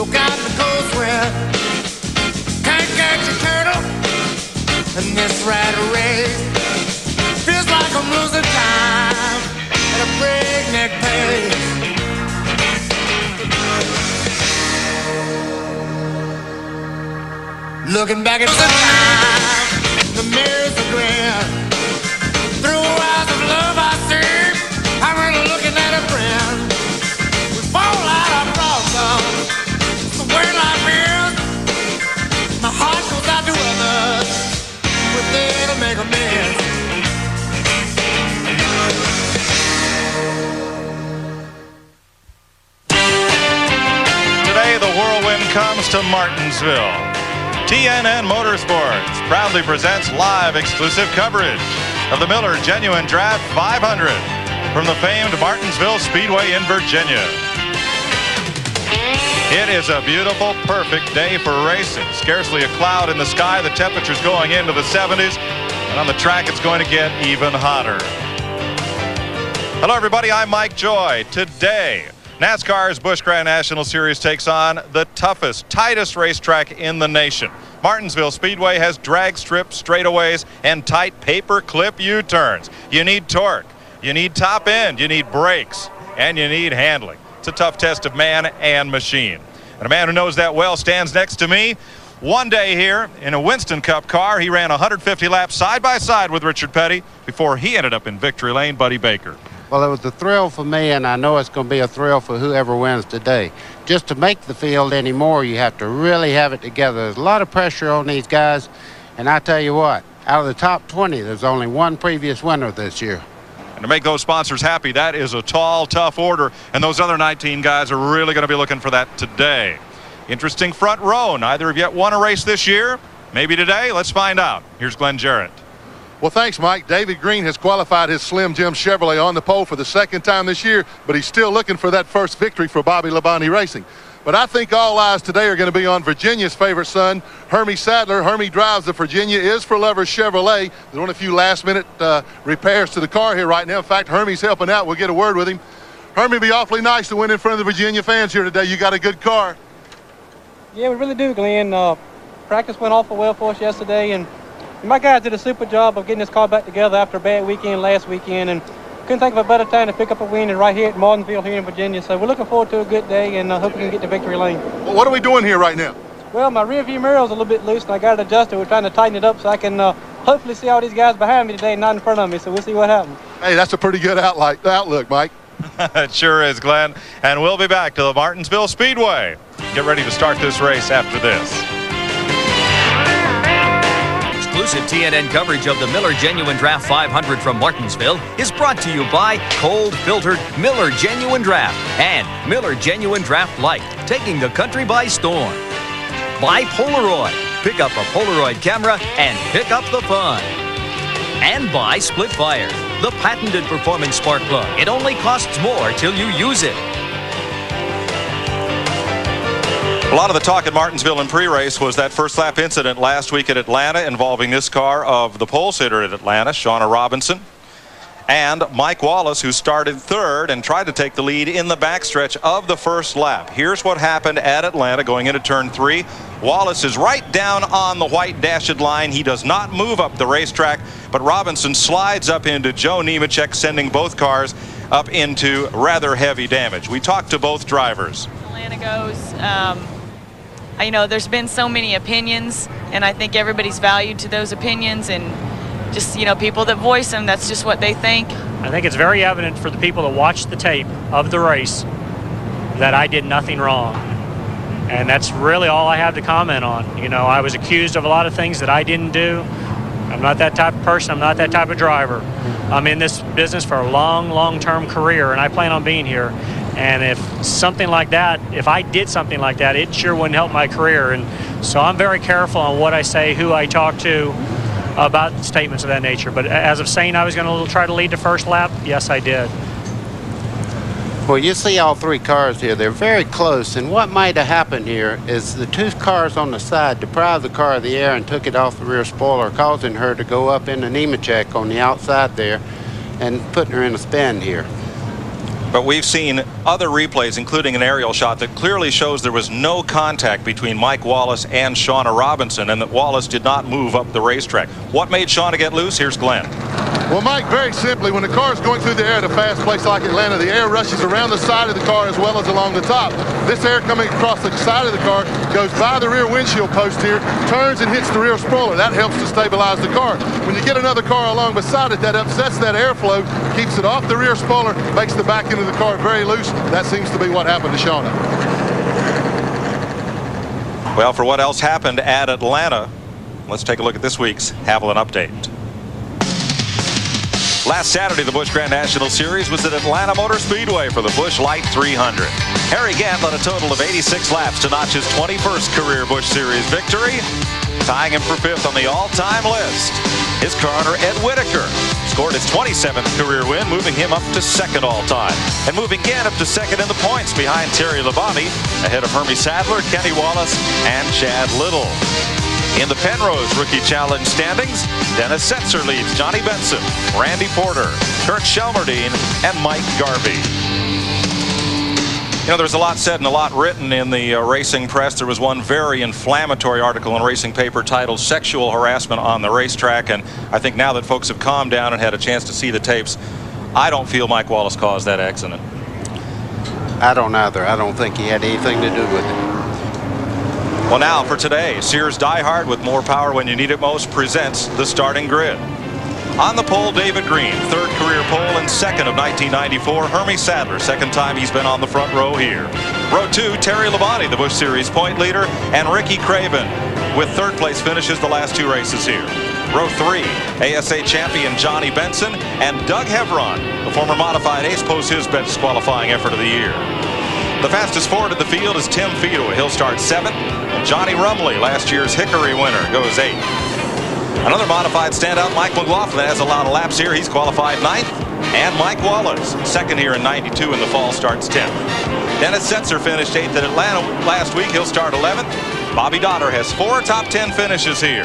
broke out in the cold sweat. Can't catch a turtle in this rat race. Feels like I'm losing time at a breakneck pace. Looking back at the time, the mirror's a grin. Through eyes of love I see, I'm really looking at a friend. We fall out of blossom, the way life is. My heart goes out to others, we're there to make amends. Today the whirlwind comes to Martinsville. TNN Motorsports proudly presents live exclusive coverage of the Miller Genuine Draft 500 from the famed Martinsville Speedway in Virginia. It is a beautiful, perfect day for racing. Scarcely a cloud in the sky. The temperature's going into the 70s, and on the track it's going to get even hotter. Hello everybody, I'm Mike Joy. Today, NASCAR's Busch Grand National Series takes on the toughest, tightest racetrack in the nation. Martinsville Speedway has drag strip straightaways and tight paper clip U-turns. You need torque, you need top end, you need brakes, and you need handling. It's a tough test of man and machine. And a man who knows that well stands next to me. One day here in a Winston Cup car, he ran 150 laps side by side with Richard Petty before he ended up in victory lane. Buddy Baker. Well, it was a thrill for me, and I know it's going to be a thrill for whoever wins today. Just to make the field anymore, you have to really have it together. There's a lot of pressure on these guys, and I tell you what, out of the top 20, there's only one previous winner this year. And to make those sponsors happy, that is a tall, tough order, and those other 19 guys are really going to be looking for that today. Interesting front row. Neither of you yet won a race this year. Maybe today. Let's find out. Here's Glen Jarrett. Well, thanks, Mike. David Green has qualified his Slim Jim Chevrolet on the pole for the second time this year, but he's still looking for that first victory for Bobby Labonte Racing. But I think all eyes today are going to be on Virginia's favorite son, Hermie Sadler. Hermie drives the Virginia Is for Lovers Chevrolet. There's only a few last-minute repairs to the car here right now. In fact, Hermie's helping out. We'll get a word with him. Hermie, be awfully nice to win in front of the Virginia fans here today. You got a good car. Yeah, we really do, Glenn. Practice went awful well for us yesterday, and my guys did a super job of getting this car back together after a bad weekend last weekend, and couldn't think of a better time to pick up a win and right here at Martinsville here in Virginia. So we're looking forward to a good day, and hope we can get to victory lane. Well, what are we doing here right now? Well, my rear view mirror is a little bit loose, and I got it adjusted. We're trying to tighten it up so I can hopefully see all these guys behind me today and not in front of me. So we'll see what happens. Hey, that's a pretty good outlook, Mike. It sure is, Glenn. And we'll be back to the Martinsville Speedway. Get ready to start this race after this. Exclusive TNN coverage of the Miller Genuine Draft 500 from Martinsville is brought to you by cold-filtered Miller Genuine Draft and Miller Genuine Draft Light, taking the country by storm. By Polaroid. Pick up a Polaroid camera and pick up the fun. And by Split Fire, the patented performance spark plug. It only costs more till you use it. A lot of the talk at Martinsville in pre-race was that first lap incident last week at Atlanta involving this car of the pole sitter at Atlanta, Shauna Robinson, and Mike Wallace, who started third and tried to take the lead in the backstretch of the first lap. Here's what happened at Atlanta going into turn 3. Wallace is right down on the white dashed line. He does not move up the racetrack, but Robinson slides up into Joe Nemechek, sending both cars up into rather heavy damage. We talked to both drivers. Atlanta goes, you know, there's been so many opinions, and I think everybody's valued to those opinions, and just, you know, people that voice them, that's just what they think. I think it's very evident for the people that watch the tape of the race that I did nothing wrong. And that's really all I have to comment on. You know, I was accused of a lot of things that I didn't do. I'm not that type of person. I'm not that type of driver. I'm in this business for a long-term career, and I plan on being here. And if something like that, if I did something like that, it sure wouldn't help my career. And so I'm very careful on what I say, who I talk to about statements of that nature. But as of saying I was going to try to lead the first lap, yes, I did. Well, you see all three cars here. They're very close, and what might have happened here is the two cars on the side deprived the car of the air and took it off the rear spoiler, causing her to go up into Nemechek on the outside there and putting her in a spin here. But we've seen other replays, including an aerial shot, that clearly shows there was no contact between Mike Wallace and Shauna Robinson, and that Wallace did not move up the racetrack. What made Shauna get loose? Here's Glen. Well, Mike, very simply, when the car is going through the air at a fast place like Atlanta, the air rushes around the side of the car as well as along the top. This air coming across the side of the car goes by the rear windshield post here, turns and hits the rear spoiler. That helps to stabilize the car. When you get another car along beside it, that upsets that airflow, keeps it off the rear spoiler, makes the back end of the car very loose. That seems to be what happened to Shauna. Well, for what else happened at Atlanta, let's take a look at this week's Haviland Update. Last Saturday, the Busch Grand National Series was at Atlanta Motor Speedway for the Busch Light 300. Harry Gant led a total of 86 laps to notch his 21st career Busch Series victory, tying him for 5th on the all-time list. His car-owner, Ed Whitaker, scored his 27th career win, moving him up to 2nd all-time, and moving Gant up to 2nd in the points behind Terry Labonte, ahead of Hermie Sadler, Kenny Wallace, and Chad Little. In the Penrose Rookie Challenge standings, Dennis Setzer leads Johnny Benson, Randy Porter, Kurt Shelmerdine, and Mike Garvey. You know, there's a lot said and a lot written in the racing press. There was one very inflammatory article in Racing Paper titled "Sexual Harassment on the Racetrack," and I think now that folks have calmed down and had a chance to see the tapes, I don't feel Mike Wallace caused that accident. I don't either. I don't think he had anything to do with it. Well, now for today, Sears Diehard, with more power when you need it most, presents the starting grid. On the pole, David Green, 3rd career pole and 2nd of 1994. Hermie Sadler, 2nd time he's been on the front row here. Row 2, Terry Labonte, the Busch Series point leader, and Ricky Craven, with 3rd place finishes the last 2 races here. Row 3, ASA champion Johnny Benson, and Doug Hevron, the former modified ace, posts his best qualifying effort of the year. The fastest Ford in the field is Tim Feedaway. He'll start 7th. And Johnny Rumley, last year's Hickory winner, goes 8th. Another modified standout, Mike McLaughlin, has a lot of laps here. He's qualified 9th. And Mike Wallace, 2nd here in 92 in the fall, starts 10th. Dennis Setzer finished 8th at Atlanta last week. He'll start 11th. Bobby Dotter has 4 top 10 finishes here.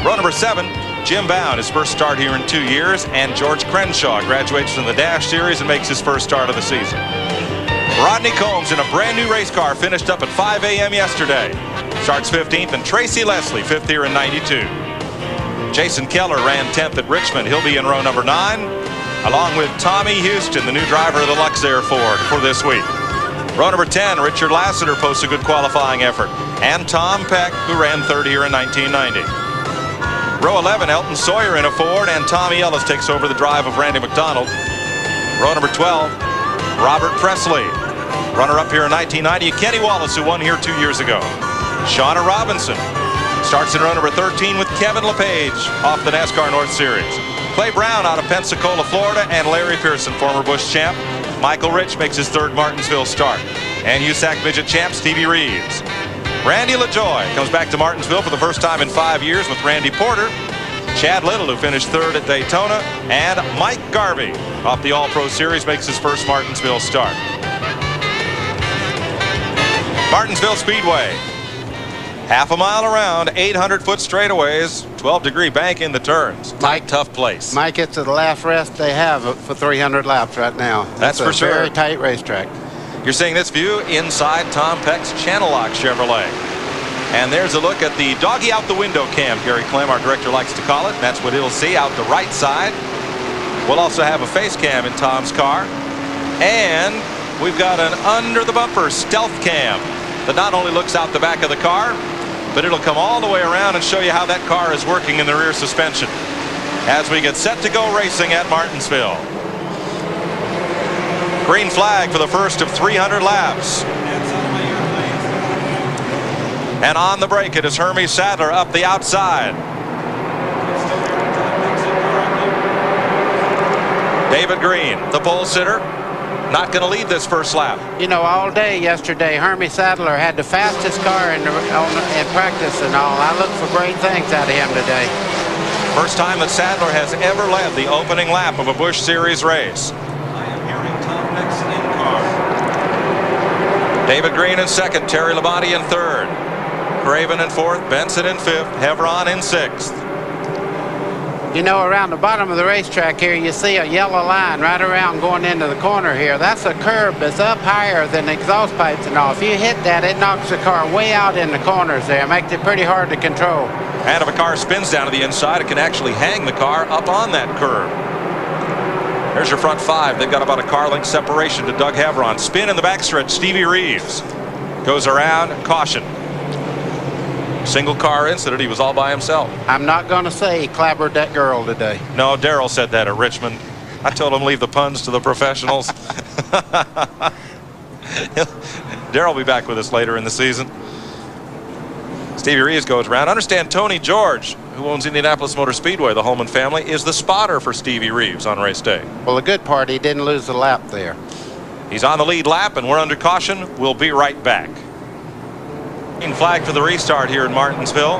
Row number 7, Jim Bound, his first start here in 2 years. And George Crenshaw graduates from the Dash Series and makes his first start of the season. Rodney Combs in a brand new race car finished up at 5 a.m. yesterday. Starts 15th, and Tracy Leslie, 5th here in 92. Jason Keller ran 10th at Richmond. He'll be in row number 9, along with Tommy Houston, the new driver of the Luxair Ford for this week. Row number 10, Richard Lassiter posts a good qualifying effort, and Tom Peck, who ran 3rd here in 1990. Row 11, Elton Sawyer in a Ford, and Tommy Ellis takes over the drive of Randy McDonald. Row number 12, Robert Presley, runner-up here in 1990, Kenny Wallace, who won here 2 years ago. Shauna Robinson starts in row number 13 with Kevin LePage off the NASCAR North Series. Clay Brown out of Pensacola, Florida, and Larry Pearson, former Busch champ. Michael Rich makes his 3rd Martinsville start. And USAC Midget champ Stevie Reeves. Randy LaJoie comes back to Martinsville for the first time in 5 years with Randy Porter. Chad Little, who finished 3rd at Daytona, and Mike Garvey off the All-Pro Series makes his first Martinsville start. Martinsville Speedway, half a mile around, 800-foot straightaways, 12-degree bank in the turns. Tough place. Mike, it's the last rest they have for 300 laps right now. That's for sure. Very tight racetrack. You're seeing this view inside Tom Peck's Channel Lock Chevrolet. And there's a look at the doggy out the window cam, Gary Clem, our director, likes to call it. That's what he'll see out the right side. We'll also have a face cam in Tom's car. And we've got an under the bumper stealth cam that not only looks out the back of the car, but it'll come all the way around and show you how that car is working in the rear suspension as we get set to go racing at Martinsville. Green flag for the first of 300 laps. And on the brake, it is Hermie Sadler up the outside. David Green, the pole sitter, not going to lead this first lap. You know, all day yesterday, Hermie Sadler had the fastest car in practice and all. I look for great things out of him today. First time that Sadler has ever led the opening lap of a Busch Series race. I am hearing Tom Peck's in car. David Green in 2nd, Terry Labonte in 3rd. Craven in 4th, Benson in 5th, Hevron in 6th. You know, around the bottom of the racetrack here, you see a yellow line right around going into the corner here. That's a curb that's up higher than the exhaust pipes and all. If you hit that, it knocks the car way out in the corners there. It makes it pretty hard to control. And if a car spins down to the inside, it can actually hang the car up on that curb. There's your front five. They've got about a car length separation to Doug Havron. Spin in the backstretch. Stevie Reeves goes around. Caution. Single car incident. He was all by himself. I'm not going to say he clobbered that girl today. No, Darrell said that at Richmond. I told him leave the puns to the professionals. Darrell will be back with us later in the season. Stevie Reeves goes around. Understand Tony George, who owns Indianapolis Motor Speedway, the Holman family, is the spotter for Stevie Reeves on race day. Well, the good part, he didn't lose the lap there. He's on the lead lap, and we're under caution. We'll be right back. Green flag for the restart here in Martinsville.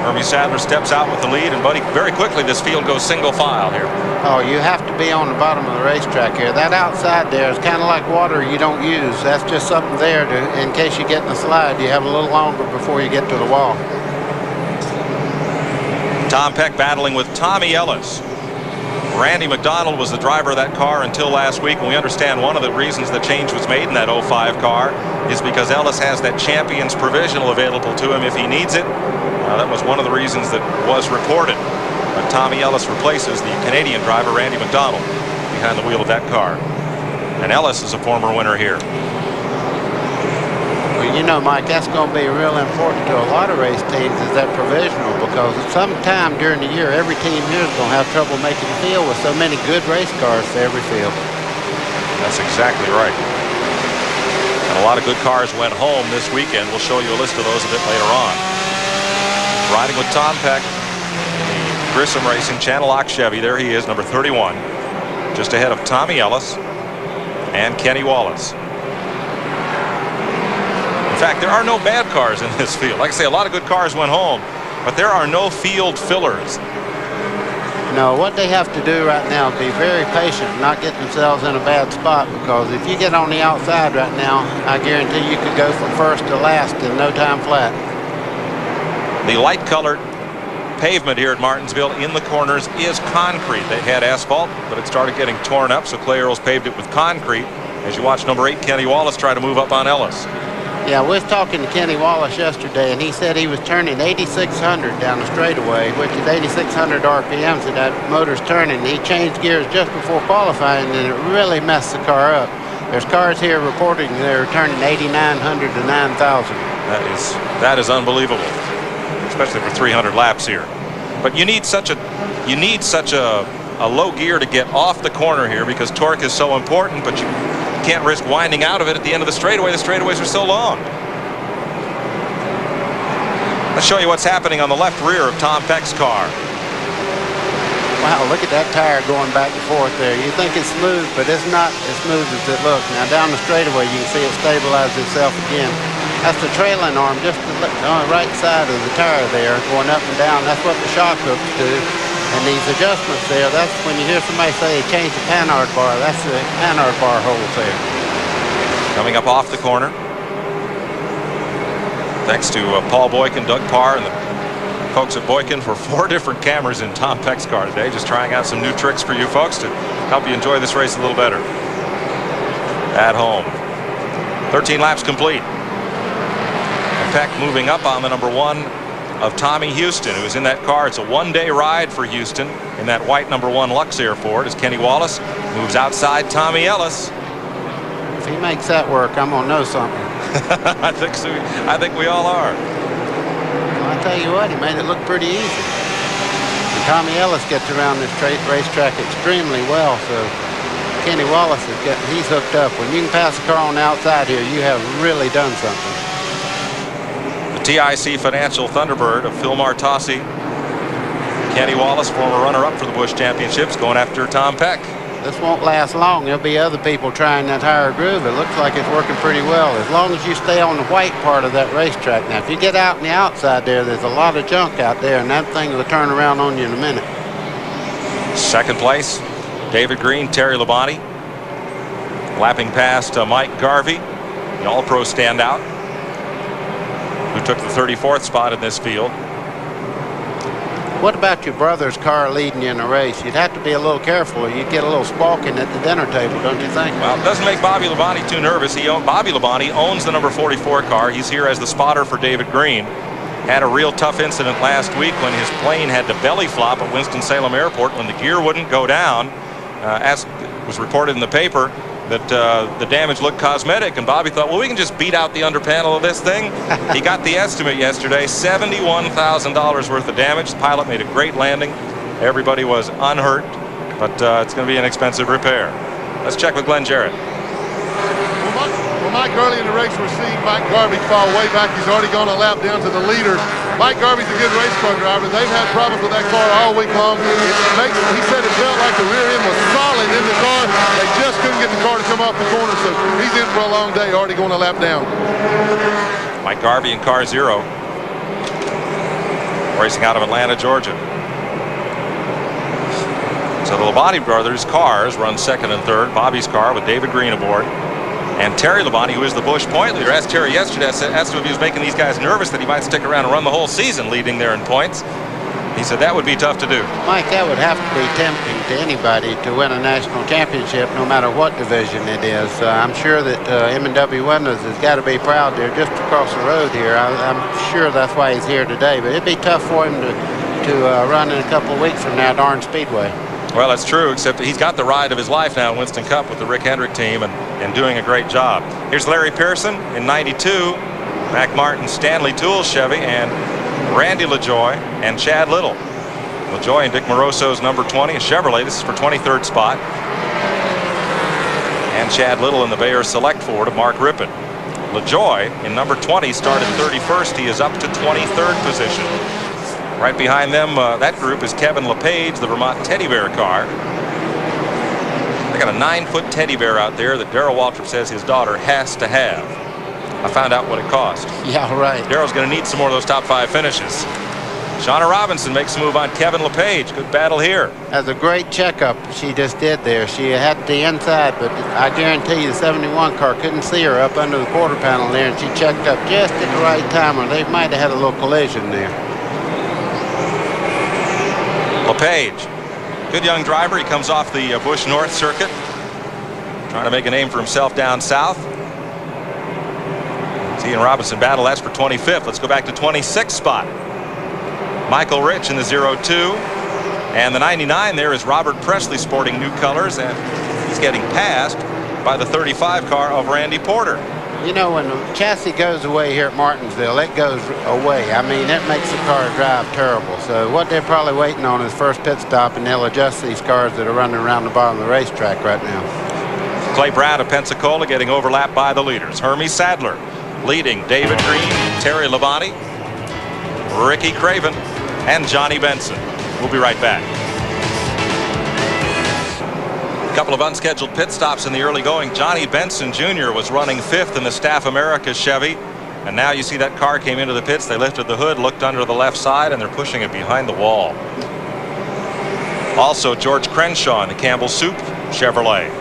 Hermie Sadler steps out with the lead, and Buddy, very quickly this field goes single file here. Oh, you have to be on the bottom of the racetrack here. That outside there is kind of like water you don't use. That's just something there to, in case you get in a slide, you have a little longer before you get to the wall. Tom Peck battling with Tommy Ellis. Randy McDonald was the driver of that car until last week, and we understand one of the reasons the change was made in that 05 car is because Ellis has that champion's provisional available to him if he needs it. That was one of the reasons that was reported. But Tommy Ellis replaces the Canadian driver Randy McDonald behind the wheel of that car. And Ellis is a former winner here. Well, you know, Mike, that's going to be real important to a lot of race teams is that provisional, because sometime during the year, every team here is going to have trouble making the field with so many good race cars to every field. That's exactly right. And a lot of good cars went home this weekend. We'll show you a list of those a bit later on. Riding with Tom Peck, the Grissom Racing Channel Lock Chevy. There he is, number 31, just ahead of Tommy Ellis and Kenny Wallace. In fact, there are no bad cars in this field. Like I say, a lot of good cars went home, but there are no field fillers. No, what they have to do right now is be very patient and not get themselves in a bad spot, because if you get on the outside right now, I guarantee you could go from first to last in no time flat. The light-colored pavement here at Martinsville in the corners is concrete. They had asphalt, but it started getting torn up, so Clay Earls paved it with concrete. As you watch number 8, Kenny Wallace, try to move up on Ellis. Yeah, we was talking to Kenny Wallace yesterday, and he said he was turning 8,600 down the straightaway, which is 8,600 RPMs that that motor's turning. He changed gears just before qualifying, and it really messed the car up. There's cars here reporting they're turning 8,900 to 9,000. That is unbelievable, especially for 300 laps here. But you need such a low gear to get off the corner here, because torque is so important, but you can't risk winding out of it at the end of the straightaway. The straightaways are so long. Let's show you what's happening on the left rear of Tom Peck's car. Wow, look at that tire going back and forth there. You think it's smooth, but it's not as smooth as it looks. Now down the straightaway, you can see it stabilize itself again. That's the trailing arm just on the right side of the tire there, going up and down. That's what the shock hooks do. And these adjustments there, that's when you hear somebody say they changed the Panhard bar. That's the Panhard bar holes there. Coming up off the corner. Thanks to Paul Boykin, Doug Parr, and the folks at Boykin for 4 different cameras in Tom Peck's car today. Just trying out some new tricks for you folks to help you enjoy this race a little better. At home. 13 laps complete. And Peck moving up on the number 1 of Tommy Houston, who's in that car. It's a one-day ride for Houston in that white number 1 Luxair Ford as Kenny Wallace moves outside Tommy Ellis. If he makes that work, I'm going to know something. I think so. I think we all are. Well, I tell you what, he made it look pretty easy. And Tommy Ellis gets around this racetrack extremely well, so Kenny Wallace he's hooked up. When you can pass the car on the outside here, you have really done something. TIC Financial Thunderbird of Phil Martossi. Kenny Wallace, former runner-up for the Busch Championships, going after Tom Peck. This won't last long. There'll be other people trying that higher groove. It looks like it's working pretty well, as long as you stay on the white part of that racetrack. Now, if you get out on the outside there's a lot of junk out there, and that thing will turn around on you in a minute. Second place, David Green, Terry Labonte. Lapping past Mike Garvey, the All-Pro standout, who took the 34th spot in this field. What about your brother's car leading you in a race? You'd have to be a little careful or you'd get a little squawking at the dinner table, don't you think? Well, it doesn't make Bobby Labonte too nervous. Bobby Labonte owns the number 44 car. He's here as the spotter for David Green. Had a real tough incident last week when his plane had to belly flop at Winston-Salem Airport when the gear wouldn't go down. As was reported in the paper, that the damage looked cosmetic, and Bobby thought, well, we can just beat out the under panel of this thing. He got the estimate yesterday, $71,000 worth of damage. The pilot made a great landing. Everybody was unhurt, but it's going to be an expensive repair. Let's check with Glen Jarrett. Well, Mike, early in the race, we're seeing Mike Garvey fall way back. He's already gone a lap down to the leader. Mike Garvey's a good race car driver. They've had problems with that car all week long. He said it felt like the rear end was solid in the car. They just couldn't get the car to come off the corner, so he's in for a long day, already going a lap down. Mike Garvey in car 0, racing out of Atlanta, Georgia. So the Labonte brothers' cars run second and third. Bobby's car with David Green aboard. And Terry Labonte, who is the Busch point leader, asked Terry yesterday, asked him if he was making these guys nervous that he might stick around and run the whole season leading there in points. He said that would be tough to do. Mike, that would have to be tempting to anybody to win a national championship, no matter what division it is. I'm sure that M&W Windows has got to be proud. They're just across the road here. I'm sure that's why he's here today. But it'd be tough for him to run in a couple of weeks from now, Darn Speedway. Well, that's true, except he's got the ride of his life now in Winston Cup with the Rick Hendrick team and doing a great job. Here's Larry Pearson in 92, Mac Martin, Stanley Tools Chevy, and Randy LaJoy and Chad Little. LaJoy and Dick Moroso's number 20, a Chevrolet. This is for 23rd spot. And Chad Little in the Bayer Select Ford of Mark Rippon. LaJoy in number 20 started 31st. He is up to 23rd position. Right behind them, that group is Kevin LePage, the Vermont Teddy Bear car. They got a 9-foot teddy bear out there that Darrell Waltrip says his daughter has to have. I found out what it cost. Yeah, right. Darrell's going to need some more of those top 5 finishes. Shauna Robinson makes a move on Kevin LePage. Good battle here. That's a great checkup she just did there. She had the inside, but I guarantee you the 71 car couldn't see her up under the quarter panel there, and she checked up just at the right time, or they might have had a little collision there. LePage, good young driver. He comes off the Busch North circuit, trying to make a name for himself down south. He and Robinson battle. That's for 25th. Let's go back to 26th spot. Michael Rich in the 02. And the 99 there is Robert Presley sporting new colors, and he's getting passed by the 35 car of Randy Porter. You know, when the chassis goes away here at Martinsville, it goes away. I mean, it makes the car drive terrible. So what they're probably waiting on is first pit stop, and they'll adjust these cars that are running around the bottom of the racetrack right now. Clay Brown of Pensacola getting overlapped by the leaders. Hermie Sadler leading David Green, Terry Labonte, Ricky Craven, and Johnny Benson. We'll be right back. A couple of unscheduled pit stops in the early going. Johnny Benson Jr. was running 5th in the Staff America Chevy, and now you see that car came into the pits. They lifted the hood, looked under the left side, and they're pushing it behind the wall. Also George Crenshaw in the Campbell Soup Chevrolet.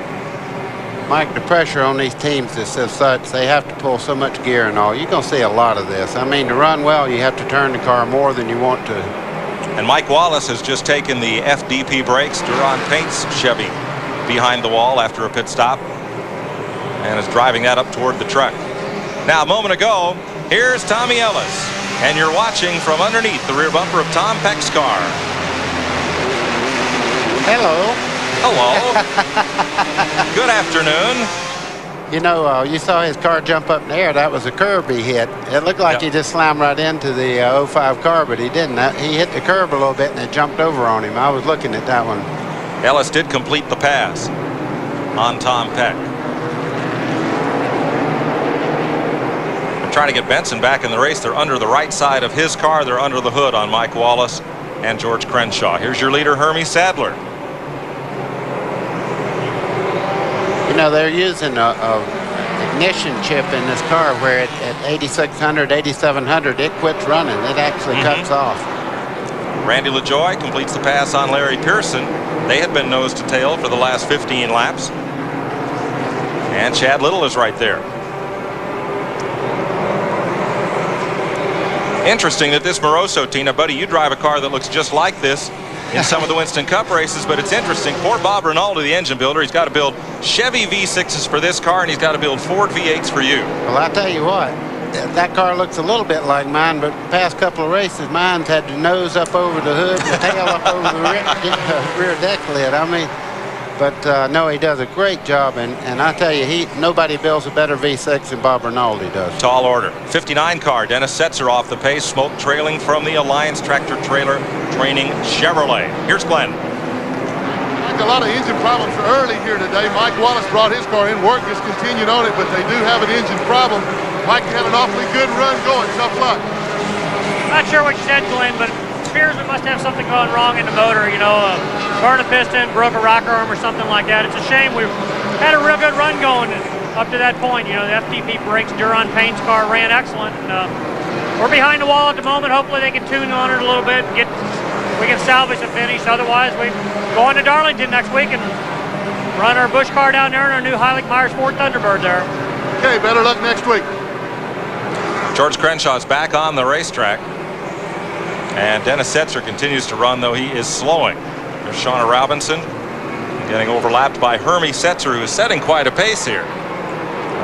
Mike, the pressure on these teams is so such, they have to pull so much gear and all. You're going to see a lot of this. I mean, to run well, you have to turn the car more than you want to. And Mike Wallace has just taken the FDP brakes, Duran Paints Chevy, behind the wall after a pit stop, and is driving that up toward the truck. Now, a moment ago, here's Tommy Ellis, and you're watching from underneath the rear bumper of Tom Peck's car. Hello. Hello. Good afternoon. You know, you saw his car jump up in the air. That was a curb he hit. It looked like he just slammed right into the 05 car, but he didn't. He hit the curb a little bit, and it jumped over on him. I was looking at that one. Ellis did complete the pass on Tom Peck. They're trying to get Benson back in the race. They're under the right side of his car. They're under the hood on Mike Wallace and George Crenshaw. Here's your leader, Hermie Sadler. You know, they're using a ignition chip in this car where at 8600, 8700, it quits running. It actually cuts off. Randy LaJoy completes the pass on Larry Pearson. They had been nose to tail for the last 15 laps. And Chad Little is right there. Interesting that this Moroso, Tina, buddy, you drive a car that looks just like this in some of the Winston Cup races, but it's interesting. Poor Bob Rinaldi, the engine builder, he's got to build Chevy V6s for this car, and he's got to build Ford V8s for you. Well, I tell you what, that car looks a little bit like mine, but the past couple of races, mine's had the nose up over the hood, the tail up over the rear deck lid. I mean, but no, he does a great job, and I tell you, nobody builds a better V6 than Bob Rinaldi does. Tall order. 59 car, Dennis Setzer off the pace, smoke trailing from the Alliance Tractor Trailer Training Chevrolet. Here's Glen. A lot of engine problems early here today. Mike Wallace brought his car in. Work is continuing on it, but they do have an engine problem. Mike had an awfully good run going. Tough luck. Not sure what you said, Glenn, but it appears we must have something going wrong in the motor. You know, burned a piston, broke a rocker arm or something like that. It's a shame. We've had a real good run going up to that point. You know, the FTP brakes, Duron Payne's car ran excellent. And, we're behind the wall at the moment. Hopefully they can tune on it a little bit and we can salvage the finish. Otherwise, we go on to Darlington next week and run our Busch car down there in our new Heilig Myers Ford Thunderbird there. Okay, better luck next week. George Crenshaw's back on the racetrack. And Dennis Setzer continues to run, though he is slowing. There's Shauna Robinson getting overlapped by Hermie Setzer, who is setting quite a pace here.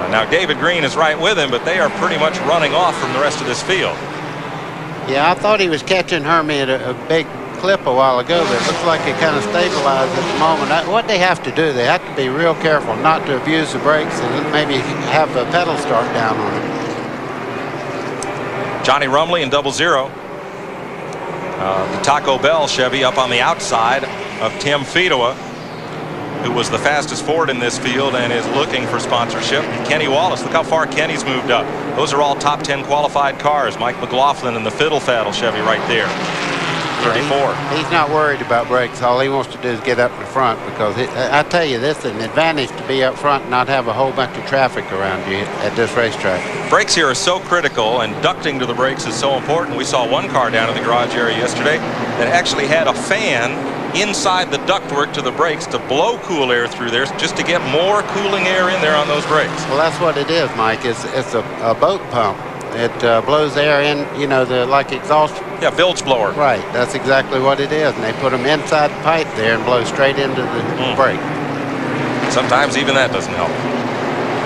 Now David Green is right with him, but they are pretty much running off from the rest of this field. Yeah, I thought he was catching Hermie at a big clip a while ago, but it looks like it kind of stabilized at the moment. What they have to do, they have to be real careful not to abuse the brakes and maybe have the pedal start down on it. Johnny Rumley in 00. The Taco Bell Chevy up on the outside of Tim Fedowa, who was the fastest Ford in this field and is looking for sponsorship. Kenny Wallace, look how far Kenny's moved up. Those are all top 10 qualified cars. Mike McLaughlin and the Fiddle Faddle Chevy right there. 34. He's not worried about brakes. All he wants to do is get up in front, because I tell you, this is an advantage to be up front and not have a whole bunch of traffic around you at this racetrack. Brakes here are so critical, and ducting to the brakes is so important. We saw one car down in the garage area yesterday that actually had a fan inside the ductwork to the brakes to blow cool air through there, just to get more cooling air in there on those brakes. Well, that's what it is, Mike. It's a boat pump. It blows air in, you know, like exhaust. Yeah, bilge blower. Right, that's exactly what it is. And they put them inside the pipe there and blow straight into the brake. Sometimes even that doesn't help.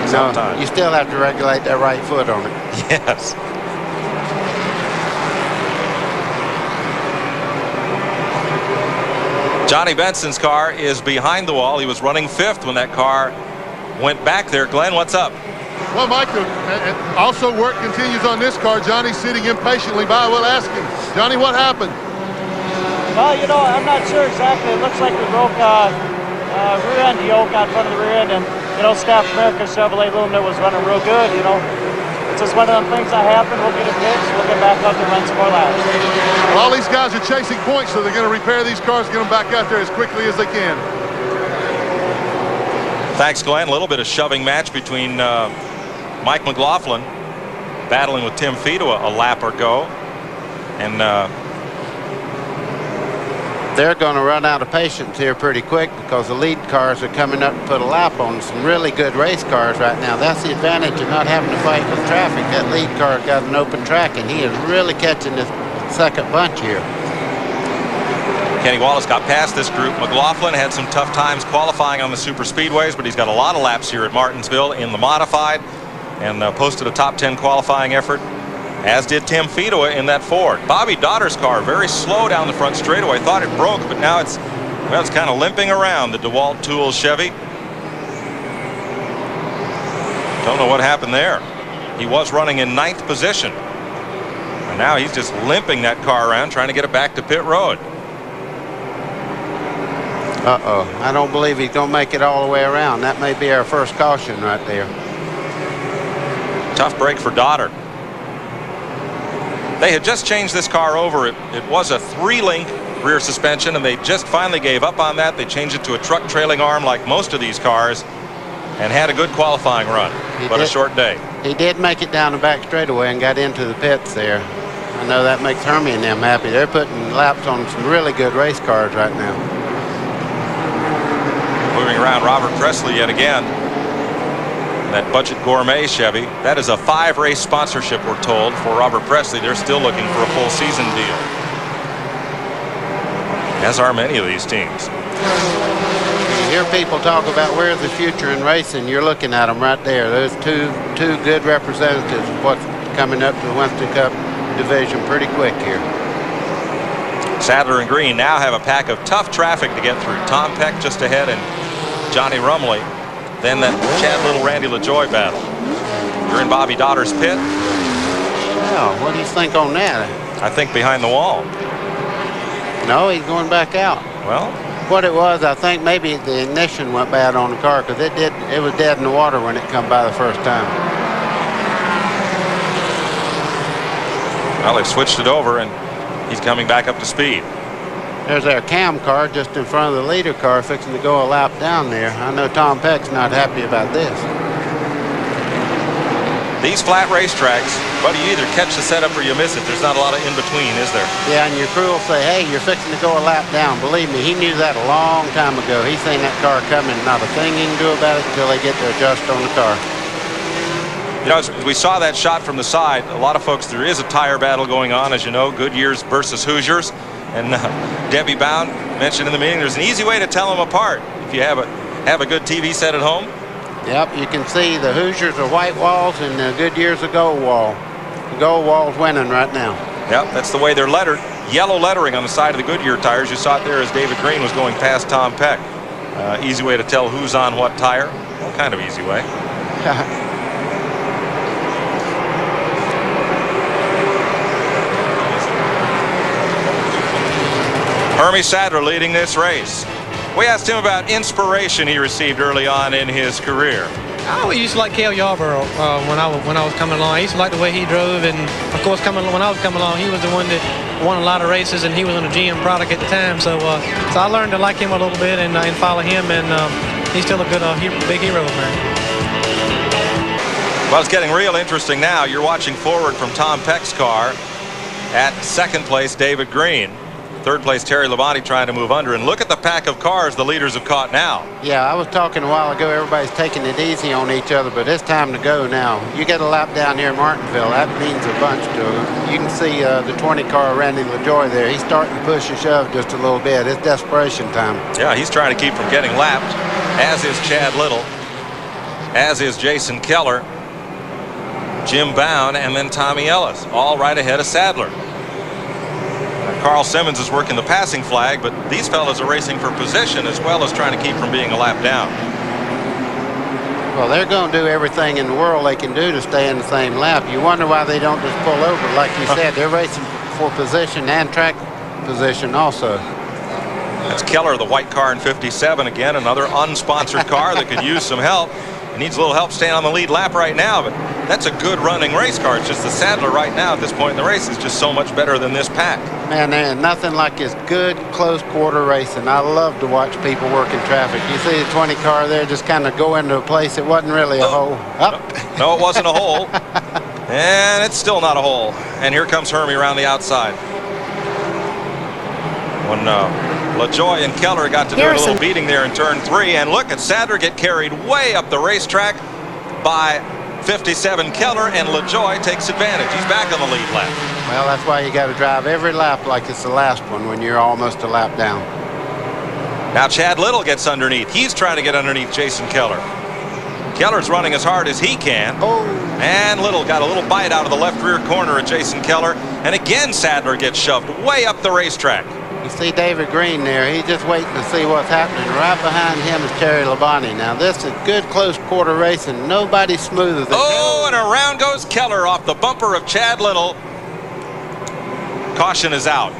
Sometimes. No, you still have to regulate that right foot on it. Yes. Johnny Benson's car is behind the wall. He was running 5th when that car went back there. Glenn, what's up? Well, Mike, also work continues on this car. Johnny's sitting impatiently by. We'll ask him. Johnny, what happened? Well, you know, I'm not sure exactly. It looks like we broke rear end yoke out front of the rear end, and, you know, Staff America Chevrolet Lumina was running real good, you know. It's just one of them things that happen. We'll get it fixed. We'll get back out there and run some more laps. Well, all these guys are chasing points, so they're going to repair these cars, get them back out there as quickly as they can. Thanks, Glenn. A little bit of shoving match between Mike McLaughlin battling with Tim Fedowa a lap ago, and they're going to run out of patience here pretty quick, because the lead cars are coming up to put a lap on some really good race cars right now. That's the advantage of not having to fight with traffic. That lead car got an open track, and he is really catching this second bunch here. Kenny Wallace got past this group. McLaughlin had some tough times qualifying on the super speedways, but he's got a lot of laps here at Martinsville in the modified, and posted a top 10 qualifying effort, as did Tim Fedowa in that Ford. Bobby Dotter's car very slow down the front straightaway. Thought it broke, but now it's kind of limping around the DeWalt Tools Chevy. Don't know what happened there. He was running in 9th position, and now he's just limping that car around, trying to get it back to pit road. Uh-oh. I don't believe he's going to make it all the way around. That may be our first caution right there. Tough break for Dotter. They had just changed this car over. It was a 3-link rear suspension, and they just finally gave up on that. They changed it to a truck trailing arm like most of these cars, and had a good qualifying run, but a short day. He did make it down the back straightaway and got into the pits there. I know that makes Hermie and them happy. They're putting laps on some really good race cars right now. Moving around, Robert Presley yet again. That budget gourmet Chevy. That is a 5-race sponsorship, we're told, for Robert Presley. They're still looking for a full season deal, as are many of these teams. You hear people talk about where's the future in racing. You're looking at them right there. Those two good representatives of what's coming up to the Winston Cup division pretty quick here. Sadler and Green now have a pack of tough traffic to get through. Tom Peck just ahead and Johnny Rumley. Then that Chad Little, Randy LaJoie battle. You're in Bobby Dotter's pit. Well, what do you think on that? I think behind the wall. No, he's going back out. Well, what it was, I think maybe the ignition went bad on the car because it was dead in the water when it come by the first time. Well, they've switched it over and he's coming back up to speed. There's our cam car just in front of the leader car fixing to go a lap down there. I know Tom Peck's not happy about this. These flat racetracks, buddy, you either catch the setup or you miss it. There's not a lot of in between, is there? Yeah, and your crew will say, hey, you're fixing to go a lap down. Believe me, he knew that a long time ago. He's seen that car coming. Not a thing he can do about it until they get to adjust on the car. You know, as we saw that shot from the side, a lot of folks, there is a tire battle going on, as you know, Goodyear's versus Hoosiers. And Debbie Bound mentioned in the meeting, there's an easy way to tell them apart if you have a good TV set at home. Yep, you can see the Hoosiers are white walls and the Goodyear's a gold wall. The gold wall's winning right now. Yep, that's the way they're lettered. Yellow lettering on the side of the Goodyear tires. You saw it there as David Green was going past Tom Peck. Easy way to tell who's on what tire. Well, kind of easy way. Hermie Sadler leading this race. We asked him about inspiration he received early on in his career. I always used to like Cale Yarborough when I was coming along. I used to like the way he drove, and of course, when I was coming along, he was the one that won a lot of races, and he was on a GM product at the time. So I learned to like him a little bit and follow him, and he's still a good, big hero of mine. Well, it's getting real interesting now. You're watching forward from Tom Peck's car. At second place, David Green. Third place, Terry Labonte trying to move under. And look at the pack of cars the leaders have caught now. Yeah, I was talking a while ago, everybody's taking it easy on each other, but it's time to go now. You get a lap down here in Martinsville, that means a bunch to them. You can see the 20 car Randy LaJoie there. He's starting to push and shove just a little bit. It's desperation time. Yeah, he's trying to keep from getting lapped, as is Chad Little, as is Jason Keller, Jim Bound, and then Tommy Ellis, all right ahead of Sadler. Carl Simmons is working the passing flag, but these fellas are racing for position as well as trying to keep from being a lap down. Well, they're going to do everything in the world they can do to stay in the same lap. You wonder why they don't just pull over. Like you said, they're racing for position and track position also. That's Keller, the white car in 57, again, another unsponsored car that could use some help. He needs a little help staying on the lead lap right now, but that's a good running race car. It's just the Sadler right now at this point in the race is just so much better than this pack. Man, there's nothing like this good close quarter racing. I love to watch people work in traffic. You see the 20 car there just kind of go into a place. It wasn't really a hole. No, it wasn't a hole. And it's still not a hole. And here comes Hermie around the outside. When LaJoie and Keller got to do a little beating there in turn 3, and look at Sadler get carried way up the racetrack by 57 Keller, and LaJoie takes advantage. He's back on the lead lap. Well, that's why you got to drive every lap like it's the last one when you're almost a lap down. Now Chad Little gets underneath. He's trying to get underneath Jason Keller. Keller's running as hard as he can. And Little got a little bite out of the left rear corner of Jason Keller, and again Sadler gets shoved way up the racetrack. You see David Green there. He's just waiting to see what's happening. Right behind him is Terry Labonte. Now, this is good close quarter racing. Nobody's smoother than and around goes Keller off the bumper of Chad Little. Caution is out.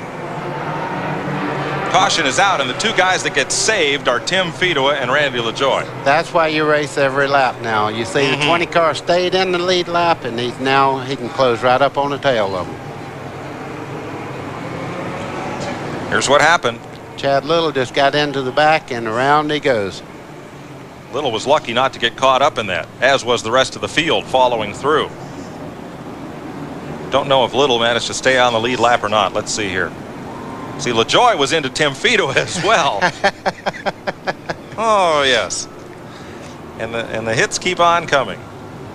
Caution is out, and the two guys that get saved are Tim Fedua and Randy LaJoie. That's why you race every lap now. You see the 20 car stayed in the lead lap, and he can close right up on the tail of them. Here's what happened. Chad Little just got into the back, and around he goes. Little was lucky not to get caught up in that, as was the rest of the field following through. Don't know if Little managed to stay on the lead lap or not. Let's see here. See, LaJoie was into Tim Fedua as well. Oh, yes. And the hits keep on coming.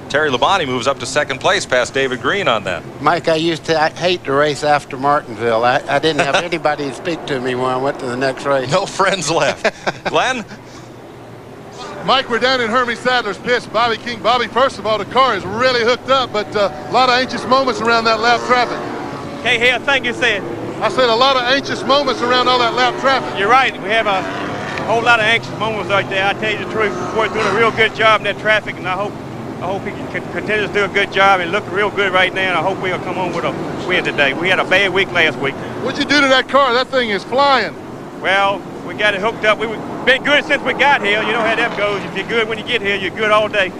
Terry Labonte moves up to second place past David Green on that. Mike, I used to hate the race after Martinsville. I didn't have anybody to speak to me when I went to the next race. No friends left. Glenn? Mike, we're down in Hermie Sadler's pits. Bobby King. Bobby, first of all, the car is really hooked up, but a lot of anxious moments around that lap traffic. Can't hear a thing you said. I said a lot of anxious moments around all that lap traffic. You're right. We have a whole lot of anxious moments right there. I tell you the truth. We're doing a real good job in that traffic, and I hope he can continue to do a good job and look real good right now, and I hope we'll come home with a win today. We had a bad week last week. What'd you do to that car? That thing is flying. Well, we got it hooked up. We've been good since we got here. You know how that goes. If you're good when you get here, you're good all day.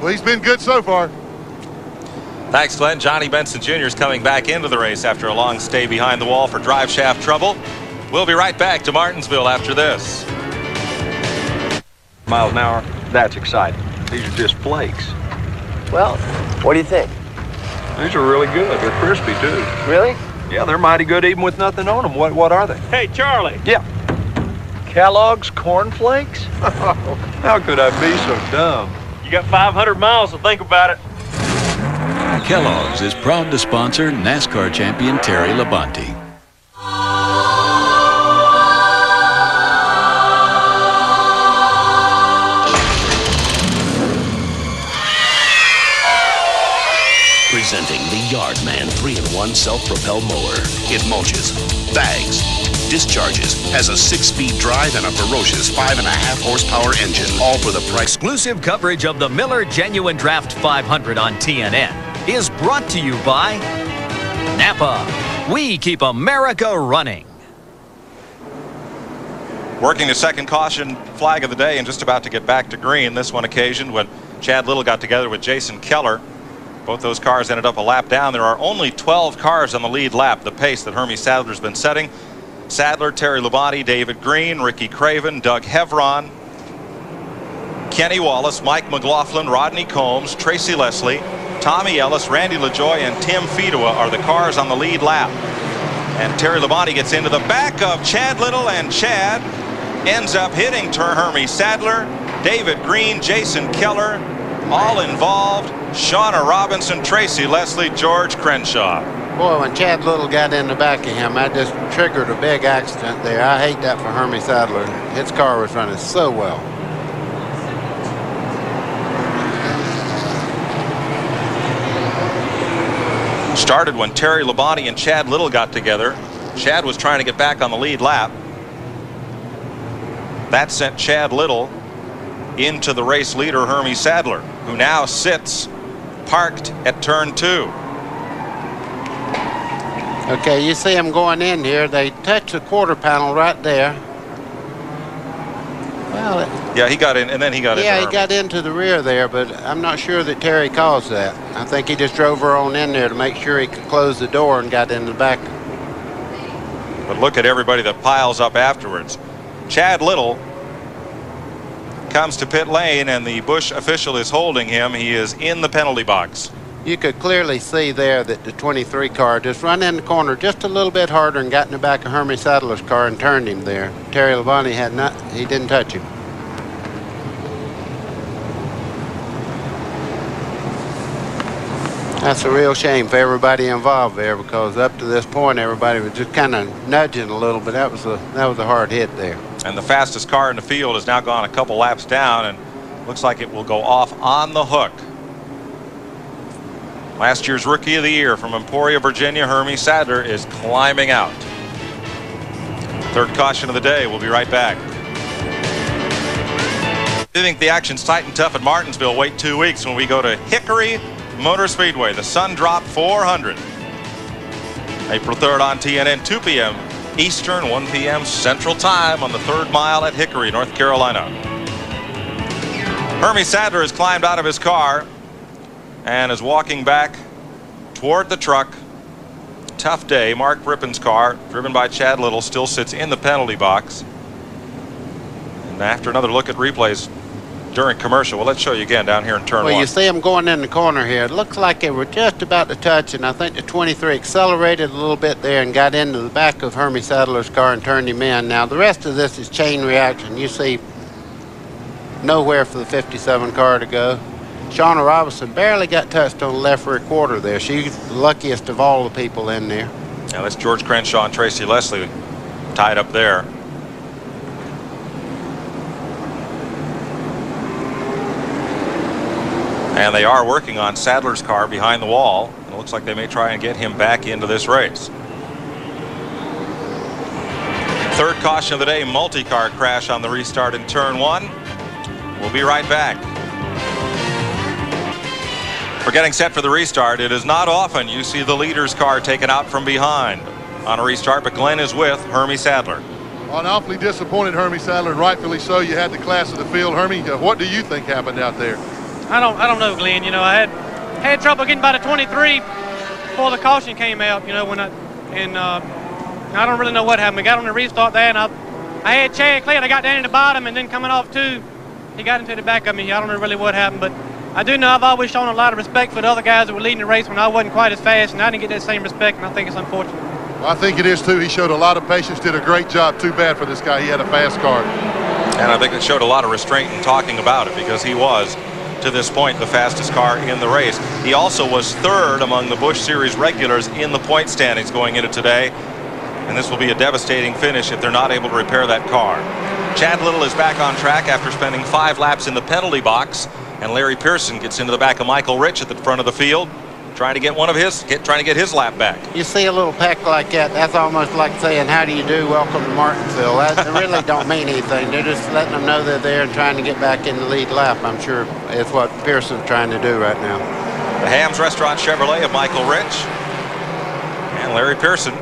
Well, he's been good so far. Thanks, Glenn. Johnny Benson Jr. is coming back into the race after a long stay behind the wall for drive shaft trouble. We'll be right back to Martinsville after this. Miles an hour, that's exciting. These are just flakes. Well, what do you think? These are really good. They're crispy, too. Really? Yeah, they're mighty good even with nothing on them. What are they? Hey, Charlie. Yeah. Kellogg's Corn Flakes? How could I be so dumb? You got 500 miles to think about it. Kellogg's is proud to sponsor NASCAR champion Terry Labonte. Presenting the Yardman 3-in-1 self-propelled mower. It mulches, bags, discharges, has a 6-speed drive and a ferocious 5.5 horsepower engine, all for the price. Exclusive coverage of the Miller Genuine Draft 500 on TNN is brought to you by Napa. We keep America running. Working the second caution flag of the day and just about to get back to green. This one occasioned when Chad Little got together with Jason Keller. Both those cars ended up a lap down. There are only 12 cars on the lead lap, the pace that Hermie Sadler's been setting. Sadler, Terry Labonte, David Green, Ricky Craven, Doug Hevron, Kenny Wallace, Mike McLaughlin, Rodney Combs, Tracy Leslie, Tommy Ellis, Randy LaJoy, and Tim Fedua are the cars on the lead lap. And Terry Labonte gets into the back of Chad Little, and Chad ends up hitting Hermie Sadler, David Green, Jason Keller, all involved. Shauna Robinson, Tracy Leslie, George Crenshaw. Boy, when Chad Little got in the back of him, that just triggered a big accident there. I hate that for Hermie Sadler. His car was running so well. Started when Terry Labonte and Chad Little got together. Chad was trying to get back on the lead lap. That sent Chad Little into the race leader, Hermie Sadler, who now sits parked at turn 2. Okay, you see them going in here. They touch the quarter panel right there. Well, yeah, he got in, and then he got in. Yeah, he got into the rear there, but I'm not sure that Terry caused that. I think he just drove her on in there to make sure he could close the door and got in the back. But look at everybody that piles up afterwards. Chad Little comes to pit lane, and the Busch official is holding him. He is in the penalty box. You could clearly see there that the 23 car just run in the corner just a little bit harder and got in the back of Hermie Sadler's car and turned him there. Terry Labonte he didn't touch him. That's a real shame for everybody involved there, because up to this point everybody was just kind of nudging a little bit. That was a hard hit there. And the fastest car in the field has now gone a couple laps down, and looks like it will go off on the hook. Last year's Rookie of the Year from Emporia, Virginia, Hermie Sadler is climbing out. Third caution of the day. We'll be right back. If you think the action's tight and tough at Martinsville, wait 2 weeks when we go to Hickory Motor Speedway, the Sun Drop 400. April 3rd on TNN, 2 p.m. Eastern, 1 p.m. Central Time on the 3rd mile at Hickory, North Carolina. Hermie Sadler has climbed out of his car and is walking back toward the truck. Tough day. Mark Rippon's car, driven by Chad Little, still sits in the penalty box. And after another look at replays during commercial, well, let's show you again down here in turn 1. Well, you see them going in the corner here. It looks like they were just about to touch, and I think the 23 accelerated a little bit there and got into the back of Hermie Sadler's car and turned him in. Now, the rest of this is chain reaction. You see nowhere for the 57 car to go. Shauna Robinson barely got touched on the left rear quarter there. She's the luckiest of all the people in there. Now that's George Crenshaw and Tracy Leslie tied up there. And they are working on Sadler's car behind the wall. It looks like they may try and get him back into this race. Third caution of the day, multi-car crash on the restart in turn 1. We'll be right back. For getting set for the restart, it is not often you see the leader's car taken out from behind on a restart, but Glen is with Hermie Sadler. Well, an awfully disappointed Hermie Sadler, and rightfully so. You had the class of the field. Hermie, what do you think happened out there? I don't know, Glenn. You know, I had trouble getting by the 23 before the caution came out. You know, I don't really know what happened. We got on the restart there, and I had Chad Clay, and I got down in the bottom, and then coming off 2, he got into the back of me. I don't know really what happened, but I do know I've always shown a lot of respect for the other guys that were leading the race when I wasn't quite as fast, and I didn't get that same respect, and I think it's unfortunate. Well, I think it is too. He showed a lot of patience, did a great job. Too bad for this guy. He had a fast car. And I think it showed a lot of restraint in talking about it, because he was, to this point, the fastest car in the race. He also was third among the Busch Series regulars in the point standings going into today. And this will be a devastating finish if they're not able to repair that car. Chad Little is back on track after spending 5 laps in the penalty box. And Larry Pearson gets into the back of Michael Rich at the front of the field, trying to get his lap back. You see a little peck like that, that's almost like saying, how do you do, welcome to Martinsville. That really don't mean anything. They're just letting them know they're there and trying to get back in the lead lap. I'm sure it's what Pearson's trying to do right now. The Hams Restaurant Chevrolet of Michael Rich and Larry Pearson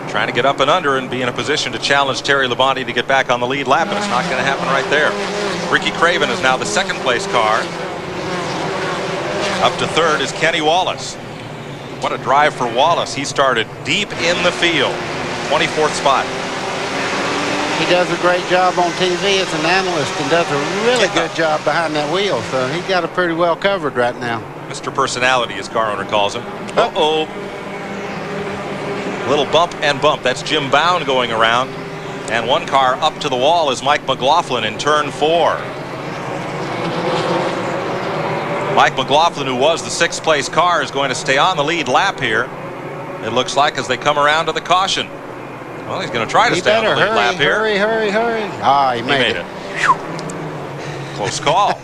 trying to get up and under and be in a position to challenge Terry Labonte to get back on the lead lap, but it's not going to happen right there. Ricky Craven is now the second place car. Up to third is Kenny Wallace. What a drive for Wallace. He started deep in the field. 24th spot. He does a great job on TV as an analyst and does a really good job behind that wheel, so he's got it pretty well covered right now. Mr. Personality, as car owner calls him. Uh-oh. Little bump and bump. That's Jim Bound going around. And one car up to the wall is Mike McLaughlin in turn 4. Mike McLaughlin, who was the 6th place car, is going to stay on the lead lap here. It looks like as they come around to the caution. Well, he's going to try to stay on the lead lap here. Hurry. Ah, he made it. Close call.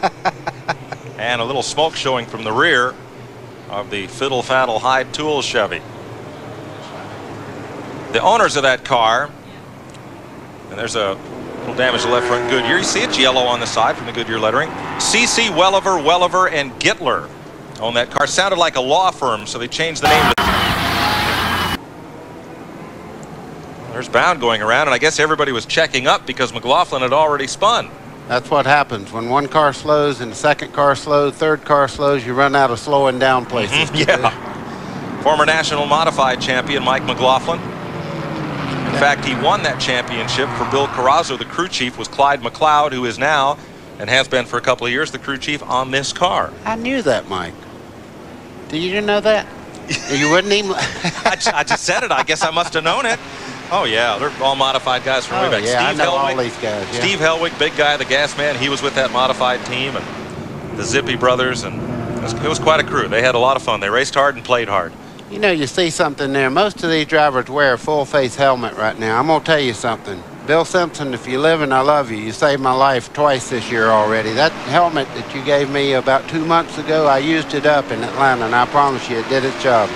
And a little smoke showing from the rear of the Fiddle Faddle Hyde Tools Chevy. The owners of that car, and there's a little damage to the left front Goodyear. You see it's yellow on the side from the Goodyear lettering. C.C. Welliver, and Gittler own that car. Sounded like a law firm, so they changed the name. There's Bound going around, and I guess everybody was checking up because McLaughlin had already spun. That's what happens. When one car slows and the second car slows, third car slows, you run out of slowing down places. Yeah. Former National Modified champion Mike McLaughlin. In fact, he won that championship for Bill Carrazzo. The crew chief was Clyde McLeod, who is now, and has been for a couple of years, the crew chief on this car. I knew that, Mike. Did you know that? You wouldn't even... I just said it. I guess I must have known it. Oh, yeah. They're all modified guys from way back. Yeah, Steve I know Hellwig, all these guys. Yeah. Steve Hellwig, big guy, the gas man. He was with that modified team, and the Zippy brothers, and it was quite a crew. They had a lot of fun. They raced hard and played hard. You know, you see something there. Most of these drivers wear a full-face helmet right now. I'm going to tell you something. Bill Simpson, if you live and I love you, you saved my life twice this year already. That helmet that you gave me about 2 months ago, I used it up in Atlanta, and I promise you it did its job.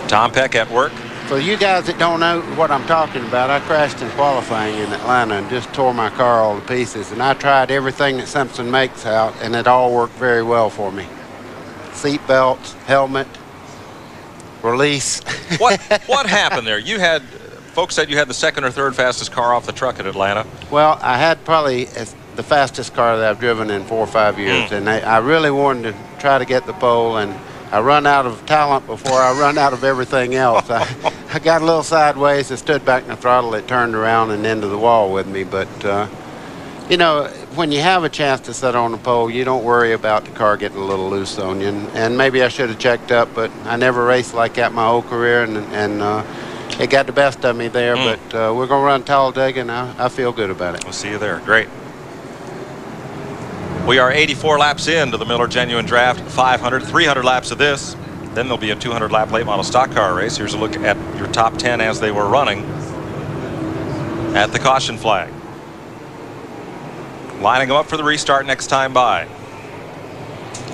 Tom Peck at work. For you guys that don't know what I'm talking about, I crashed in qualifying in Atlanta and just tore my car all to pieces. And I tried everything that Simpson makes out, and it all worked very well for me. Seat belts, helmet, release. What happened there? You had, folks said you had the second or third fastest car off the truck at Atlanta. Well, I had probably the fastest car that I've driven in 4 or 5 years. And I really wanted to try to get the pole, and I run out of talent before I run out of everything else. I got a little sideways, I stood back in the throttle, it turned around and into the wall with me. But, you know, when you have a chance to sit on the pole, you don't worry about the car getting a little loose on you. And maybe I should have checked up, but I never raced like that my whole career. And It got the best of me there, but we're going to run Talladega, and I feel good about it. We'll see you there. Great. We are 84 laps into the Miller Genuine Draft 500, 300 laps of this. Then there'll be a 200-lap late model stock car race. Here's a look at your top 10 as they were running at the caution flag. Lining them up for the restart next time by.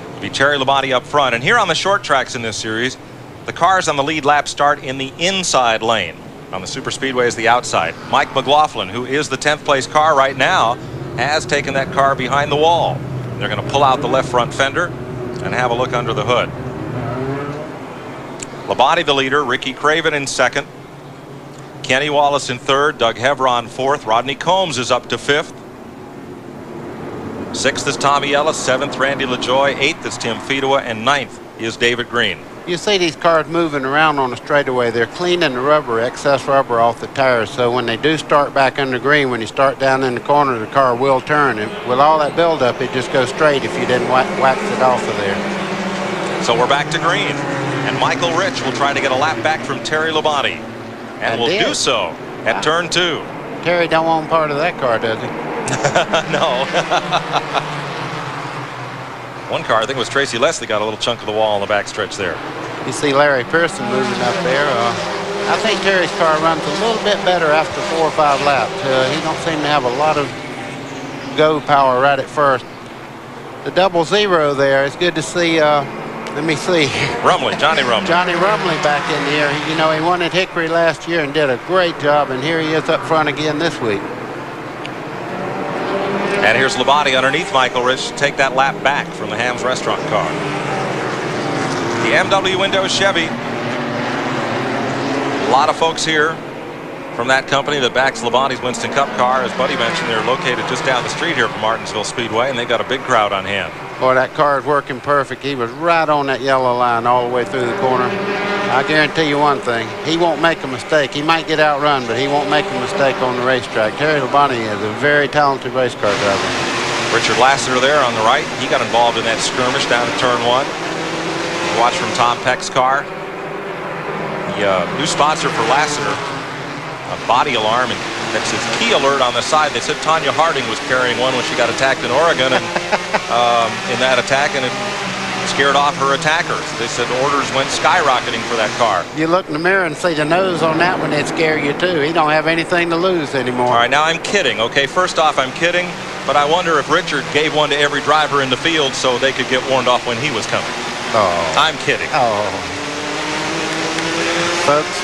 It'll be Terry Labonte up front. And here on the short tracks in this series, the cars on the lead lap start in the inside lane. On the super speedway is the outside. Mike McLaughlin, who is the 10th place car right now, has taken that car behind the wall. They're going to pull out the left front fender and have a look under the hood. Labonte the leader, Ricky Craven in second, Kenny Wallace in third, Doug Hevron fourth, Rodney Combs is up to fifth. Sixth is Tommy Ellis, seventh Randy LaJoie, eighth is Tim Fedewa, and ninth is David Green. You see these cars moving around on the straightaway. They're cleaning the rubber, excess rubber off the tires, so when they do start back under green, when you start down in the corner, the car will turn. And with all that buildup, it just goes straight if you didn't wax it off of there. So we're back to green, and Michael Rich will try to get a lap back from Terry Labonte, and will do so at turn 2. Terry don't want part of that car, does he? No. One car, I think it was Tracy Leslie, got a little chunk of the wall on the backstretch there. You see Larry Pearson moving up there. I think Terry's car runs a little bit better after 4 or 5 laps. He don't seem to have a lot of go power right at first. The 00 there, it's good to see. Let me see. Rumley, Johnny Rumley. Johnny Rumley back in here. You know, he won at Hickory last year and did a great job, and here he is up front again this week. And here's Labonte underneath Michael Rich to take that lap back from the Ham's Restaurant car. The MW Windows Chevy. A lot of folks here from that company that backs Labonte's Winston Cup car. As Buddy mentioned, they're located just down the street here from Martinsville Speedway, and they've got a big crowd on hand. Boy, that car is working perfect. He was right on that yellow line all the way through the corner. I guarantee you one thing, he won't make a mistake. He might get outrun, but he won't make a mistake on the racetrack. Terry Labonte is a very talented race car driver. Richard Lassiter there on the right. He got involved in that skirmish down at turn 1. Watch from Tom Peck's car. The new sponsor for Lassiter, a body alarm, and that's his key alert on the side. They said Tanya Harding was carrying one when she got attacked in Oregon, and in that attack, and it scared off her attackers. They said orders went skyrocketing for that car. You look in the mirror and see the nose on that one, it'd scare you too. He don't have anything to lose anymore. All right, now I'm kidding. Okay, first off, I'm kidding, but I wonder if Richard gave one to every driver in the field so they could get warned off when he was coming. Oh. I'm kidding. Oh. Folks.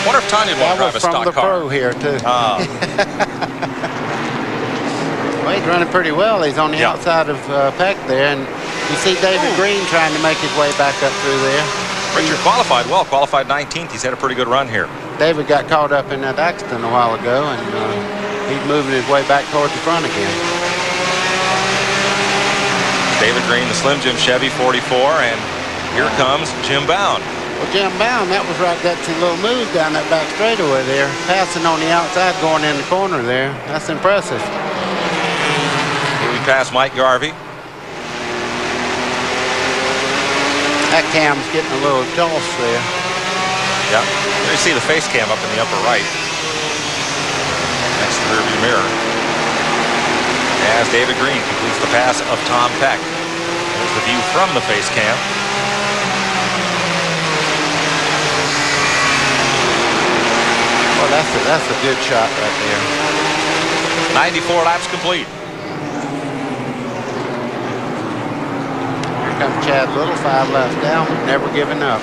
Wonder if Tanya won't drive a stock car. That was from the pro here too. Well, he's running pretty well. He's on the outside of Peck there, and you see David Green trying to make his way back up through there. Richard qualified well, qualified 19th. He's had a pretty good run here. David got caught up in that accident a while ago, and he's moving his way back towards the front again. David Green, the Slim Jim Chevy 44, and here comes Jim Bound. Well, Jim Bound, that was right gutsy little move down that back straightaway there, passing on the outside, going in the corner there. That's impressive. Here we pass Mike Garvey. That cam's getting a little toss there. Yeah, there you see the face cam up in the upper right, next to the rearview mirror. As David Green completes the pass of Tom Peck. There's the view from the face cam. Well, that's a good shot right there. 94 laps complete. Here comes Chad Little, 5 laps down, never giving up.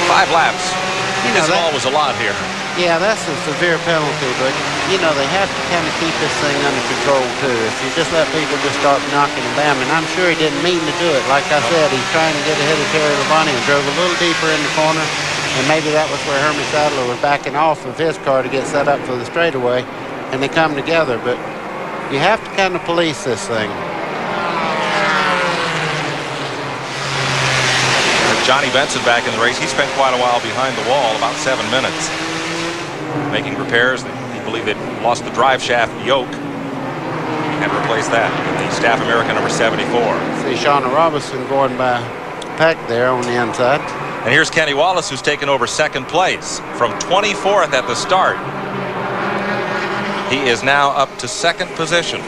5 laps. This ball was a lot here. Yeah, that's a severe penalty, but, you know, they have to kind of keep this thing under control, too. If you just let people just start knocking and bamming, I'm sure he didn't mean to do it. Like I said, he's trying to get ahead of Terry Labonte and drove a little deeper in the corner, and maybe that was where Hermie Sadler was backing off of his car to get set up for the straightaway, and they come together. But you have to kind of police this thing. Johnny Benson back in the race. He spent quite a while behind the wall, about 7 minutes, making repairs. He believed they'd lost the drive shaft yoke and replaced that with the Staff America number 74. See Shauna Robinson going by Peck there on the inside. And here's Kenny Wallace, who's taken over second place from 24th at the start. He is now up to second position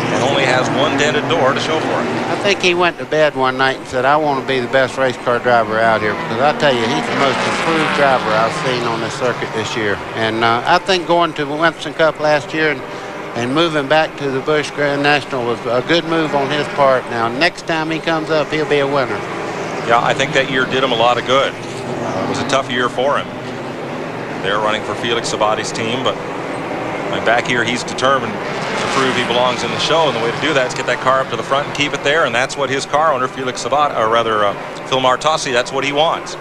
and only has one dented door to show for it. I think he went to bed one night and said, I want to be the best race car driver out here, because I tell you, he's the most improved driver I've seen on this circuit this year. And I think going to the Winston Cup last year and moving back to the Busch Grand National was a good move on his part. Now, next time he comes up, he'll be a winner. Yeah, I think that year did him a lot of good. It was a tough year for him. They're running for Felix Sabate's team, but back here he's determined to prove he belongs in the show, and the way to do that is get that car up to the front and keep it there, and that's what his car owner, Felix Sabate, or rather Phil Martossi, that's what he wants.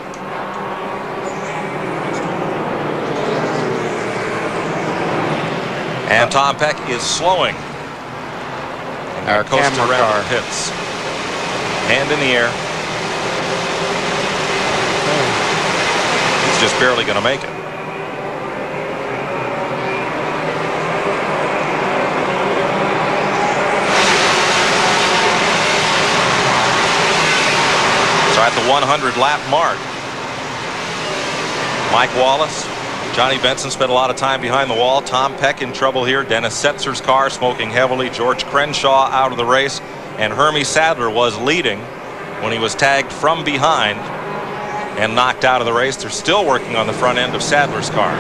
And Tom Peck is slowing. Our coast camera around car. the pits. Hand in the air. He's just barely going to make it. So at the 100 lap mark, Mike Wallace, Johnny Benson spent a lot of time behind the wall. Tom Peck in trouble here. Dennis Setzer's car smoking heavily. George Crenshaw out of the race. And Hermie Sadler was leading when he was tagged from behind and knocked out of the race. They're still working on the front end of Sadler's car,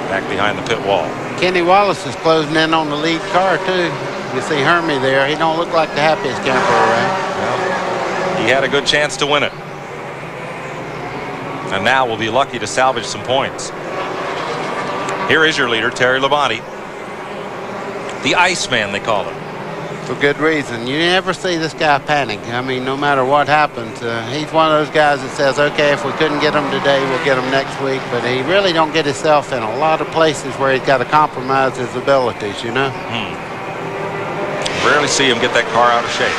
back behind the pit wall. Kenny Wallace is closing in on the lead car, too. You see Hermie there. He don't look like the happiest camper around. Well, he had a good chance to win it. And now we'll be lucky to salvage some points. Here is your leader, Terry Labonte. The Iceman, they call him. For good reason. You never see this guy panic. I mean, no matter what happens, he's one of those guys that says, okay, if we couldn't get him today, we'll get him next week. But he really don't get himself in a lot of places where he's got to compromise his abilities, you know? Rarely see him get that car out of shape.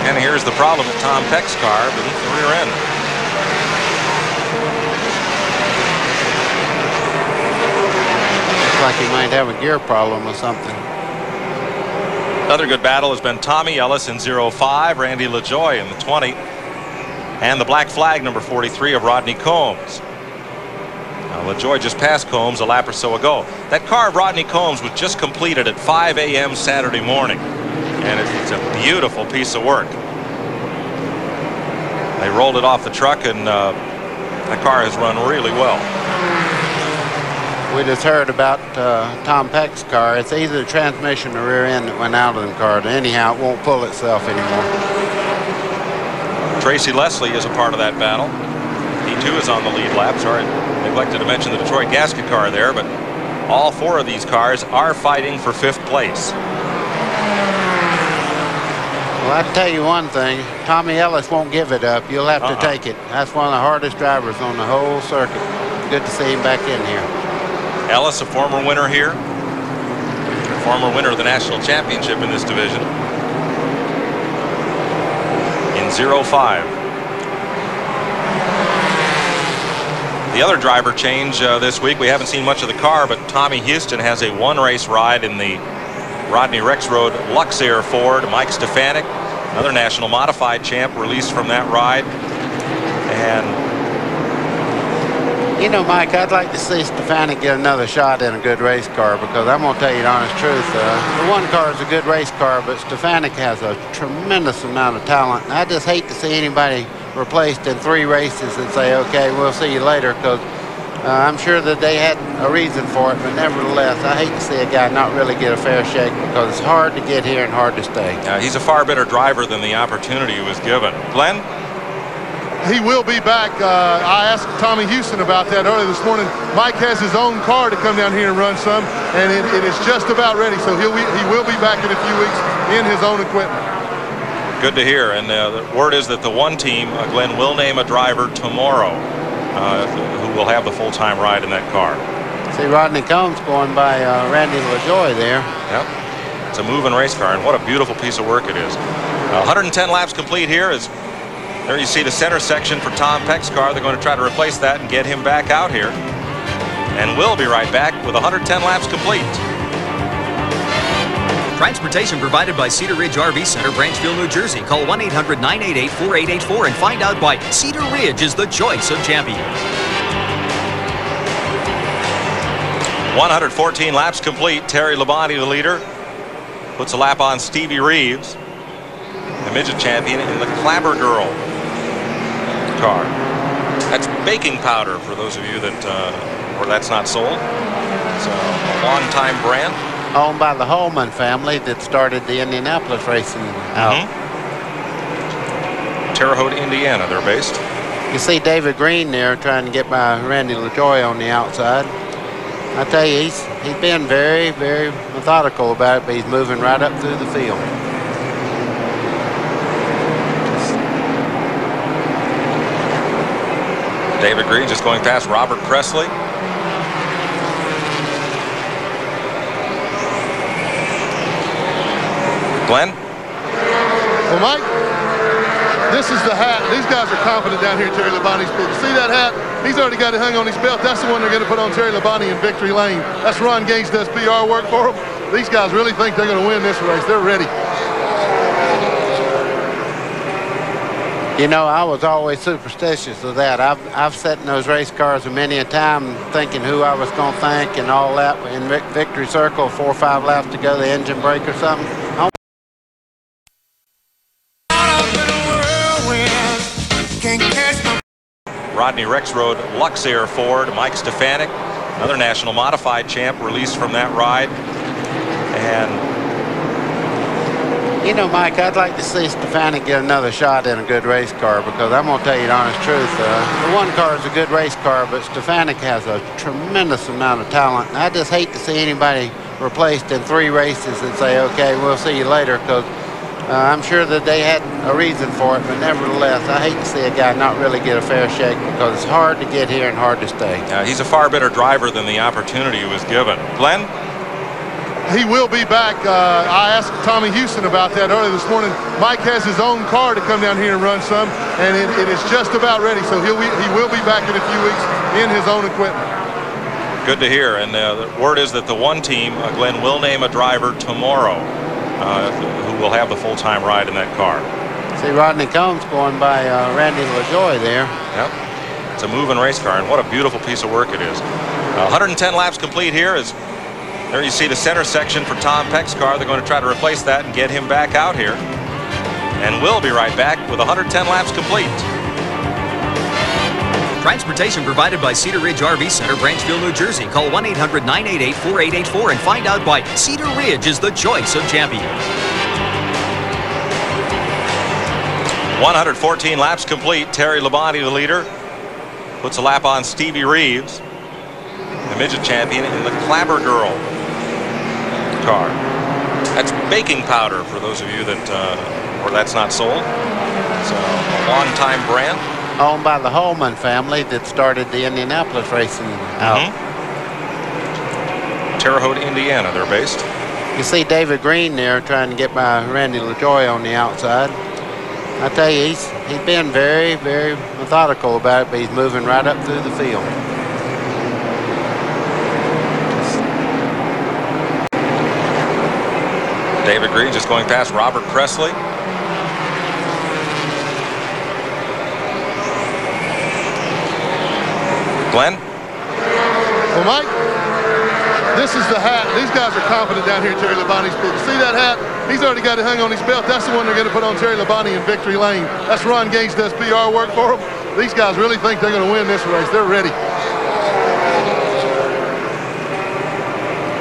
And here's the problem with Tom Peck's car beneath the rear end. Looks like he might have a gear problem or something. Another good battle has been Tommy Ellis in 05, Randy LaJoie in the 20, and the black flag number 43 of Rodney Combs. Now, LaJoie just passed Combs a lap or so ago. That car of Rodney Combs was just completed at 5 a.m. Saturday morning, and it's a beautiful piece of work. They rolled it off the truck, and that car has run really well. We just heard about Tom Peck's car. It's either the transmission or rear end that went out of the car. Anyhow, it won't pull itself anymore. Tracy Leslie is a part of that battle. He too is on the lead lap. Sorry, neglected to mention the Detroit gasket car there, but all four of these cars are fighting for 5th place. Well, I tell you one thing, Tommy Ellis won't give it up. You'll have to take it. That's one of the hardest drivers on the whole circuit. Good to see him back in here. Ellis, a former winner here, former winner of the national championship in this division in 05. The other driver change this week, we haven't seen much of the car, but Tommy Houston has a one-race ride in the Rodney Rexroad Luxair Ford. Mike Stefanik, another national modified champ, released from that ride. And you know, Mike, I'd like to see Stefanik get another shot in a good race car, because I'm going to tell you the honest truth. The one car is a good race car, but Stefanik has a tremendous amount of talent. And I just hate to see anybody replaced in 3 races and say, okay, we'll see you later, because I'm sure that they had a reason for it, but nevertheless, I hate to see a guy not really get a fair shake, because it's hard to get here and hard to stay. He's a far better driver than the opportunity he was given. Glenn? He will be back. I asked Tommy Houston about that earlier this morning. Mike has his own car to come down here and run some, and it is just about ready. So he will be back in a few weeks in his own equipment. Good to hear. And the word is that the one team, Glenn, will name a driver tomorrow who will have the full-time ride in that car. See Rodney Combs going by Randy LaJoie there. Yep. It's a moving race car, and what a beautiful piece of work it is. 110 laps complete here. There you see the center section for Tom Peck's car. They're going to try to replace that and get him back out here. And we'll be right back with 110 laps complete. Transportation provided by Cedar Ridge RV Center, Branchville, New Jersey. Call 1-800-988-4884 and find out why Cedar Ridge is the choice of champions. 114 laps complete. Terry Labonte, the leader, puts a lap on Stevie Reeves, the midget champion, in the Clabber Girl car. That's baking powder for those of you that where that's not sold. It's a long-time brand. Owned by the Holman family that started the Indianapolis racing out. Terre Haute, Indiana, they're based. You see David Green there trying to get by Randy LaJoie on the outside. I tell you, he's been very, very methodical about it, but he's moving right up through the field. David Green just going past Robert Presley. Glenn? Well, Mike, this is the hat. These guys are confident down here at Terry Labonte's pit. You see that hat? He's already got it hung on his belt. That's the one they're going to put on Terry Labonte in Victory Lane. That's Ron Gage does PR work for them. These guys really think they're going to win this race. They're ready. You know, I was always superstitious of that. I've sat in those race cars many a time thinking who I was going to thank and all that. In Victory Circle, 4 or 5 laps to go, the engine brake or something. Rodney Rexroad Luxair Ford, Mike Stefanik, another national modified champ, released from that ride. And you know, Mike, I'd like to see Stefanik get another shot in a good race car, because I'm going to tell you the honest truth. The one car is a good race car, but Stefanik has a tremendous amount of talent. And I just hate to see anybody replaced in 3 races and say, okay, we'll see you later, because I'm sure that they had a reason for it, but nevertheless, I hate to see a guy not really get a fair shake, because it's hard to get here and hard to stay. He's a far better driver than the opportunity he was given. Glenn? He will be back. I asked Tommy Houston about that earlier this morning. Mike has his own car to come down here and run some, and it is just about ready, so he will be back in a few weeks in his own equipment. Good to hear, and the word is that the one team, Glenn, will name a driver tomorrow who will have the full-time ride in that car. See Rodney Combs going by Randy LaJoie there. Yep, it's a moving race car, and what a beautiful piece of work it is. 110 laps complete here. There you see the center section for Tom Peck's car. They're going to try to replace that and get him back out here. And we'll be right back with 110 laps complete. Transportation provided by Cedar Ridge RV Center, Branchville, New Jersey. Call 1-800-988-4884 and find out why Cedar Ridge is the choice of champions. 114 laps complete. Terry Labonte, the leader, puts a lap on Stevie Reeves, the midget champion, in the Clabber Girl car. That's baking powder for those of you that where that's not sold. It's a long-time brand. Owned by the Holman family that started the Indianapolis racing out. Terre Haute, Indiana, they're based. You see David Green there trying to get by Randy LaJoie on the outside. I tell you, he's been very, very methodical about it, but he's moving right up through the field. David Green just going past Robert Presley. Glenn? Well, Mike, this is the hat. These guys are confident down here at Terry Labonte's pit. You see that hat? He's already got it hung on his belt. That's the one they're going to put on Terry Labonte in Victory Lane. That's Ron Gage does PR work for them. These guys really think they're going to win this race. They're ready.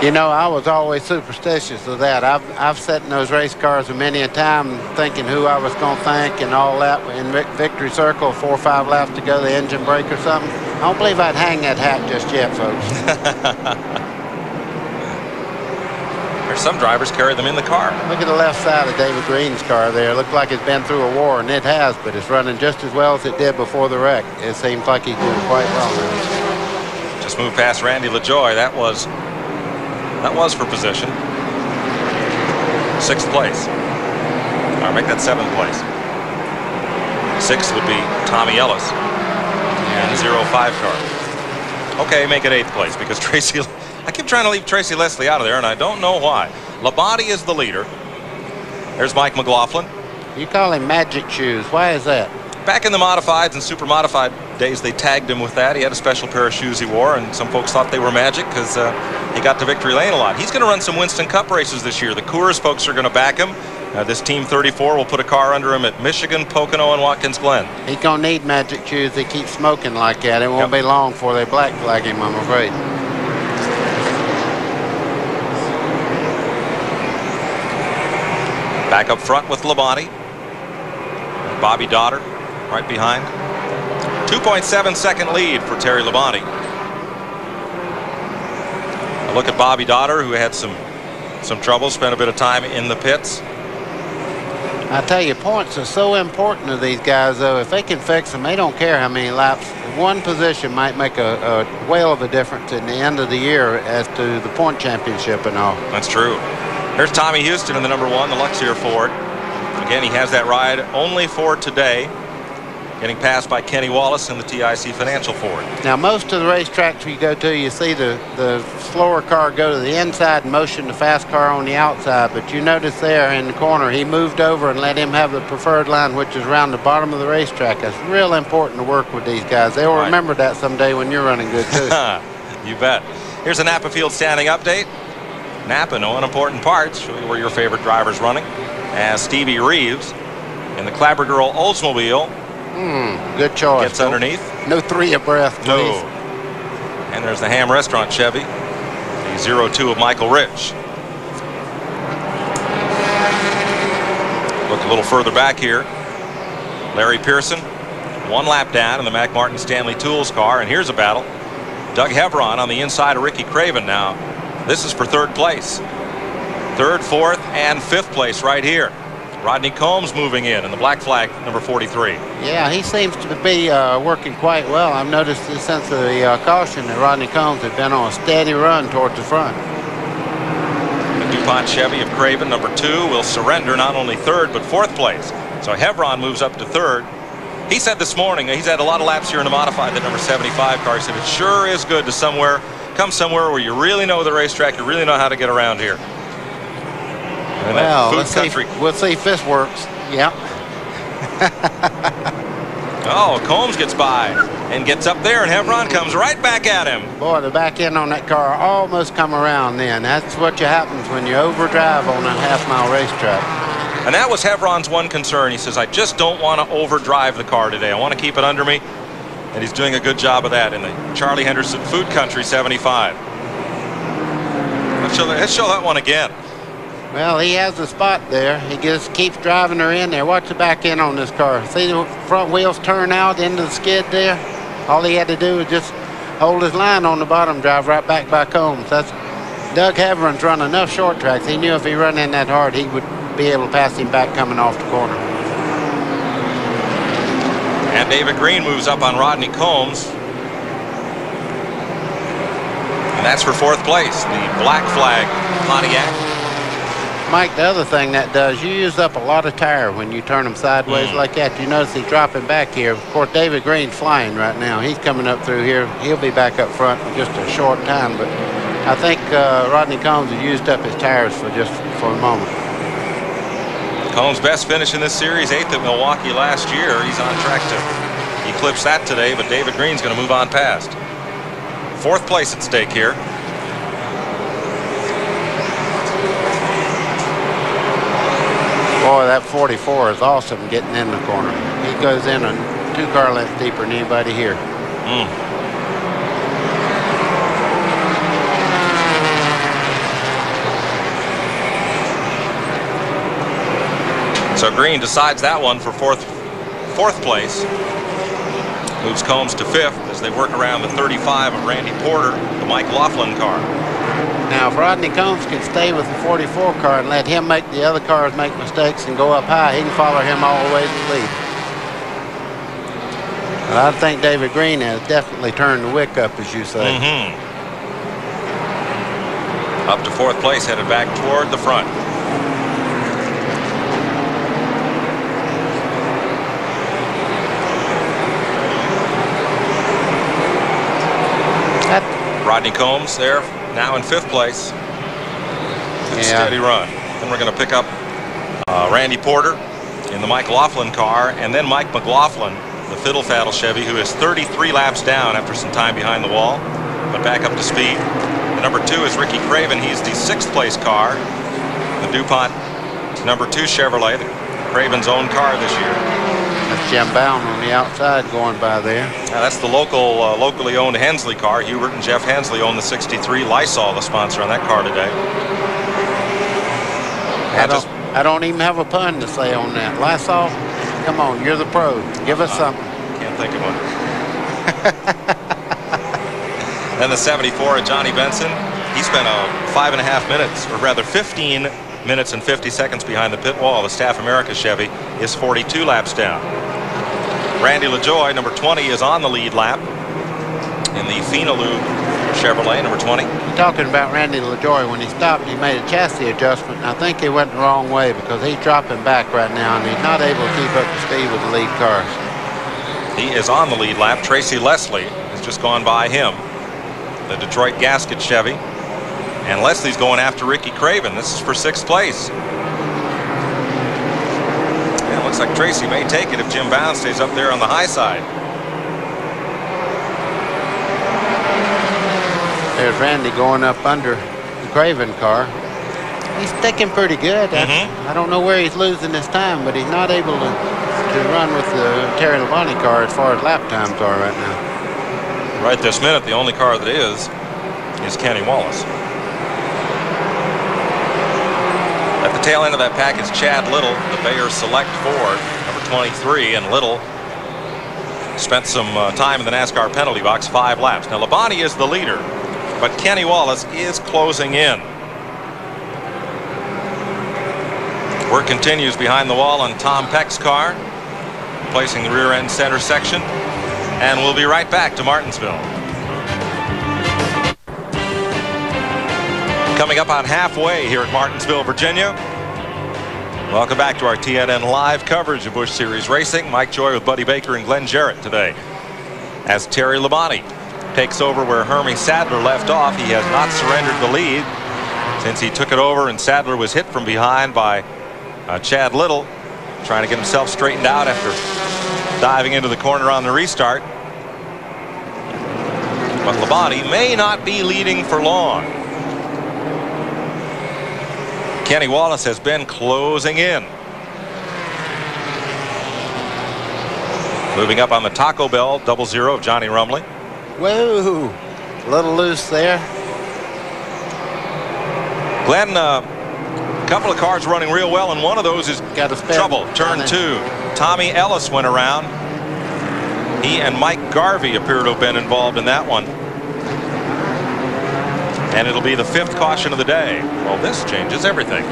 You know, I was always superstitious of that. I've sat in those race cars many a time thinking who I was going to thank and all that. In Victory Circle, 4 or 5 laps to go, the engine brake or something. I don't believe I'd hang that hat just yet, folks. There's some drivers carry them in the car. Look at the left side of David Green's car there. It looks like it's been through a war, and it has, but it's running just as well as it did before the wreck. It seems like he's doing quite well now. Just moved past Randy LaJoie. That was for position. 6th place. All right, make that 7th place. 6th would be Tommy Ellis in the 05 car. Okay, make it 8th place, because Tracy, I keep trying to leave Tracy Leslie out of there, and I don't know why. Labonte is the leader. There's Mike McLaughlin. You call him Magic Shoes. Why is that? Back in the modifieds and super modified days, they tagged him with that. He had a special pair of shoes he wore, and some folks thought they were magic because he got to victory lane a lot. He's going to run some Winston Cup races this year. The Coors folks are going to back him. This Team 34 will put a car under him at Michigan, Pocono, and Watkins Glen. He's going to need magic shoes. They keep smoking like that. It won't be long before they black flag him, I'm afraid. Back up front with Labonte. Bobby Dotter right behind. 2.7 second lead for Terry Labonte. A look at Bobby Dotter, who had some trouble, spent a bit of time in the pits. I tell you, points are so important to these guys, though. If they can fix them, they don't care how many laps. One position might make a whale of a difference in the end of the year as to the point championship and all. That's true. There's Tommy Houston in the number 1, the Luxier Ford. Again, he has that ride only for today, getting passed by Kenny Wallace in the TIC Financial Ford. Now, most of the racetracks you go to, you see the slower car go to the inside and motion the fast car on the outside. But you notice there in the corner, he moved over and let him have the preferred line, which is around the bottom of the racetrack. That's real important to work with these guys. They'll remember that someday when you're running good, too. You bet. Here's a Napa Field standing update. Napa, no unimportant parts. Show you where your favorite driver's running. As Stevie Reeves in the Clabber Girl Oldsmobile. Good choice. Gets underneath. No 3 abreast, please. No. And there's the Ham Restaurant Chevy. The 02 of Michael Rich. Look a little further back here. Larry Pearson, 1 lap down in the Mac Martin Stanley Tools car. And here's a battle. Doug Hevron on the inside of Ricky Craven now. This is for 3rd place. 3rd, 4th, and 5th place right here. Rodney Combs moving in the black flag, number 43. Yeah, he seems to be working quite well. I've noticed since the caution that Rodney Combs has been on a steady run towards the front. The DuPont Chevy of Craven, number 2, will surrender not only 3rd, but 4th place. So Hevron moves up to 3rd. He said this morning, he's had a lot of laps here in the modified, that number 75 car. He said it sure is good to come somewhere where you really know the racetrack, you really know how to get around here. And well, we'll see if this works. Yeah. Oh, Combs gets by and gets up there, and Hevron comes right back at him. Boy, the back end on that car almost come around then. That's what happens when you overdrive on a half-mile racetrack. And that was Hevron's one concern. He says, I just don't want to overdrive the car today. I want to keep it under me. And he's doing a good job of that in the Charlie Henderson Food Country 75. Let's show that one again. Well, he has the spot there. He just keeps driving her in there. Watch the back end on this car. See the front wheels turn out into the skid there? All he had to do was just hold his line on the bottom, drive right back by Combs. That's Doug Hevron's run enough short tracks. He knew if he run in that hard, he would be able to pass him back coming off the corner. And David Green moves up on Rodney Combs. And that's for 4th place, the black flag Pontiac. Mike, the other thing that does, you use up a lot of tire when you turn them sideways like that. You notice he's dropping back here. Of course, David Green's flying right now. He's coming up through here. He'll be back up front in just a short time. But I think Rodney Combs has used up his tires for a moment. Combs' best finish in this series, 8th at Milwaukee last year. He's on track to eclipse that today, but David Green's going to move on past. 4th place at stake here. Boy, that 44 is awesome getting in the corner. He goes in a 2 car lengths deeper than anybody here. So Green decides that one for fourth place. Moves Combs to 5th as they work around the 35 of Randy Porter, the Mike Laughlin car. Now, if Rodney Combs can stay with the 44 car and let him make the other cars make mistakes and go up high, he can follow him all the way to the lead. But I think David Green has definitely turned the wick up, as you say. Up to 4th place, headed back toward the front. Rodney Combs there, now in 5th place. Steady run. Then we're going to pick up Randy Porter in the Mike Laughlin car, and then Mike McLaughlin, the Fiddle Faddle Chevy, who is 33 laps down after some time behind the wall, but back up to speed. The number 2 is Ricky Craven. He's the 6th place car. The DuPont number 2 Chevrolet, Craven's own car this year. That's Jim Bound on the outside going by there. Now that's the locally owned Hensley car. Hubert and Jeff Hensley own the 63. Lysol, the sponsor on that car today. I don't even have a pun to say on that. Lysol, come on, you're the pro. Give us something. Can't think of one. Then the 74 of Johnny Benson. He spent 5.5 minutes, or rather 15 minutes and 50 seconds behind the pit wall. The Staff America Chevy is 42 laps down. Randy LaJoy, number 20, is on the lead lap in the Finalube Chevrolet, number 20. You're talking about Randy LaJoy. When he stopped, he made a chassis adjustment, and I think he went the wrong way because he's dropping back right now, and he's not able to keep up the speed with the lead cars. He is on the lead lap. Tracy Leslie has just gone by him, the Detroit Gasket Chevy. And Leslie's going after Ricky Craven. This is for 6th place. And it looks like Tracy may take it if Jim Bound stays up there on the high side. There's Randy going up under the Craven car. He's sticking pretty good. I don't know where he's losing his time, but he's not able to run with the Terry Labonte car as far as lap times are right now. Right this minute, the only car that is Kenny Wallace. At the tail end of that pack is Chad Little, the Bayer Select Ford, number 23, and Little spent some time in the NASCAR penalty box, 5 laps. Now Labonte is the leader, but Kenny Wallace is closing in. Work continues behind the wall on Tom Peck's car, replacing the rear end center section, and we'll be right back to Martinsville. Coming up on halfway here at Martinsville, Virginia. Welcome back to our TNN live coverage of Busch Series Racing. Mike Joy with Buddy Baker and Glenn Jarrett today. As Terry Labonte takes over where Hermie Sadler left off, he has not surrendered the lead since he took it over, and Sadler was hit from behind by Chad Little, trying to get himself straightened out after diving into the corner on the restart. But Labonte may not be leading for long. Kenny Wallace has been closing in. Moving up on the Taco Bell 00 of Johnny Rumley. Whoa, a little loose there. Glenn, a couple of cars running real well, and one of those is trouble. Turn 2. Tommy Ellis went around. He and Mike Garvey appear to have been involved in that one. And it'll be the 5th caution of the day. Well, this changes everything.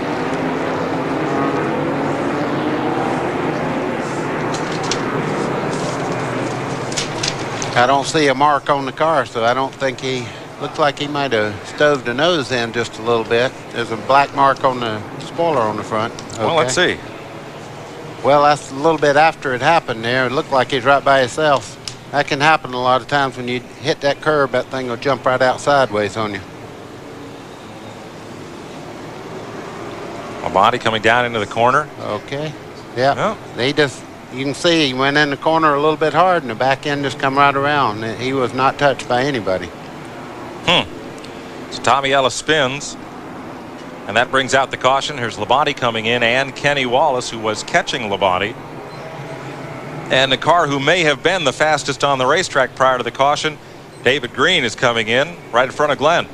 I don't see a mark on the car, so I don't think he looks like he might have stoved the nose in just a little bit. There's a black mark on the spoiler on the front. Okay. Well, let's see. Well, that's a little bit after it happened there. It looked like he's right by himself. That can happen a lot of times when you hit that curb. That thing will jump right out sideways on you. A body coming down into the corner. Okay. Yeah. They just, you can see he went in the corner a little bit hard, and the back end just come right around. He was not touched by anybody. So Tommy Ellis spins, and that brings out the caution. Here's Labonte coming in, and Kenny Wallace, who was catching Labonte. And the car who may have been the fastest on the racetrack prior to the caution, David Green, is coming in right in front of Glenn.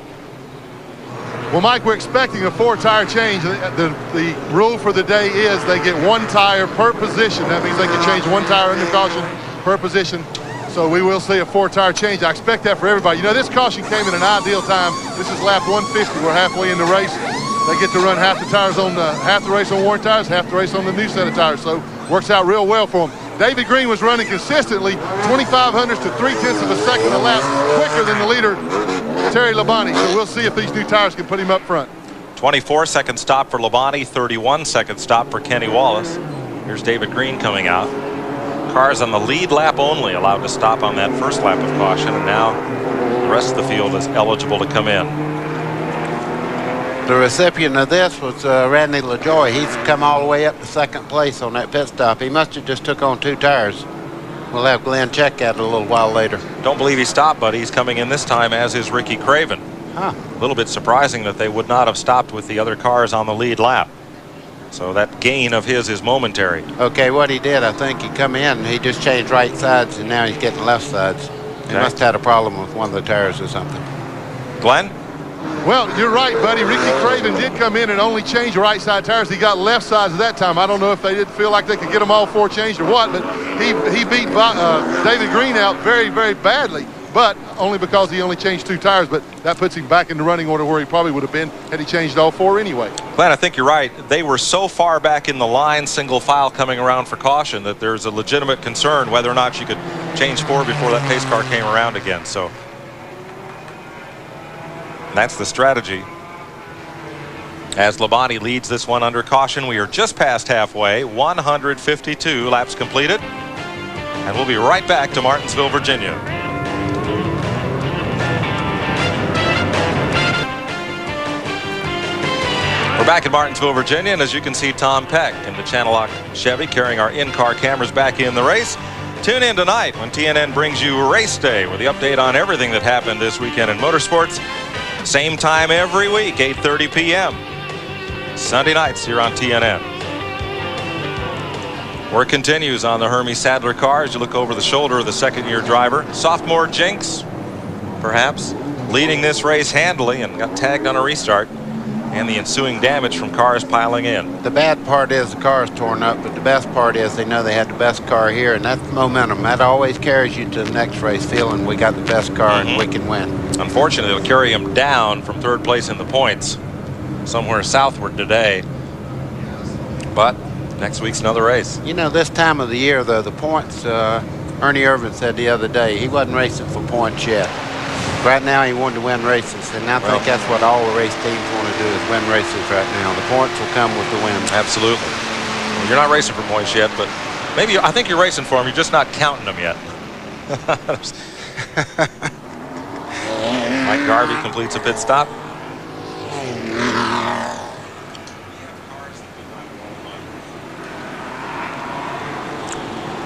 Well, Mike, we're expecting a 4-tire change. The rule for the day is they get 1 tire per position. That means they can change 1 tire under caution per position. So we will see a 4-tire change. I expect that for everybody. You know, this caution came in an ideal time. This is lap 150. We're halfway in the race. They get to run half the tires on half the race on worn tires, half the race on the new set of tires. So works out real well for them. David Green was running consistently 0.25 to 0.3 of a second a lap quicker than the leader, Terry Labonte. So we'll see if these new tires can put him up front. 24-second stop for Labonte, 31-second stop for Kenny Wallace. Here's David Green coming out. Cars on the lead lap only allowed to stop on that first lap of caution, and now the rest of the field is eligible to come in. The recipient of this was Randy LaJoy. He's come all the way up to second place on that pit stop. He must have just took on 2 tires. We'll have Glen check that a little while later. Don't believe he stopped, but he's coming in this time, as is Ricky Craven. Huh. A little bit surprising that they would not have stopped with the other cars on the lead lap. So that gain of his is momentary. Okay, what he did, I think he come in, he just changed right sides, and now he's getting left sides. He must have had a problem with one of the tires or something. Glenn? Well, you're right, buddy. Ricky Craven did come in and only change right side tires. He got left sides at that time. I don't know if they didn't feel like they could get them all 4 changed or what, but he beat David Green out very, very badly, but only because he only changed 2 tires. But that puts him back in the running order where he probably would have been had he changed all 4 anyway. Glenn, I think you're right. They were so far back in the line, single file coming around for caution, that there's a legitimate concern whether or not you could change 4 before that pace car came around again. So that's the strategy. As Labonte leads this one under caution, we are just past halfway. 152 laps completed. And we'll be right back to Martinsville, Virginia. We're back in Martinsville, Virginia, and as you can see, Tom Peck in the Channel Lock Chevy carrying our in-car cameras back in the race. Tune in tonight when TNN brings you Race Day with the update on everything that happened this weekend in motorsports. Same time every week, 8:30 p.m. Sunday nights here on TNN. Work continues on the Hermie Sadler car as you look over the shoulder of the second-year driver. Sophomore Jinx, perhaps, leading this race handily and got tagged on a restart. And the ensuing damage from cars piling in. The bad part is the car's torn up, but the best part is they know they had the best car here, and that's momentum. That always carries you to the next race feeling we got the best car and we can win. Unfortunately, it'll carry him down from 3rd place in the points somewhere southward today. But next week's another race. You know, this time of the year, though, the points, Ernie Irvin said the other day, he wasn't racing for points yet. Right now, he wanted to win races, and I think that's what all the race teams want to do is win races right now. The points will come with the win. Absolutely. Well, you're not racing for points yet, but maybe I think you're racing for them. You're just not counting them yet. Mike Garvey completes a pit stop.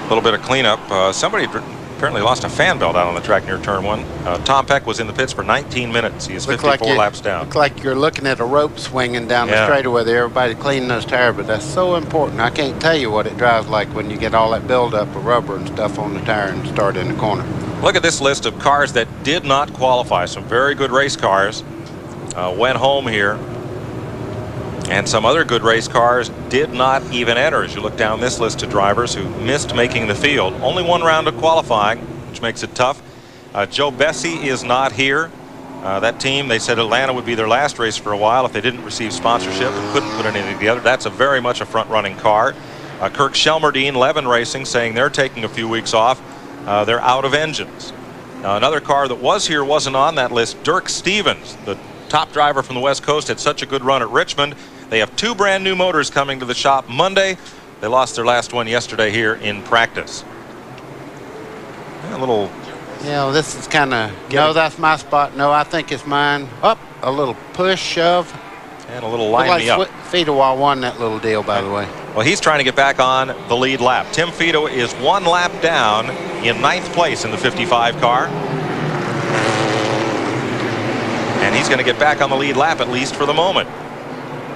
A little bit of cleanup. Somebody apparently lost a fan belt out on the track near turn 1. Tom Peck was in the pits for 19 minutes. He is 54 laps down. Looks like you're looking at a rope swinging down the straightaway there. Everybody cleaning those tires, but that's so important. I can't tell you what it drives like when you get all that buildup of rubber and stuff on the tire and start in the corner. Look at this list of cars that did not qualify. Some very good race cars went home here. And some other good race cars did not even enter. As you look down this list of drivers who missed making the field. Only 1 round of qualifying, which makes it tough. Joe Bessie is not here. That team, they said Atlanta would be their last race for a while if they didn't receive sponsorship and couldn't put anything together. That's a very much a front-running car. Kirk Shelmerdine, Levin Racing, saying they're taking a few weeks off. They're out of engines. Another car that was here wasn't on that list. Dirk Stevens, the top driver from the West Coast, had such a good run at Richmond. They have 2 brand new motors coming to the shop Monday. They lost their last one yesterday here in practice. A little... Yeah, well, this is kind of... No, that's my spot. No, I think it's mine. Up, a little push, shove. And a little line me up. Fidois won that little deal, by the way. Well, he's trying to get back on the lead lap. Tim Fido is 1 lap down in 9th place in the 55 car. And he's going to get back on the lead lap, at least for the moment.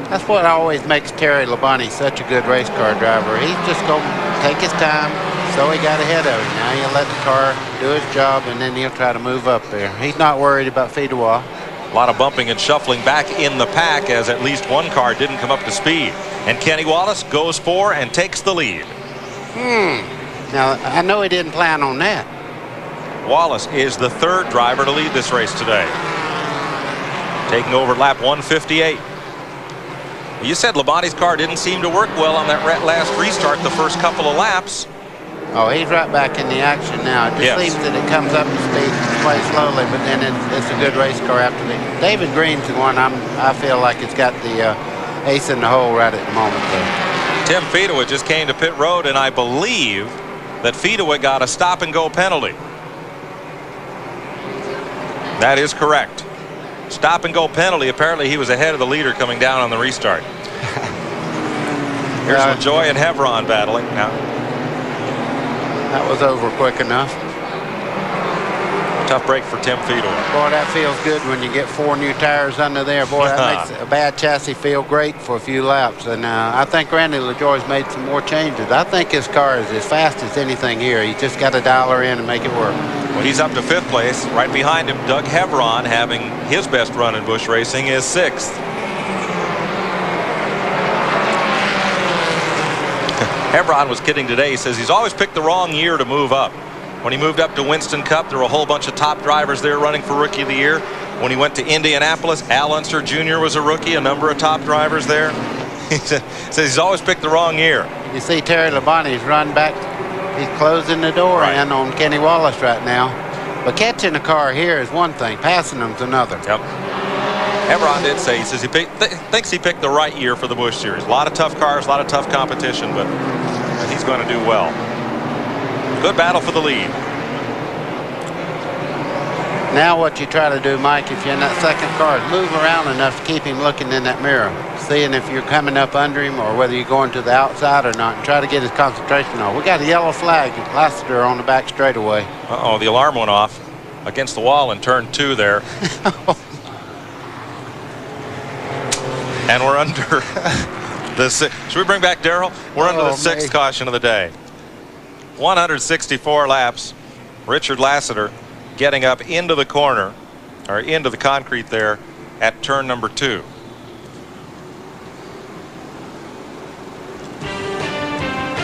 That's what always makes Terry Labonte such a good race car driver. He's just going to take his time, so he got ahead of him. Now he'll let the car do his job, and then he'll try to move up there. He's not worried about Fidois. A lot of bumping and shuffling back in the pack as at least 1 car didn't come up to speed. And Kenny Wallace goes for and takes the lead. Now, I know he didn't plan on that. Wallace is the 3rd driver to lead this race today. Taking over lap 158. You said Labonte's car didn't seem to work well on that last restart the first couple of laps. Oh, he's right back in the action now. It just seems that it comes up to speed quite slowly, but then it's a good race car after that. David Green's the one I feel like it's got the ace in the hole right at the moment, though. Tim Fidois just came to pit road, and I believe that Fidois got a stop-and-go penalty. That is correct. stop and go penalty. Apparently he was ahead of the leader coming down on the restart. Here's LaJoie and Hevron battling now. That was over quick enough. Tough break for Tim Fedor. Boy, that feels good when you get 4 new tires under there. Boy, that makes a bad chassis feel great for a few laps. And I think Randy LaJoie's made some more changes. I think his car is as fast as anything here. He's just got to dial her in and make it work. Well, he's up to 5th place. Right behind him, Doug Hevron, having his best run in Busch racing, is 6th. Hevron was kidding today. He says he's always picked the wrong year to move up. When he moved up to Winston Cup, there were a whole bunch of top drivers there running for Rookie of the Year. When he went to Indianapolis, Al Unser Jr. was a rookie, a number of top drivers there. He says he's always picked the wrong year. You see Terry Labonte's run back. He's closing the door in on Kenny Wallace right now. But catching a car here is one thing. Passing them's another. Yep. Hevron did say, he says he thinks he picked the right year for the Busch Series. A lot of tough cars, a lot of tough competition, but he's going to do well. Good battle for the lead. Now what you try to do, Mike, if you're in that second car, is move around enough to keep him looking in that mirror, seeing if you're coming up under him or whether you're going to the outside or not, and try to get his concentration on. We got a yellow flag, Lassiter on the back straightaway. Uh-oh, the alarm went off against the wall in turn 2 there. And we're under the should we bring back Darrell? We're under the 6th caution of the day. 164 laps. Richard Lassiter getting up into the corner, or into the concrete there at turn number 2.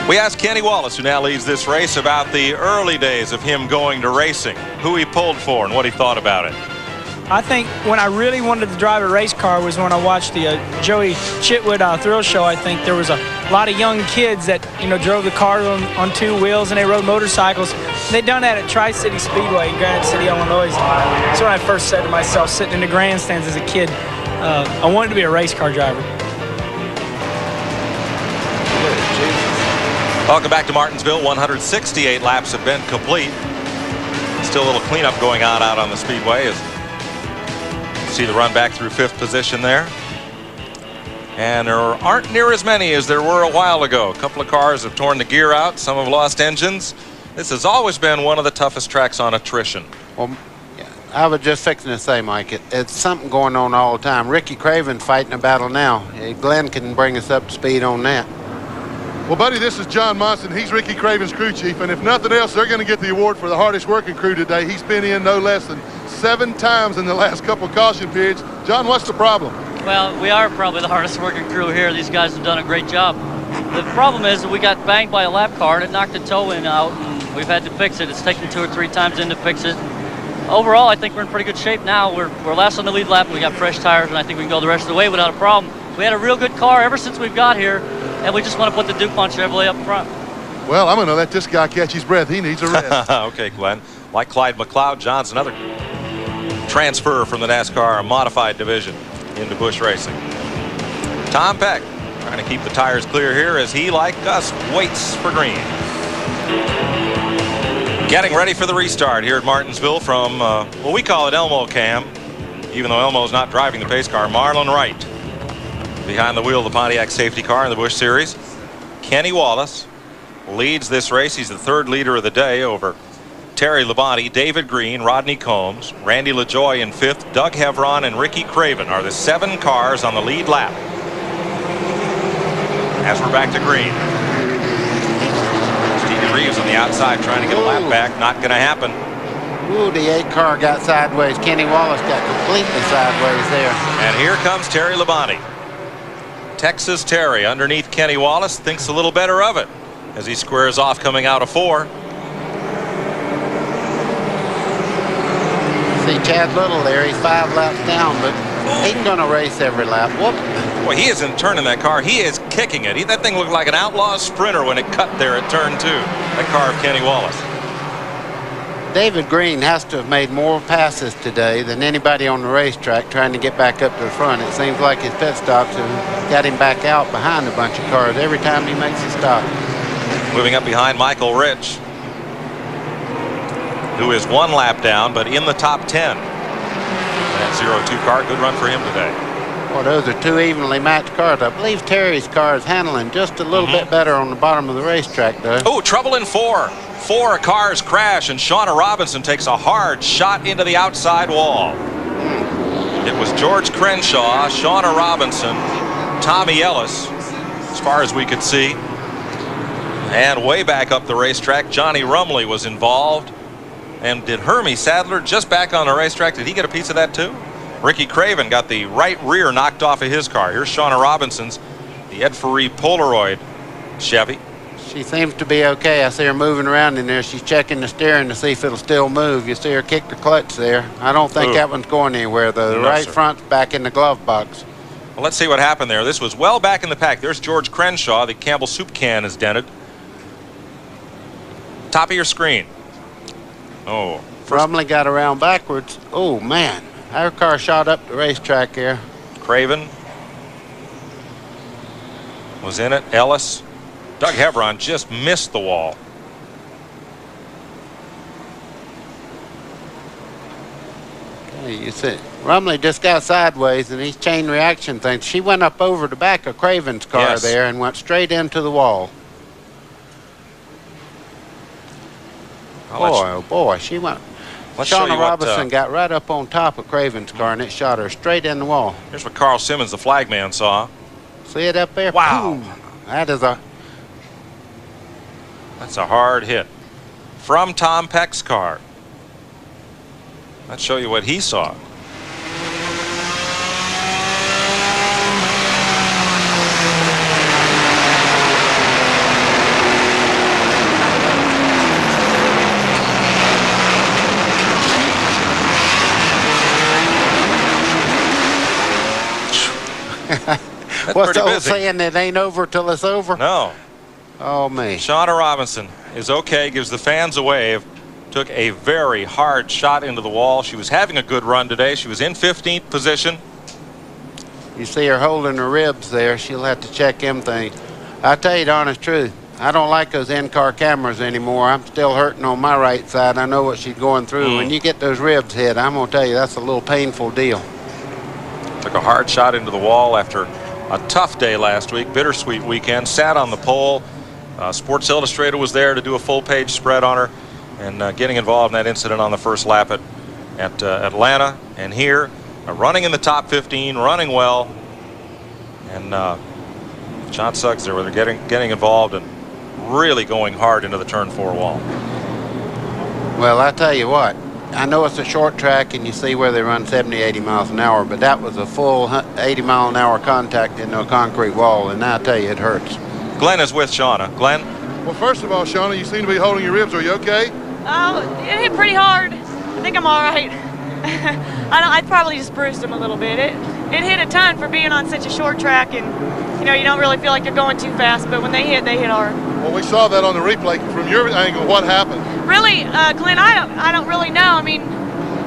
We asked Kenny Wallace, who now leads this race, about the early days of him going to racing, who he pulled for and what he thought about it. I think when I really wanted to drive a race car was when I watched the Joey Chitwood thrill show. I think there was a lot of young kids that drove the car on 2 wheels and they rode motorcycles. They'd done that at Tri-City Speedway in Granite City, Illinois. That's when I first said to myself, sitting in the grandstands as a kid, I wanted to be a race car driver. Welcome back to Martinsville. 168 laps have been complete. Still a little cleanup going on out on the speedway as see the run back through 5th position there. And there aren't near as many as there were a while ago. A couple of cars have torn the gear out. Some have lost engines. This has always been one of the toughest tracks on attrition. Well, I was just fixing to say, Mike, it's something going on all the time. Ricky Craven's fighting a battle now. Glen can bring us up to speed on that. Well, buddy, this is John Monson. He's Ricky Craven's crew chief, and if nothing else, they're going to get the award for the hardest working crew today. He's been in no less than 7 times in the last couple of caution periods. John, what's the problem? Well, we are probably the hardest working crew here. These guys have done a great job. The problem is that we got banged by a lap car and it knocked the toe in out, and we've had to fix it. It's taken 2 or 3 times in to fix it. Overall, I think we're in pretty good shape now. We're last on the lead lap. We got fresh tires, and I think we can go the rest of the way without a problem. We had a real good car ever since we've got here, and we just want to put the DuPont Chevrolet up front. Well, I'm going to let this guy catch his breath. He needs a rest. Okay, Glenn. Like Clyde McLeod, John's another transfer from the NASCAR modified division into Busch racing. Tom Peck trying to keep the tires clear here as he, like us, waits for green. Getting ready for the restart here at Martinsville from, well, we call it Elmo Cam, even though Elmo's not driving the pace car. Marlon Wright behind the wheel of the Pontiac safety car in the Busch Series. Kenny Wallace leads this race. He's the 3rd leader of the day over Terry Labonte, David Green, Rodney Combs, Randy LaJoie in 5th. Doug Hevron and Ricky Craven are the 7 cars on the lead lap. As we're back to green. Stevie Reeves on the outside trying to get a lap back. Not going to happen. Ooh, the 8 car got sideways. Kenny Wallace got completely sideways there. And here comes Terry Labonte. Texas Terry underneath Kenny Wallace thinks a little better of it as he squares off coming out of 4. See Chad Little there. He's 5 laps down, but he's going to race every lap. Whoop. Well, he isn't turning that car. He is kicking it. That thing looked like an outlaw sprinter when it cut there at turn 2. That car of Kenny Wallace. David Green has to have made more passes today than anybody on the racetrack trying to get back up to the front. It seems like his pit stops have got him back out behind a bunch of cars every time he makes a stop. Moving up behind Michael Rich, who is 1 lap down, but in the top 10. 02 car. Good run for him today. Well, those are two evenly matched cars. I believe Terry's car is handling just a little bit better on the bottom of the racetrack, though. Oh, trouble in 4. 4 cars crash, and Shauna Robinson takes a hard shot into the outside wall. It was George Crenshaw, Shauna Robinson, Tommy Ellis, as far as we could see. And way back up the racetrack, Johnny Rumley was involved. And did Hermie Sadler, just back on the racetrack, did he get a piece of that too? Ricky Craven got the right rear knocked off of his car. Here's Shauna Robinson's, the Ed Ferree Polaroid Chevy. She seems to be okay. I see her moving around in there. She's checking the steering to see if it'll still move. You see her kick the clutch there. I don't think that one's going anywhere, though. The right front's back in the glove box. Well, let's see what happened there. This was well back in the pack. There's George Crenshaw. The Campbell soup can is dented. Top of your screen. Oh. Rumley got around backwards. Oh, man. Our car shot up the racetrack here. Craven was in it. Ellis. Doug Hebron just missed the wall. Hey, you see, Rumley just got sideways, and these chain reaction things. She went up over the back of Craven's car there and went straight into the wall. Boy, she went. Shauna Robinson got right up on top of Craven's car, and it shot her straight in the wall. Here's what Carl Simmons, the flagman, saw. See it up there? Wow. Boom. That's a hard hit. From Tom Peck's car. Let's show you what he saw. What's the old saying, it ain't over till it's over? No. Oh, me. Shauna Robinson is okay, gives the fans a wave. Took a very hard shot into the wall. She was having a good run today. She was in 15th position. You see her holding her ribs there. She'll have to check them things. I'll tell you the honest truth. I don't like those in-car cameras anymore. I'm still hurting on my right side. I know what she's going through. When you get those ribs hit, I'm going to tell you, that's a little painful deal. Took a hard shot into the wall after a tough day last week, bittersweet weekend. Sat on the pole. Sports Illustrated was there to do a full-page spread on her, and getting involved in that incident on the first lap at Atlanta and here, running in the top 15, running well, and John Suggs there, where they're getting involved and really going hard into the turn 4 wall. Well, I tell you what. I know it's a short track and you see where they run 70, 80 miles an hour, but that was a full 80 mile an hour contact into a concrete wall, and I tell you, it hurts. Glenn is with Shauna. Glenn? Well, first of all, Shauna, you seem to be holding your ribs. Are you okay? It hit pretty hard. I think I'm all right. I probably just bruised them a little bit. It hit a ton for being on such a short track, and you don't really feel like you're going too fast, but when they hit hard. Well, we saw that on the replay. From your angle, what happened? Really, Glenn, I don't really know. I mean,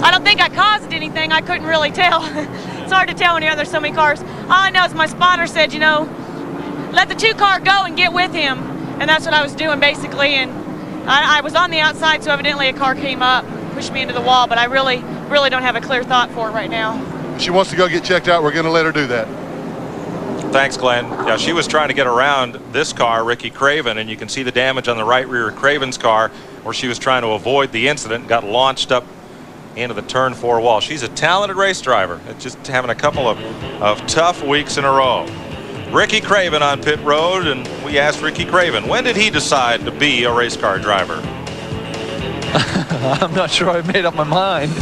I don't think I caused anything. I couldn't really tell. It's hard to tell when there's so many cars. All I know is my spotter said, let the 2-car go and get with him, and that's what I was doing basically. And I was on the outside, so evidently a car came up, pushed me into the wall. But I really don't have a clear thought for it right now. She wants to go get checked out. We're going to let her do that. Thanks, Glenn. Yeah, she was trying to get around this car, Ricky Craven, and you can see the damage on the right rear of Craven's car, where she was trying to avoid the incident, got launched up into the turn 4 wall. She's a talented race driver. It's just having a couple of tough weeks in a row. Ricky Craven on pit road, and we asked Ricky Craven, when did he decide to be a race car driver? I'm not sure I made up my mind.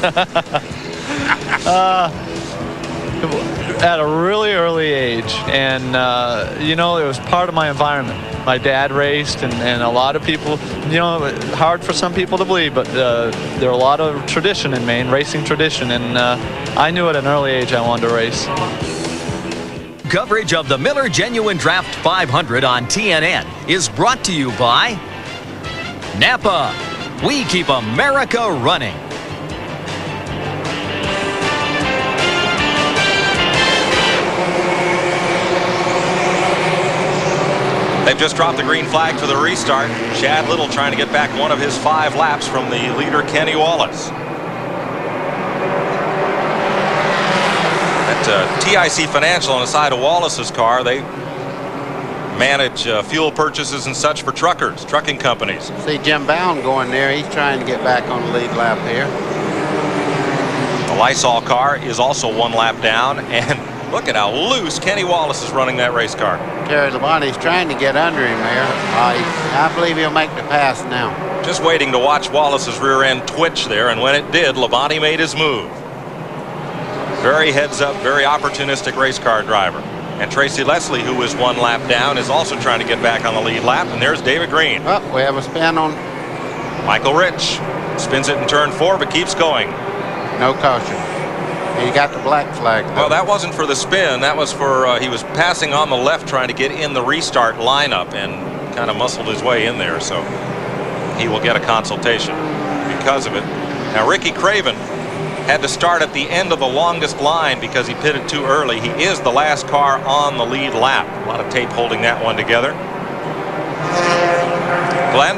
At a really early age, and it was part of my environment. My dad raced, and a lot of people, hard for some people to believe, but there are a lot of tradition in Maine, racing tradition, and I knew at an early age I wanted to race. Coverage of the Miller Genuine Draft 500 on TNN is brought to you by Napa. We keep America running. They've just dropped the green flag for the restart. Chad Little trying to get back one of his 5 laps from the leader, Kenny Wallace. That TIC Financial on the side of Wallace's car, they manage fuel purchases and such for truckers, trucking companies. See Jim Bound going there. He's trying to get back on the lead lap here. The Lysol car is also 1 lap down, and look at how loose Kenny Wallace is running that race car. Terry Labonte's trying to get under him there. I believe he'll make the pass now. Just waiting to watch Wallace's rear end twitch there, and when it did, Labonte made his move. Very heads up, very opportunistic race car driver. And Tracy Leslie, who is 1 lap down, is also trying to get back on the lead lap. And there's David Green. Oh, we have a spin on. Michael Rich spins it in turn 4, but keeps going. No caution. He got the black flag, though. Well, that wasn't for the spin. That was for, he was passing on the left trying to get in the restart lineup and kind of muscled his way in there. So he will get a consultation because of it. Now, Ricky Craven had to start at the end of the longest line because he pitted too early. He is the last car on the lead lap. A lot of tape holding that one together. Glenn?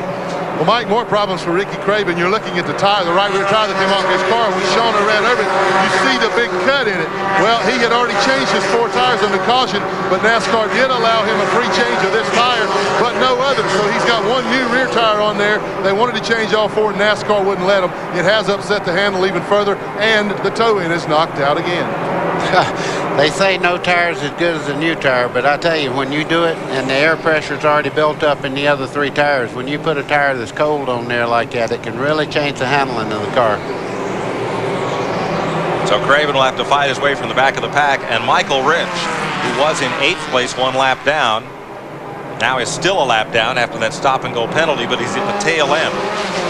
Well, Mike, more problems for Ricky Craven. You're looking at the tire, the right rear tire that came off his car. When Shauna ran over it, you see the big cut in it. Well, he had already changed his 4 tires under caution, but NASCAR did allow him a free change of this tire, but no other. So he's got 1 new rear tire on there. They wanted to change all 4, and NASCAR wouldn't let him. It has upset the handle even further, and the toe-in is knocked out again. They say no tire is as good as a new tire, but I tell you, when you do it and the air pressure's already built up in the other 3 tires, when you put a tire that's cold on there like that, it can really change the handling of the car. So Craven will have to fight his way from the back of the pack, and Michael Rich, who was in 8th place 1 lap down, now is still a lap down after that stop-and-go penalty, but he's at the tail end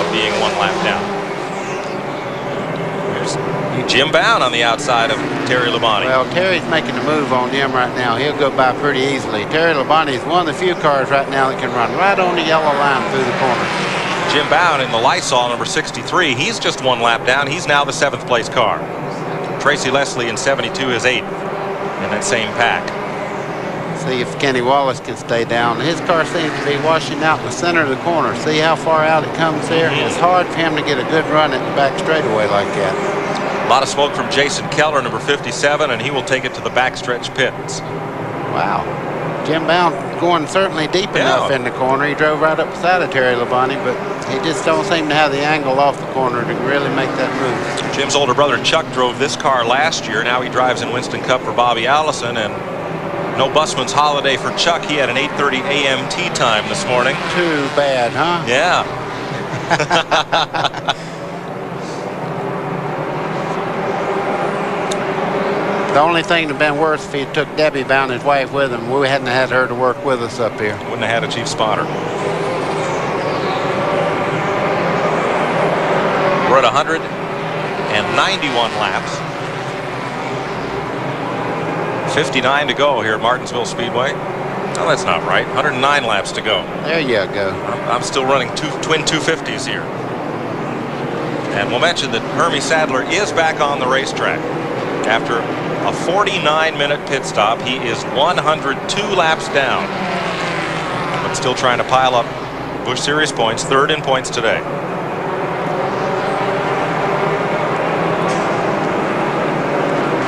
of being 1 lap down. Jim Bound on the outside of Terry Labonte. Well, Terry's making a move on him right now. He'll go by pretty easily. Terry Labonte is one of the few cars right now that can run right on the yellow line through the corner. Jim Bound in the Lysol number 63. He's just 1 lap down. He's now the 7th place car. Tracy Leslie in 72 is 8th in that same pack. See if Kenny Wallace can stay down. His car seems to be washing out in the center of the corner. See how far out it comes there? It's hard for him to get a good run at the back straightaway like that. A lot of smoke from Jason Keller, number 57, and he will take it to the backstretch pits. Wow. Jim Bound going certainly deep enough in the corner. He drove right up beside of Terry Labonte, but he just don't seem to have the angle off the corner to really make that move. Jim's older brother Chuck drove this car last year. Now he drives in Winston Cup for Bobby Allison, and no busman's holiday for Chuck. He had an 8:30 a.m. tee time this morning. Too bad, huh? Yeah. The only thing that would have been worse if he took Debbie Bound, his wife, with him. We hadn't had her to work with us up here. Wouldn't have had a chief spotter. We're at 191 laps. 59 to go here at Martinsville Speedway. No, that's not right. 109 laps to go. There you go. I'm still running twin 250s here. And we'll mention that Hermie Sadler is back on the racetrack. After a 49-minute pit stop, he is 102 laps down, but still trying to pile up Busch Series points, 3rd in points today.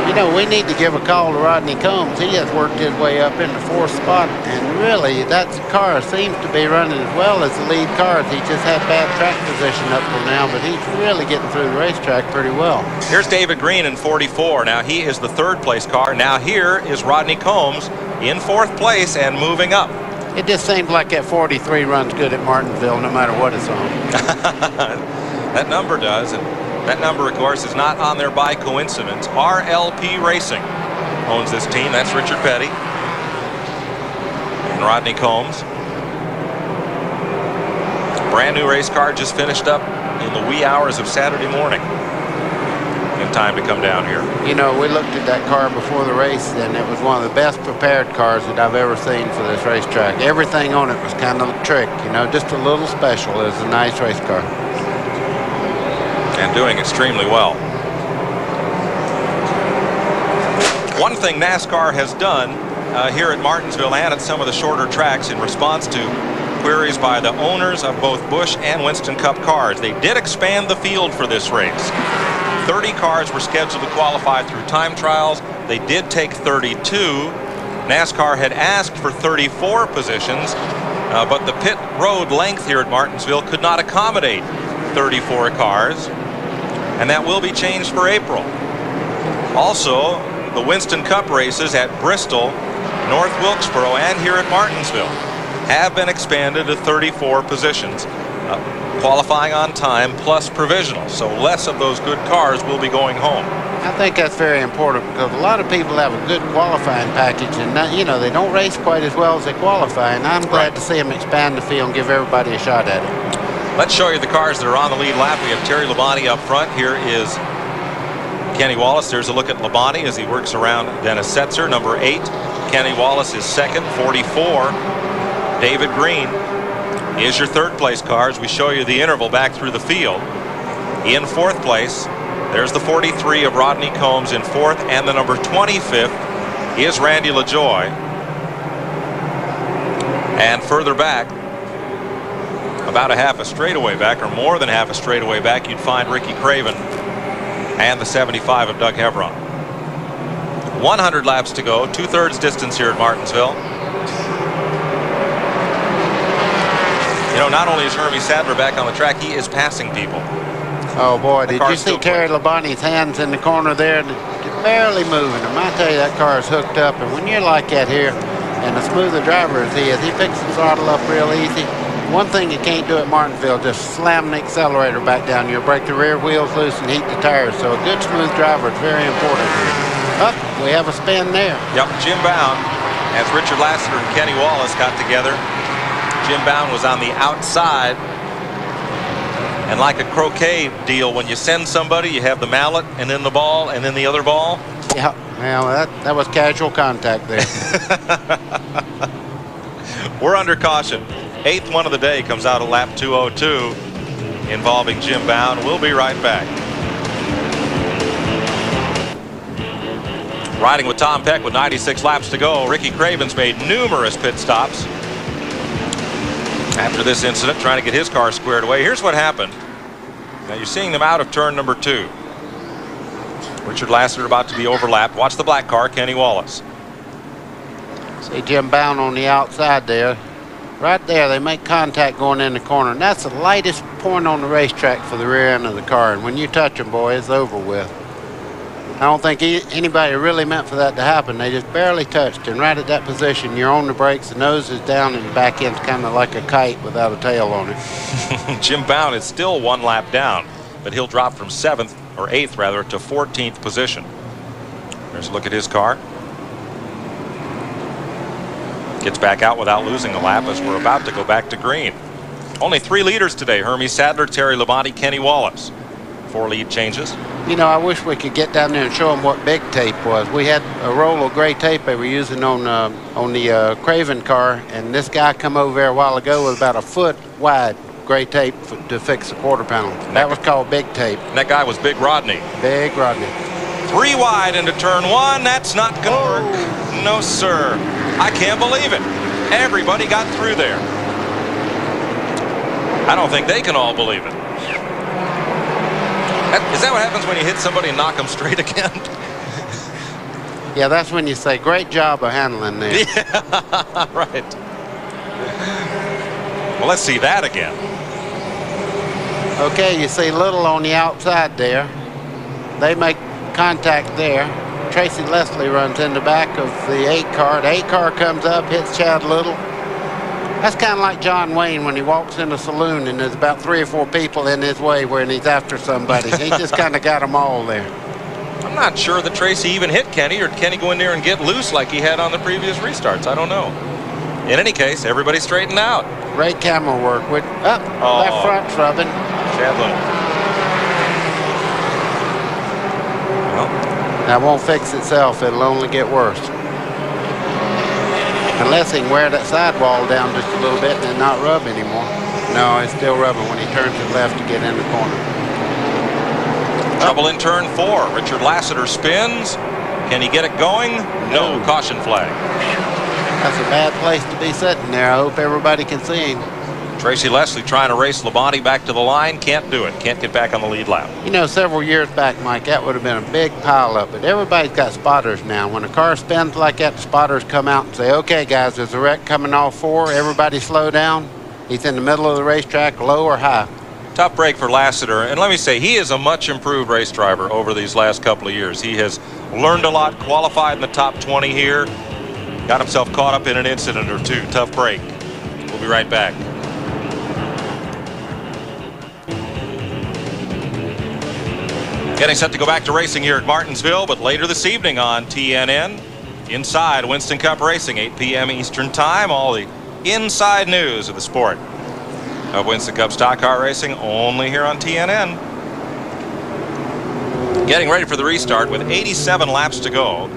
You know, we need to give a call to Rodney Combs. He has worked his way up in the 4th spot, and really, that car seems to be running as well as the lead cars. He just had bad track position up till now, but he's really getting through the racetrack pretty well. Here's David Green in 44. Now, he is the 3rd place car. Now, here is Rodney Combs in 4th place and moving up. It just seems like that 43 runs good at Martinsville, no matter what it's on. That number does, and that number, of course, is not on there by coincidence. RLP Racing owns this team. That's Richard Petty and Rodney Combs. Brand new race car just finished up in the wee hours of Saturday morning. In time to come down here. You know, we looked at that car before the race, and it was one of the best prepared cars that I've ever seen for this racetrack. Everything on it was kind of a trick, you know, just a little special. It was a nice race car. And doing extremely well. One thing NASCAR has done here at Martinsville and at some of the shorter tracks in response to queries by the owners of both Busch and Winston Cup cars, they did expand the field for this race. 30 cars were scheduled to qualify through time trials. They did take 32. NASCAR had asked for 34 positions, but the pit road length here at Martinsville could not accommodate 34 cars, and that will be changed for April. Also, the Winston Cup races at Bristol, North Wilkesboro, and here at Martinsville have been expanded to 34 positions, qualifying on time plus provisional. So less of those good cars will be going home. I think that's very important because a lot of people have a good qualifying package, and not, you know, they don't race quite as well as they qualify, and I'm glad to see them expand the field and give everybody a shot at it. Let's show you the cars that are on the lead lap. We have Terry Labonte up front. Here is Kenny Wallace. There's a look at Labonte as he works around Dennis Setzer, number 8. Kenny Wallace is second, 44. David Green is your third place car as we show you the interval back through the field. In fourth place, there's the 43 of Rodney Combs in fourth, and the number 25th is Randy LaJoy. And further back, about a half a straightaway back, or more than half a straightaway back, you'd find Ricky Craven and the 75 of Doug Hevron. 100 laps to go, 2/3 distance here at Martinsville. You know, not only is Hermie Sadler back on the track, he is passing people. Oh boy, did you see Terry Labonte's hands in the corner there? They're barely moving them. I tell you, that car is hooked up, and when you're like that here, and a smoother driver as he is, he picks the throttle up real easy. One thing you can't do at Martinsville, just slam the accelerator back down. You'll break the rear wheels loose and heat the tires. So a good smooth driver is very important here. Up, we have a spin there. Yep, Jim Bound, as Richard Lassiter and Kenny Wallace got together. Jim Bound was on the outside. And like a croquet deal, when you send somebody, you have the mallet and then the ball and then the other ball. Yeah, well, that was casual contact there. We're under caution. 8th one of the day comes out of lap 202 involving Jim Bound. We'll be right back. Riding with Tom Peck with 96 laps to go. Ricky Craven's made numerous pit stops after this incident, trying to get his car squared away. Here's what happened. Now you're seeing them out of turn number 2. Richard Lassiter about to be overlapped. Watch the black car, Kenny Wallace. See Jim Bound on the outside there. Right there, they make contact going in the corner, and that's the lightest point on the racetrack for the rear end of the car. And when you touch them, boy, it's over with. I don't think anybody really meant for that to happen. They just barely touched, and right at that position, you're on the brakes, the nose is down, and the back end's kind of like a kite without a tail on it. Jim Bound is still 1 lap down, but he'll drop from 7th, or 8th rather, to 14th position. There's a look at his car. Gets back out without losing a lap as we're about to go back to green. Only 3 leaders today: Hermie Sadler, Terry Labonte, Kenny Wallace. 4 lead changes. You know, I wish we could get down there and show them what big tape was. We had a roll of gray tape they were using on the Craven car, and this guy come over there a while ago with about a foot wide gray tape to fix the quarter panel. That was called big tape. And that guy was Big Rodney. Big Rodney. 3 wide into turn 1. That's not going to work. No, sir. I can't believe it. Everybody got through there. I don't think they can all believe it. Is that what happens when you hit somebody and knock them straight again? Yeah, that's when you say, great job of handling there. Yeah, right. Well, let's see that again. Okay, you see Little on the outside there. They make contact there. Tracy Leslie runs in the back of the 8 car. The 8 car comes up, hits Chad Little. That's kind of like John Wayne when he walks in a saloon and there's about 3 or 4 people in his way when he's after somebody. He just kind of got them all there. I'm not sure that Tracy even hit Kenny, or did Kenny go in there and get loose like he had on the previous restarts? I don't know. In any case, everybody straightened out. Great camera work. With left front's rubbing. Chad Little. That won't fix itself. It'll only get worse. Unless he can wear that sidewall down just a little bit and then not rub anymore. No, it's still rubbing when he turns it left to get in the corner. Trouble in turn 4. Richard Lassiter spins. Can he get it going? No. Caution flag. That's a bad place to be sitting there. I hope everybody can see him. Tracy Leslie trying to race Labonte back to the line. Can't do it. Can't get back on the lead lap. You know, several years back, Mike, that would have been a big pileup. But everybody's got spotters now. When a car spins like that, the spotters come out and say, okay, guys, there's a wreck coming off 4. Everybody slow down. He's in the middle of the racetrack, low or high. Tough break for Lassiter. And let me say, he is a much improved race driver over these last couple of years. He has learned a lot, qualified in the top 20 here. Got himself caught up in an incident or two. Tough break. We'll be right back. Getting set to go back to racing here at Martinsville, but later this evening on TNN, inside Winston Cup Racing, 8 p.m. Eastern Time. All the inside news of the sport of Winston Cup stock car racing, only here on TNN. Getting ready for the restart with 87 laps to go.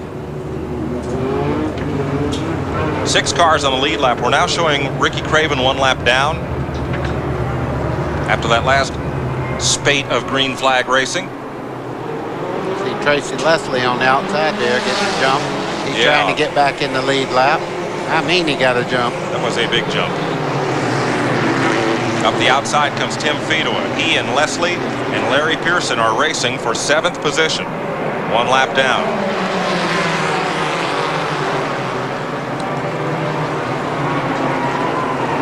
6 cars on the lead lap. We're now showing Ricky Craven 1 lap down after that last spate of green flag racing. See Tracy Leslie on the outside there getting a jump. He's trying to get back in the lead lap. I mean, he got a jump. That was a big jump. Up the outside comes Tim Fedua. He and Leslie and Larry Pearson are racing for 7th position. 1 lap down.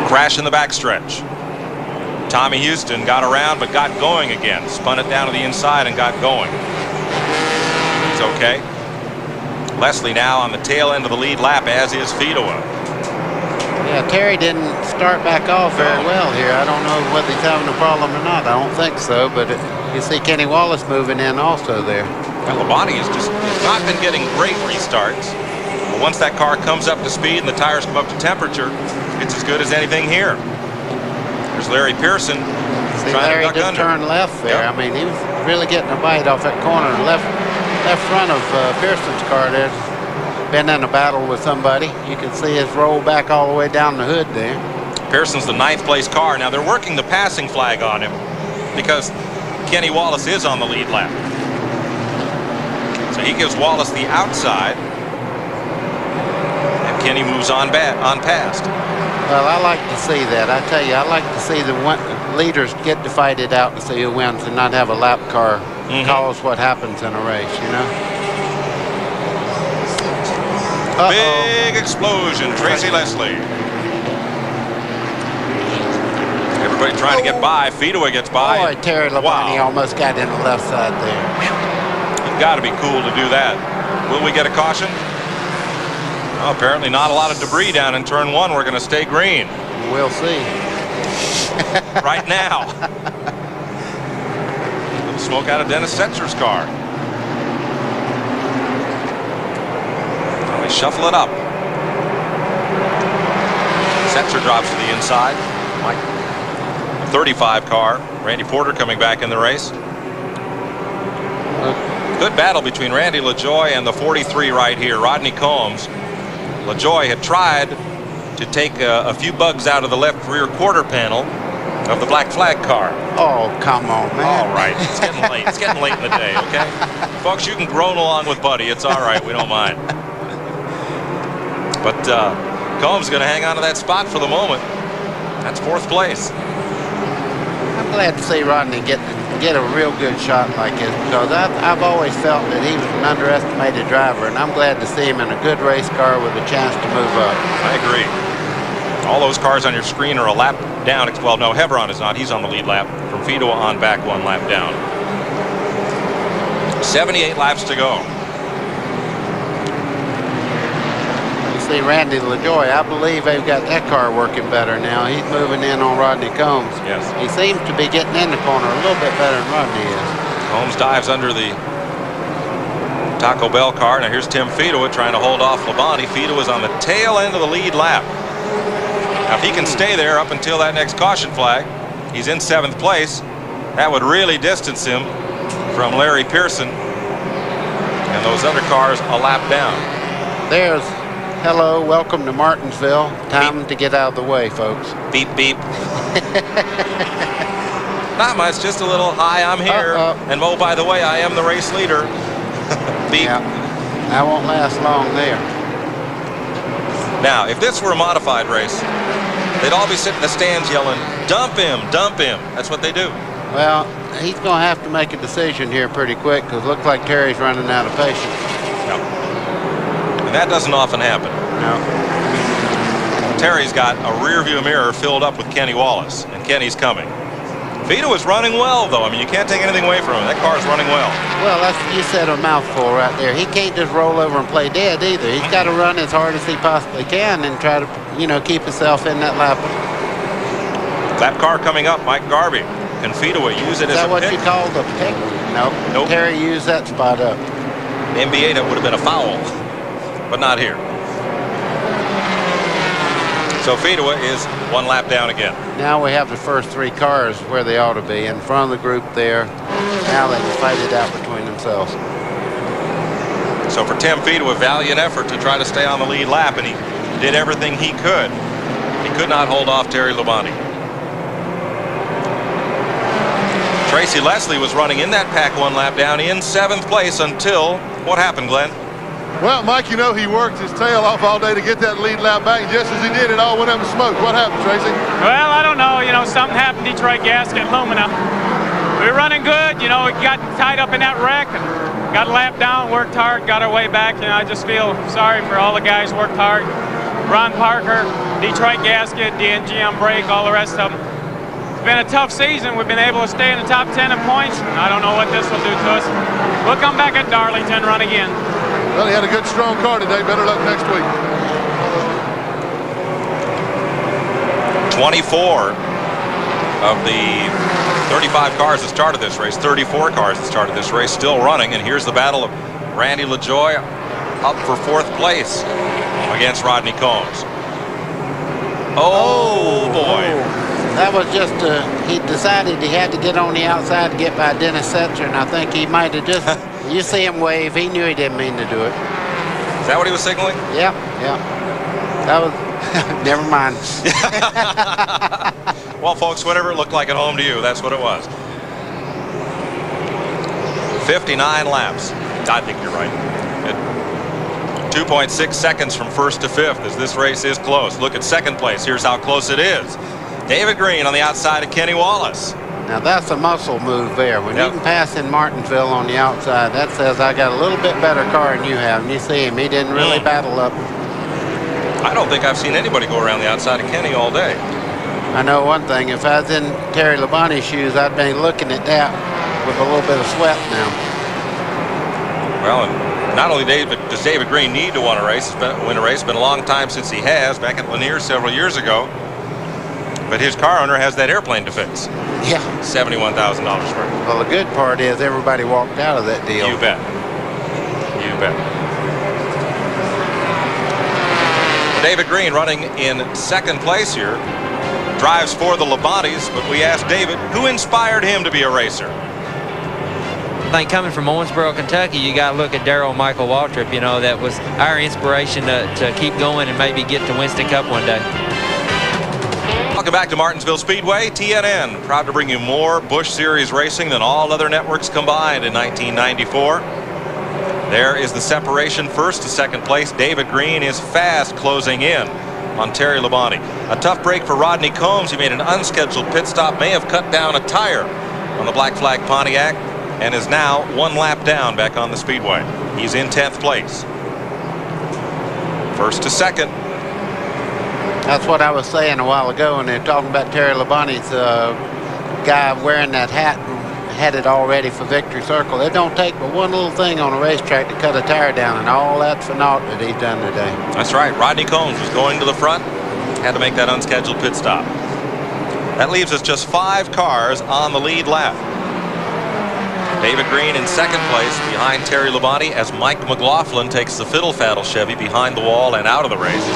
Crash in the backstretch. Tommy Houston got around but got going again. Spun it down to the inside and got going. He's okay. Leslie now on the tail end of the lead lap, as is Fedua. Yeah, Terry didn't start back off very well here. I don't know whether he's having a problem or not. I don't think so, but you see Kenny Wallace moving in also there. Well, Labonte has not been getting great restarts. But once that car comes up to speed and the tires come up to temperature, it's as good as anything here. There's Larry Pearson. See, Larry just turned left there. Yep. I mean, he was really getting a bite off that corner. Left front of Pearson's car there's been in a battle with somebody. You can see his roll back all the way down the hood there. Pearson's the 9th place car. Now they're working the passing flag on him because Kenny Wallace is on the lead lap. So he gives Wallace the outside and Kenny moves on past. Well, I like to see that. I tell you, I like to see the leaders get to fight it out to see who wins and not have a lap car cause what happens in a race, you know? Big explosion, Tracy Leslie. Everybody trying to get by. Fedua gets by. Boy, Terry Labonte almost got in the left side there. You've got to be cool to do that. Will we get a caution? Oh, apparently not a lot of debris down in turn 1. We're going to stay green. We'll see. Right now. A little smoke out of Dennis Setzer's car. Well, they shuffle it up. Setzer drops to the inside. Mike, 35 car. Randy Porter coming back in the race. Good battle between Randy LaJoie and the 43 right here, Rodney Combs. LaJoie had tried to take a few bugs out of the left rear quarter panel of the black flag car. Oh, come on, man. All right, it's getting late. It's getting late in the day, okay? Folks, you can groan along with Buddy. It's all right. We don't mind. But Combs going to hang on to that spot for the moment. That's 4th place. I'm glad to see Rodney get a real good shot like this because I've always felt that he was an underestimated driver, and I'm glad to see him in a good race car with a chance to move up. I agree. All those cars on your screen are a lap down. Well, no, Hebron is not. He's on the lead lap. From Fedua on back 1 lap down. 78 laps to go. See Randy LaJoie, I believe they've got that car working better now. He's moving in on Rodney Combs. Yes. He seems to be getting in the corner a little bit better than Rodney is. Combs dives under the Taco Bell car. Now here's Tim Fedua trying to hold off Labonte. Fedua's on the tail end of the lead lap. Now if he can stay there up until that next caution flag, he's in 7th place. That would really distance him from Larry Pearson and those other cars a lap down. There's hello, welcome to Martinsville. Time to get out of the way, folks. Beep, beep. Not much, just a little, hi, I'm here. And oh, by the way, I am the race leader. Beep. Yeah, that won't last long there. Now, if this were a modified race, they'd all be sitting in the stands yelling, dump him, dump him. That's what they do. Well, he's going to have to make a decision here pretty quick because it looks like Terry's running out of patience. No. And that doesn't often happen. No. Terry's got a rear view mirror filled up with Kenny Wallace, and Kenny's coming. Vito is running well, though. I mean, you can't take anything away from him. That car's running well. Well, you said a mouthful right there. He can't just roll over and play dead either. He's got to run as hard as he possibly can and try to, keep himself in that lap. Lap car coming up, Mike Garvey. Can Vito use it as a pick? Is that what you call the pick? Nope. Terry used that spot up. The NBA, that would have been a foul, but not here. So Fedua is one lap down again. Now we have the first three cars where they ought to be, in front of the group there. Now they can fight it out between themselves. So for Tim Fedua, valiant effort to try to stay on the lead lap, and he did everything he could. He could not hold off Terry Labonte. Tracy Leslie was running in that pack one lap down in 7th place until, what happened, Glenn? Well, Mike, he worked his tail off all day to get that lead lap back. Just as he did, it all went up in smoke. What happened, Tracy? Well, I don't know. Something happened, Detroit Gasket, Lumina. We were running good. We got tied up in that wreck and got a lap down, worked hard, got our way back. I just feel sorry for all the guys who worked hard. Ron Parker, Detroit Gasket, DNG on brake, all the rest of them. It's been a tough season. We've been able to stay in the top 10 in points. I don't know what this will do to us. We'll come back at Darlington, run again. Well, he had a good, strong car today. Better luck next week. 24 of the 35 cars that started this race, 34 cars that started this race, still running. And here's the battle of Randy LaJoie up for 4th place against Rodney Combs. Oh, boy. That was just, he decided he had to get on the outside to get by Dennis Setzer, and I think he might have just, you see him wave, he knew he didn't mean to do it. Is that what he was signaling? Yeah. That was, never mind. Well, folks, whatever it looked like at home to you, that's what it was. 59 laps. I think you're right. 2.6 seconds from 1st to 5th as this race is close. Look at 2nd place. Here's how close it is. David Green on the outside of Kenny Wallace. Now that's a muscle move there. When you can pass in Martinsville on the outside, that says I got a little bit better car than you have. And you see him, he didn't really battle up. I don't think I've seen anybody go around the outside of Kenny all day. I know one thing, if I was in Terry Labonte's shoes, I'd be looking at that with a little bit of sweat now. Well, and not only does David Green need to win a race, it's been a long time since he has, back at Lanier several years ago. But his car owner has that airplane to fix. Yeah. $71,000 for it. Well, the good part is everybody walked out of that deal. You bet. You bet. David Green running in 2nd place here. Drives for the Labontes, but we asked David, who inspired him to be a racer? I think coming from Owensboro, Kentucky, you got to look at Darrell Michael Waltrip. That was our inspiration to keep going and maybe get to Winston Cup one day. Welcome back to Martinsville Speedway. TNN, proud to bring you more Busch Series racing than all other networks combined in 1994. There is the separation, 1st to 2nd place. David Green is fast closing in on Terry Labonte. A tough break for Rodney Combs. He made an unscheduled pit stop, may have cut down a tire on the Black Flag Pontiac, and is now 1 lap down back on the speedway. He's in 10th place. 1st to 2nd. That's what I was saying a while ago when they were talking about Terry Labonte's guy wearing that hat and had it all ready for Victory Circle. It don't take but one little thing on a racetrack to cut a tire down, and all that's for naught that he's done today. That's right. Rodney Combs was going to the front, had to make that unscheduled pit stop. That leaves us just 5 cars on the lead lap. David Green in 2nd place behind Terry Labonte as Mike McLaughlin takes the Fiddle Faddle Chevy behind the wall and out of the race.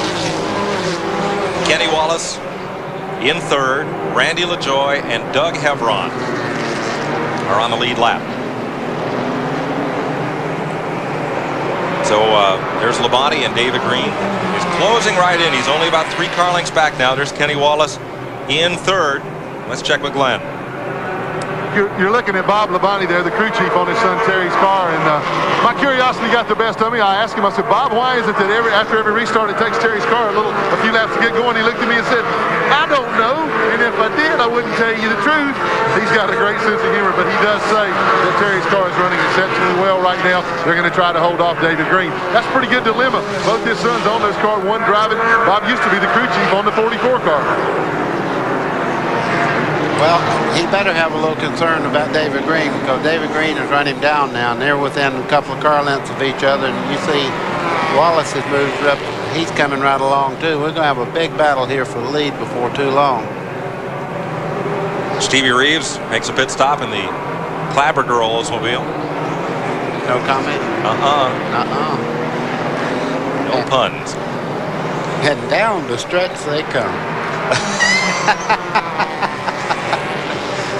Kenny Wallace in 3rd. Randy LaJoie and Doug Hevron are on the lead lap. So there's Labonte, and David Green is closing right in. He's only about 3 car lengths back now. There's Kenny Wallace in 3rd. Let's check with Glen. you're looking at Bob Labonte there, the crew chief on his son Terry's car, and my curiosity got the best of me. I asked him, I said, Bob, why is it that after every restart it takes Terry's car a few laps to get going? He looked at me and said, I don't know, and if I did, I wouldn't tell you the truth. He's got a great sense of humor, but he does say that Terry's car is running exceptionally well right now. They're going to try to hold off David Green. That's a pretty good dilemma. Both his sons on those cars, one driving. Bob used to be the crew chief on the 44 car. Well, he better have a little concern about David Green, because David Green has run him down now, and they're within a couple of car lengths of each other. And you see Wallace has moved up. He's coming right along, too. We're going to have a big battle here for the lead before too long. Stevie Reeves makes a pit stop in the Clabber Girl Oldsmobile. No comment? No puns. And down the stretch they come.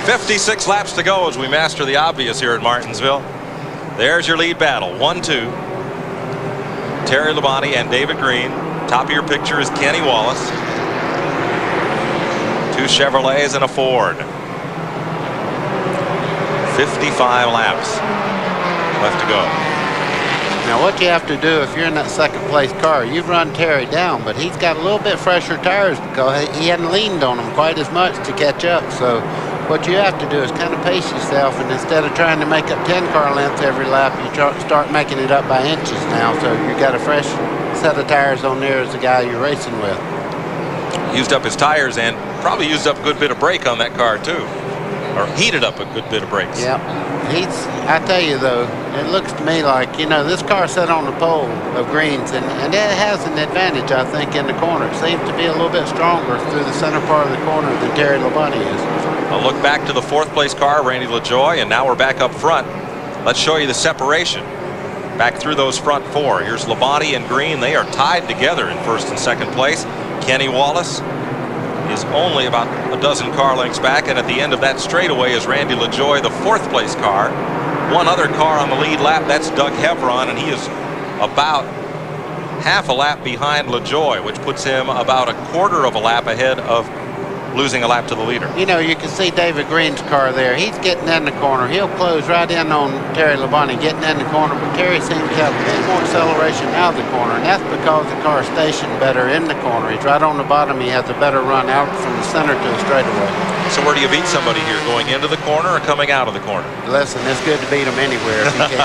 56 laps to go as we master the obvious here at Martinsville. There's your lead battle. 1-2. Terry Labonte and David Green. Top of your picture is Kenny Wallace. 2 Chevrolets and a Ford. 55 laps left to go. Now what you have to do if you're in that second place car, you've run Terry down, but he's got a little bit fresher tires because he hadn't leaned on them quite as much to catch up. So what you have to do is kind of pace yourself, and instead of trying to make up 10 car lengths every lap, you start making it up by inches now. So you got a fresh set of tires on there as the guy you're racing with. Used up his tires and probably used up a good bit of brake on that car too, or heated up a good bit of brakes. Yep. I tell you though, it looks to me like, you know, this car set on the pole of Green's, and it has an advantage, I think, in the corner. It seems to be a little bit stronger through the center part of the corner than Terry Labonte is. A look back to the 4th place car, Randy LaJoie, and now we're back up front. Let's show you the separation back through those front 4. Here's Labonte and Green. They are tied together in 1st and 2nd place. Kenny Wallace is only about a dozen car lengths back, and at the end of that straightaway is Randy LaJoie, the 4th place car. One other car on the lead lap, that's Doug Hevron, and he is about half a lap behind LaJoie, which puts him about a quarter of a lap ahead of losing a lap to the leader. You know, you can see David Green's car there. He's getting in the corner. He'll close right in on Terry Labonte getting in the corner, but Terry seems to have a bit more acceleration out of the corner, and that's because the car is stationed better in the corner. He's right on the bottom. He has a better run out from the center to the straightaway. So where do you beat somebody here, going into the corner or coming out of the corner? Listen, it's good to beat him anywhere if you can.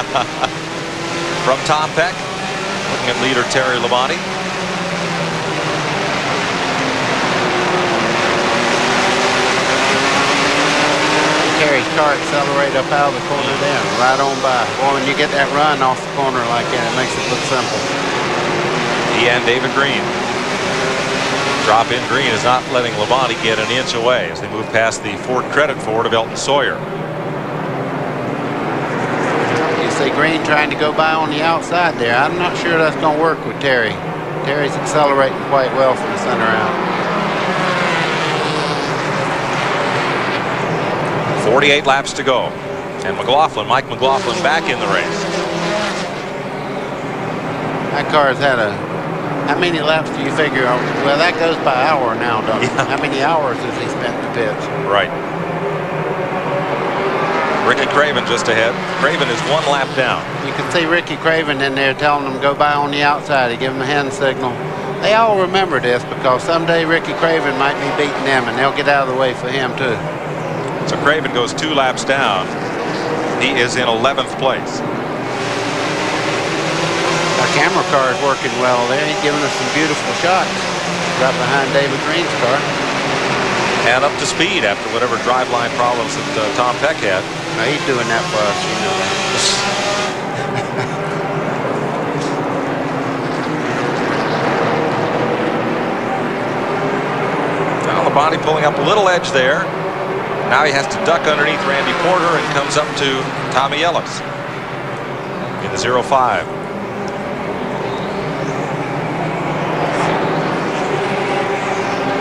From Tom Peck, looking at leader Terry Labonte. Terry's car accelerate up out of the corner then, right on by. Boy, when you get that run off the corner like that, it makes it look simple. He and David Green. Drop in Green is not letting Labonte get an inch away as they move past the Ford Credit Ford of Elton Sawyer. You see Green trying to go by on the outside there. I'm not sure that's going to work with Terry. Terry's accelerating quite well from the center out. 48 laps to go. And Mike McLaughlin back in the race. That car's had how many laps do you figure? Well, that goes by hour now, don't it? How many hours has he spent in the pits? Right. Ricky Craven just ahead. Craven is 1 lap down. You can see Ricky Craven in there telling them go by on the outside. He give them a hand signal. They all remember this because someday Ricky Craven might be beating them, and they'll get out of the way for him too. So Craven goes 2 laps down. He is in 11th place. Our camera car is working well there. He's giving us some beautiful shots right behind David Green's car. And up to speed after whatever driveline problems that Tom Peck had. Now he's doing that for us, you know that. Now Labonte pulling up a little edge there. Now he has to duck underneath Randy Porter and comes up to Tommy Ellis in the 05.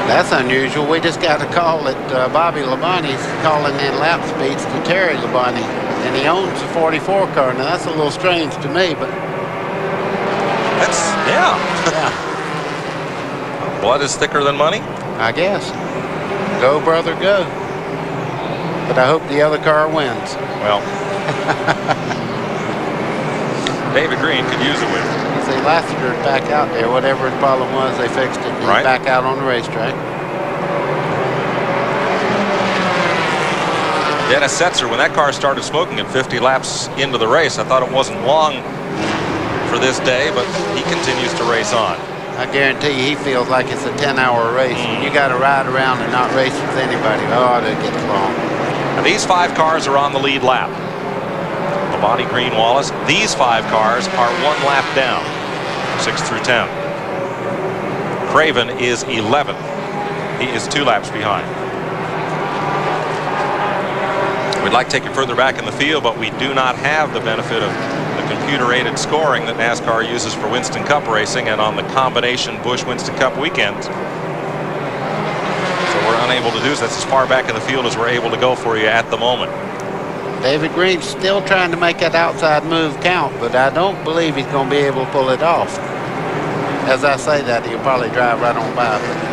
That's unusual. We just got a call that Bobby Labonte's calling in lap speeds to Terry Labonte, and he owns the 44 car. Now that's a little strange to me, but that's yeah. Blood is thicker than money, I guess. Go, brother, go. but I hope the other car wins. Well, David Green could use a win. See, Lassiter's back out there. Whatever his problem was, they fixed it. And he's back out on the racetrack. Dennis Setzer, when that car started smoking at 50 laps into the race, I thought it wasn't long for this day, but he continues to race on. I guarantee you he feels like it's a 10-hour race. You got to ride around and not race with anybody. Oh, it gets long. Now, these 5 cars are on the lead lap. Labonte, Green, Wallace. These 5 cars are 1 lap down, 6 through 10. Craven is 11th. He is 2 laps behind. We'd like to take it further back in the field, but we do not have the benefit of the computer-aided scoring that NASCAR uses for Winston Cup racing and on the combination Busch-Winston Cup weekends. So we're unable to do so. That's as far back in the field as we're able to go for you at the moment. David Green's still trying to make that outside move count, but I don't believe he's going to be able to pull it off. As I say that, he'll probably drive right on by. But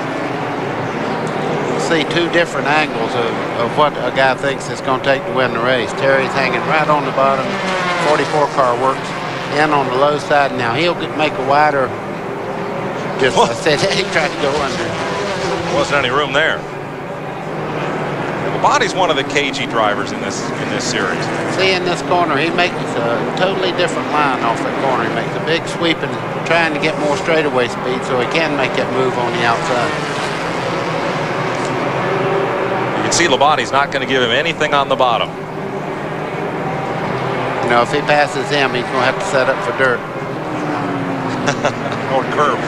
see 2 different angles of what a guy thinks it's going to take to win the race. Terry's hanging right on the bottom. 44 car works in on the low side. Now he'll make a wider. Just I said he tried to go under. Wasn't any room there. Labonte's one of the cagey drivers in this series. See, in this corner, he makes a totally different line off that corner. He makes a big sweep and trying to get more straightaway speed so he can make that move on the outside. You can see Labonte's not going to give him anything on the bottom. You know, if he passes him, he's going to have to set up for dirt. Or curb.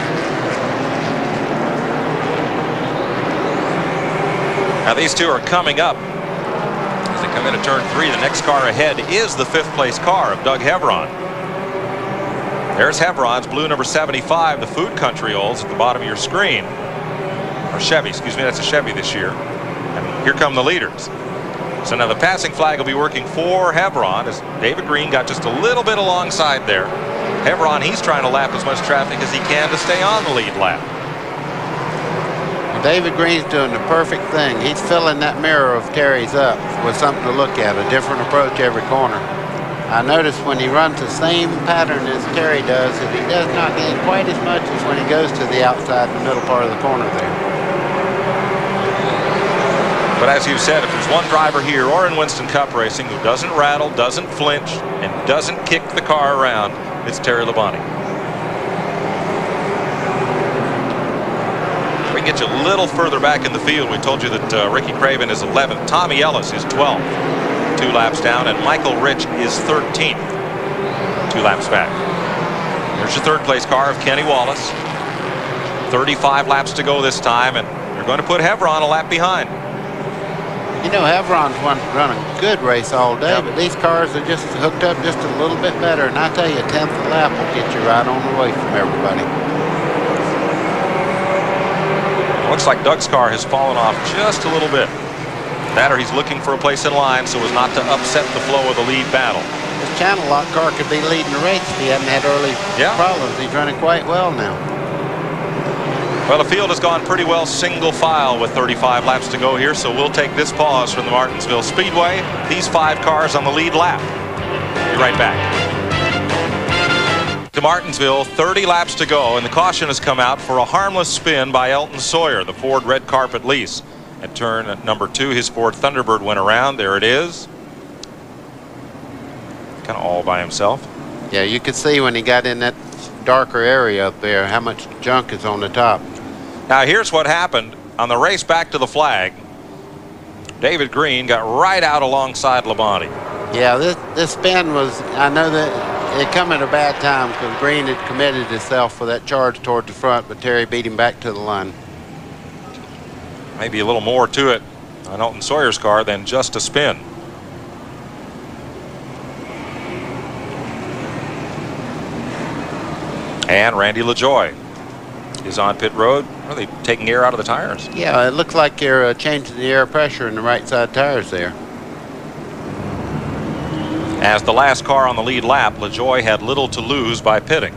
Now these 2 are coming up as they come into turn 3. The next car ahead is the 5th place car of Doug Hevron. There's Hevron's blue number 75, the Food Country Olds at the bottom of your screen. Or Chevy, excuse me, that's a Chevy this year. And here come the leaders. So now the passing flag will be working for Hevron as David Green got just a little bit alongside there. Hevron, he's trying to lap as much traffic as he can to stay on the lead lap. David Green's doing the perfect thing. He's filling that mirror of Terry's up with something to look at, a different approach every corner. I notice when he runs the same pattern as Terry does, that he does not gain quite as much as when he goes to the outside in the middle part of the corner there. But as you said, if there's one driver here or in Winston Cup racing who doesn't rattle, doesn't flinch, and doesn't kick the car around, it's Terry Labonte. We can get you a little further back in the field. We told you that Ricky Craven is 11th. Tommy Ellis is 12th, 2 laps down, and Michael Rich is 13th, 2 laps back. There's your 3rd place car of Kenny Wallace. 35 laps to go this time, and they're going to put Hevron a lap behind. You know, Hevron's run a good race all day, but these cars are just hooked up just a little bit better. And I tell you, a 10th lap will get you right on the way from everybody. Looks like Doug's car has fallen off just a little bit. That or he's looking for a place in line so as not to upset the flow of the lead battle. This channel lock car could be leading the race if he hadn't had early problems. He's running quite well now. Well, the field has gone pretty well single file with 35 laps to go here, so we'll take this pause from the Martinsville Speedway. These 5 cars on the lead lap. Be right back. To Martinsville, 30 laps to go, and the caution has come out for a harmless spin by Elton Sawyer, the Ford red carpet lease. At turn number 2, his Ford Thunderbird went around. There it is. Kind of all by himself. Yeah, you could see when he got in that darker area up there how much junk is on the top. Now here's what happened on the race back to the flag. David Green got right out alongside Labonte. Yeah, this spin was, I know that it come at a bad time because Green had committed himself for that charge toward the front, but Terry beat him back to the line. Maybe a little more to it on Elton Sawyer's car than just a spin. And Randy LaJoie is on pit road. Are they taking air out of the tires? Yeah, it looks like they're changing the air pressure in the right side tires there. As the last car on the lead lap, LaJoie had little to lose by pitting.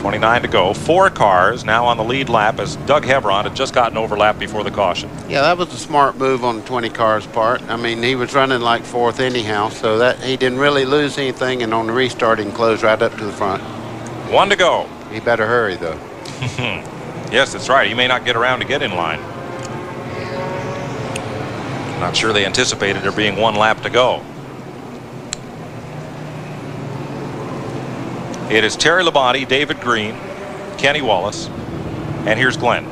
29 to go. 4 cars now on the lead lap as Doug Hebron had just gotten overlapped before the caution. Yeah, that was a smart move on the 20 cars part. I mean, he was running like 4th anyhow, so that he didn't really lose anything, and on the restart he can close right up to the front. 1 to go. He better hurry, though. Yes, that's right. He may not get around to get in line. Not sure they anticipated there being 1 lap to go. It is Terry Labonte, David Green, Kenny Wallace, and here's Glenn.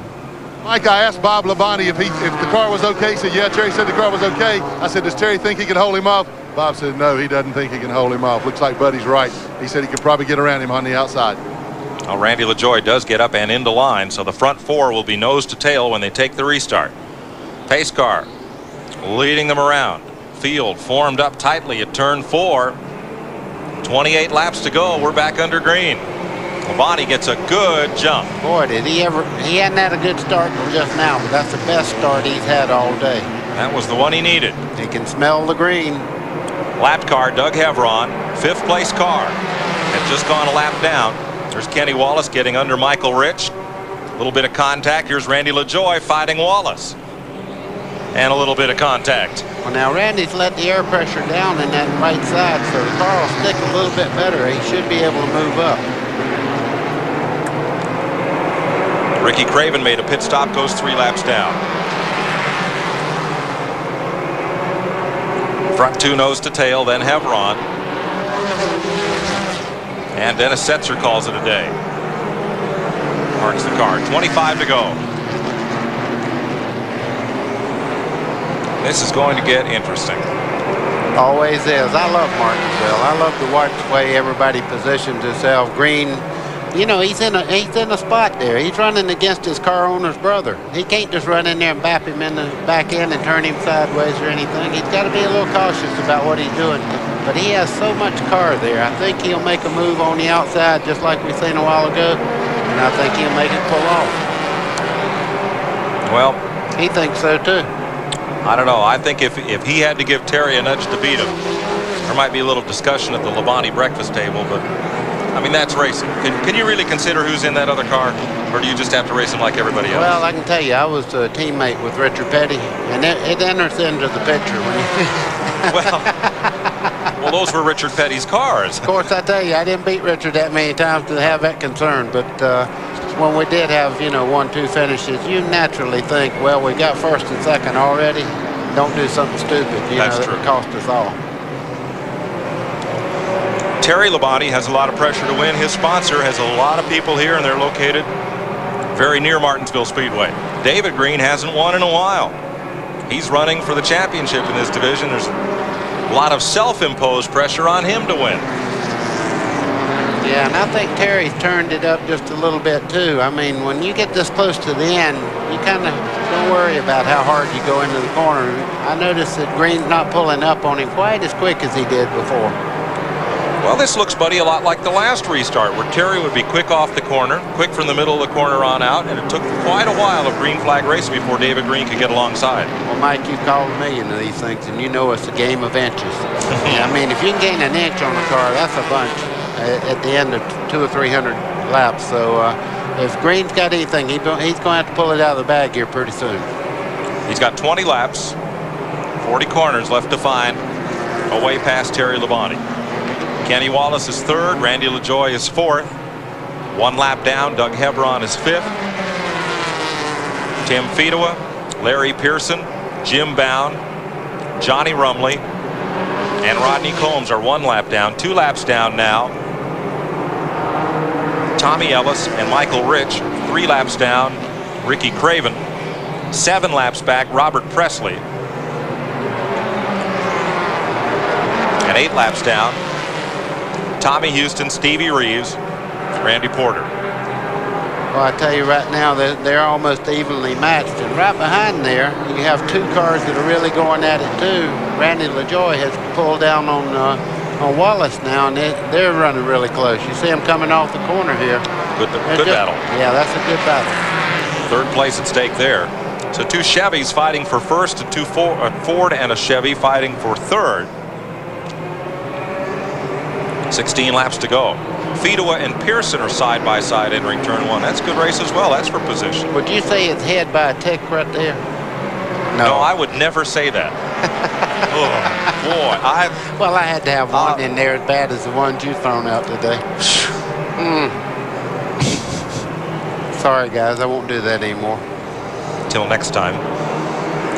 Mike, I asked Bob Labonte if the car was okay. He said, yeah. Terry said the car was okay. I said, does Terry think he can hold him off? Bob said, no, he doesn't think he can hold him off. Looks like Buddy's right. He said he could probably get around him on the outside. Well, Randy LaJoie does get up and into line, so the front 4 will be nose to tail when they take the restart. Pace car leading them around. Field formed up tightly at turn 4. 28 laps to go. We're back under green. Labonte gets a good jump. Boy, did he ever. He hadn't had a good start till just now, but that's the best start he's had all day. That was the one he needed. He can smell the green. Lap car, Doug Hebron, 5th place car. Had just gone a lap down. There's Kenny Wallace getting under Michael Rich. A little bit of contact. Here's Randy LaJoie fighting Wallace. And a little bit of contact. Well, now Randy's let the air pressure down in that right side, so the car will stick a little bit better. He should be able to move up. Ricky Craven made a pit stop, goes 3 laps down. Front 2 nose to tail, then Hebron. And Dennis Setzer calls it a day. Parks the car. 25 to go. This is going to get interesting. Always is. I love Martinsville. I love to watch the way everybody positions itself. Green, you know, he's in a spot there. He's running against his car owner's brother. He can't just run in there and bap him in the back end and turn him sideways or anything. He's got to be a little cautious about what he's doing. But he has so much car there. I think he'll make a move on the outside just like we seen a while ago. And I think he'll make it pull off. Well, he thinks so too. I don't know. I think if he had to give Terry a nudge to beat him, there might be a little discussion at the Labonte breakfast table, but I mean, that's racing. Can you really consider who's in that other car, or do you just have to race him like everybody else? Well, I can tell you, I was a teammate with Richard Petty, and it enters into the picture when you well, those were Richard Petty's cars. Of course, I tell you, I didn't beat Richard that many times to have that concern, but when we did have, 1-2 finishes, you naturally think, well, we got first and second already. Don't do something stupid, That's true. That cost us all. Terry Labonte has a lot of pressure to win. His sponsor has a lot of people here, and they're located very near Martinsville Speedway. David Green hasn't won in a while. He's running for the championship in this division. There's a lot of self-imposed pressure on him to win. Yeah, and I think Terry's turned it up just a little bit too. I mean, when you get this close to the end, you kind of don't worry about how hard you go into the corner. I noticed that Green's not pulling up on him quite as quick as he did before. Well, this looks, Buddy, a lot like the last restart, where Terry would be quick off the corner, quick from the middle of the corner on out, and it took quite a while of green flag racing before David Green could get alongside. Well, Mike, you've called a million of these things, and you know it's a game of inches. I mean, if you can gain an inch on a car, that's a bunch at the end of 200 or 300 laps. So if Green's got anything, he's going to have to pull it out of the bag here pretty soon. He's got 20 laps, 40 corners left to find away past Terry Labonte. Kenny Wallace is 3rd, Randy LaJoie is 4th. 1 lap down, Doug Hebron is 5th. Tim Fedewa, Larry Pearson, Jim Bound, Johnny Rumley, and Rodney Combs are 1 lap down. 2 laps down now, Tommy Ellis and Michael Rich. 3 laps down, Ricky Craven. 7 laps back, Robert Presley. And 8 laps down, Tommy Houston, Stevie Reeves, Randy Porter. Well, I tell you right now, they're almost evenly matched. And right behind there, you have 2 cars that are really going at it too. Randy LaJoie has pulled down on Wallace now, and they're running really close. You see them coming off the corner here. Good battle. Yeah, that's a good battle. 3rd place at stake there. So 2 Chevys fighting for first, and 2 Ford and a Chevy fighting for 3rd. 16 laps to go. Fedewa and Pearson are side by side entering turn 1. That's a good race as well. That's for position. Would you say it's head by a tick right there? No, I would never say that. Oh, boy. Well, I had to have one in there as bad as the ones you've thrown out today. Sorry, guys. I won't do that anymore. Till next time.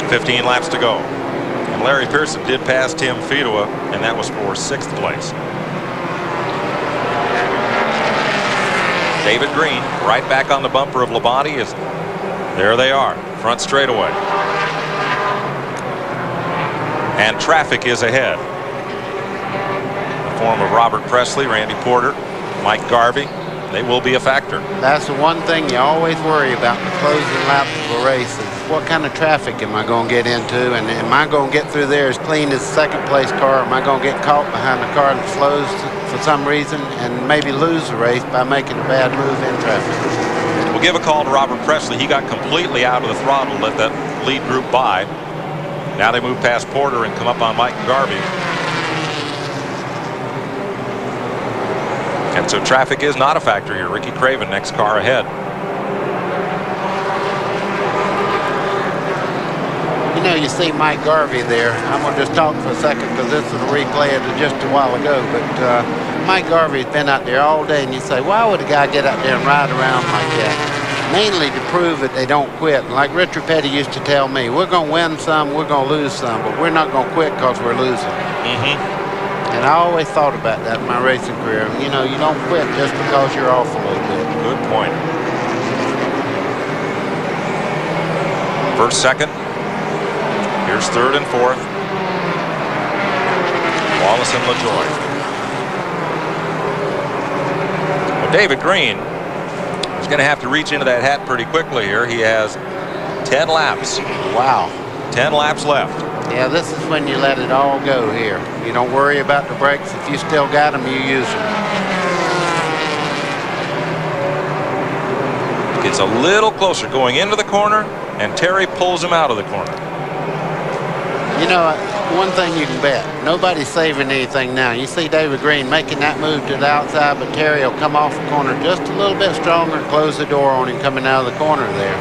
15 laps to go. And Larry Pearson did pass Tim Fedewa, and that was for 6th place. David Green right back on the bumper of Labonte. There they are, front straightaway. And traffic is ahead. In the form of Robert Presley, Randy Porter, Mike Garvey. They will be a factor. That's the one thing you always worry about in the closing lap of a race is what kind of traffic am I going to get into, and am I going to get through there as clean as the 2nd place car, or am I going to get caught behind the car that slows for some reason and maybe lose the race by making a bad move in traffic? We'll give a call to Robert Presley. He got completely out of the throttle, let that lead group by. Now they move past Porter and come up on Mike Garvey. And so traffic is not a factor here. Ricky Craven, next car ahead. You know, you see Mike Garvey there. I'm going to just talk for a second because this is a replay of it just a while ago. But Mike Garvey's been out there all day, and you say, why would a guy get out there and ride around like that? Mainly to prove that they don't quit. And like Richard Petty used to tell me, we're going to win some, we're going to lose some, but we're not going to quit because we're losing. And I always thought about that in my racing career. You know, you don't quit just because you're off a little bit. Good point. First, second. Here's 3rd and 4th. Wallace and LaJoy. Well, David Green is going to have to reach into that hat pretty quickly here. He has 10 laps. Wow. 10 laps left. Yeah, this is when you let it all go here. You don't worry about the brakes. If you still got them, you use them. Gets a little closer going into the corner, and Terry pulls him out of the corner. You know, one thing you can bet, nobody's saving anything now. You see David Green making that move to the outside, but Terry will come off the corner just a little bit stronger and close the door on him coming out of the corner there.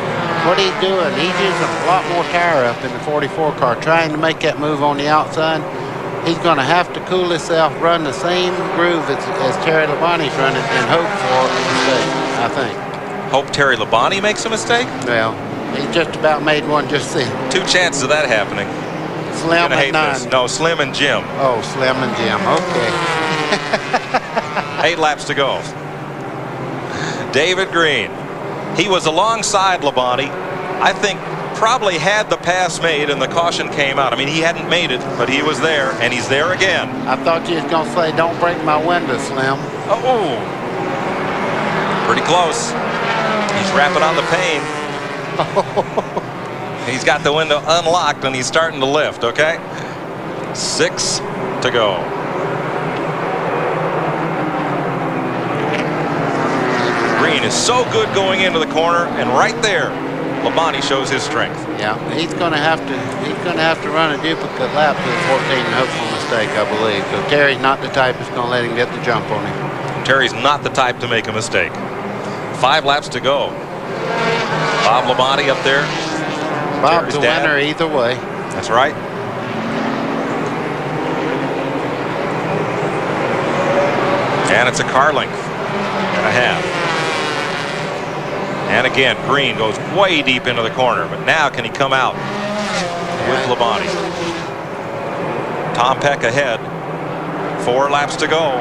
What he's doing, he's using a lot more tire up in the 44 car, trying to make that move on the outside. He's going to have to cool himself, run the same groove as Terry Labonte's running, and hope for a mistake, I think. Hope Terry Labonte makes a mistake? Well, he just about made one just then. 2 chances of that happening. Slim and 9. No, Slim and Jim. Oh, Slim and Jim. Okay. 8 laps to go. David Green. He was alongside Labonte. I think probably had the pass made and the caution came out. I mean, he hadn't made it, but he was there, and he's there again. I thought you was going to say, don't break my window, Slim. Oh. Pretty close. He's wrapping on the pane. He's got the window unlocked, and he's starting to lift, okay? 6 to go. Green is so good going into the corner, and right there, Labonte shows his strength. Yeah, he's going to have to run a duplicate lap to the 14 and hope for a mistake, I believe. So Terry's not the type that's going to let him get the jump on him. Terry's not the type to make a mistake. 5 laps to go. Bob Labonte up there. Bob's the winner either way. That's right. And it's a car length and a half. And again, Green goes way deep into the corner, but now can he come out with Labonte? Tom Peck ahead. 4 laps to go.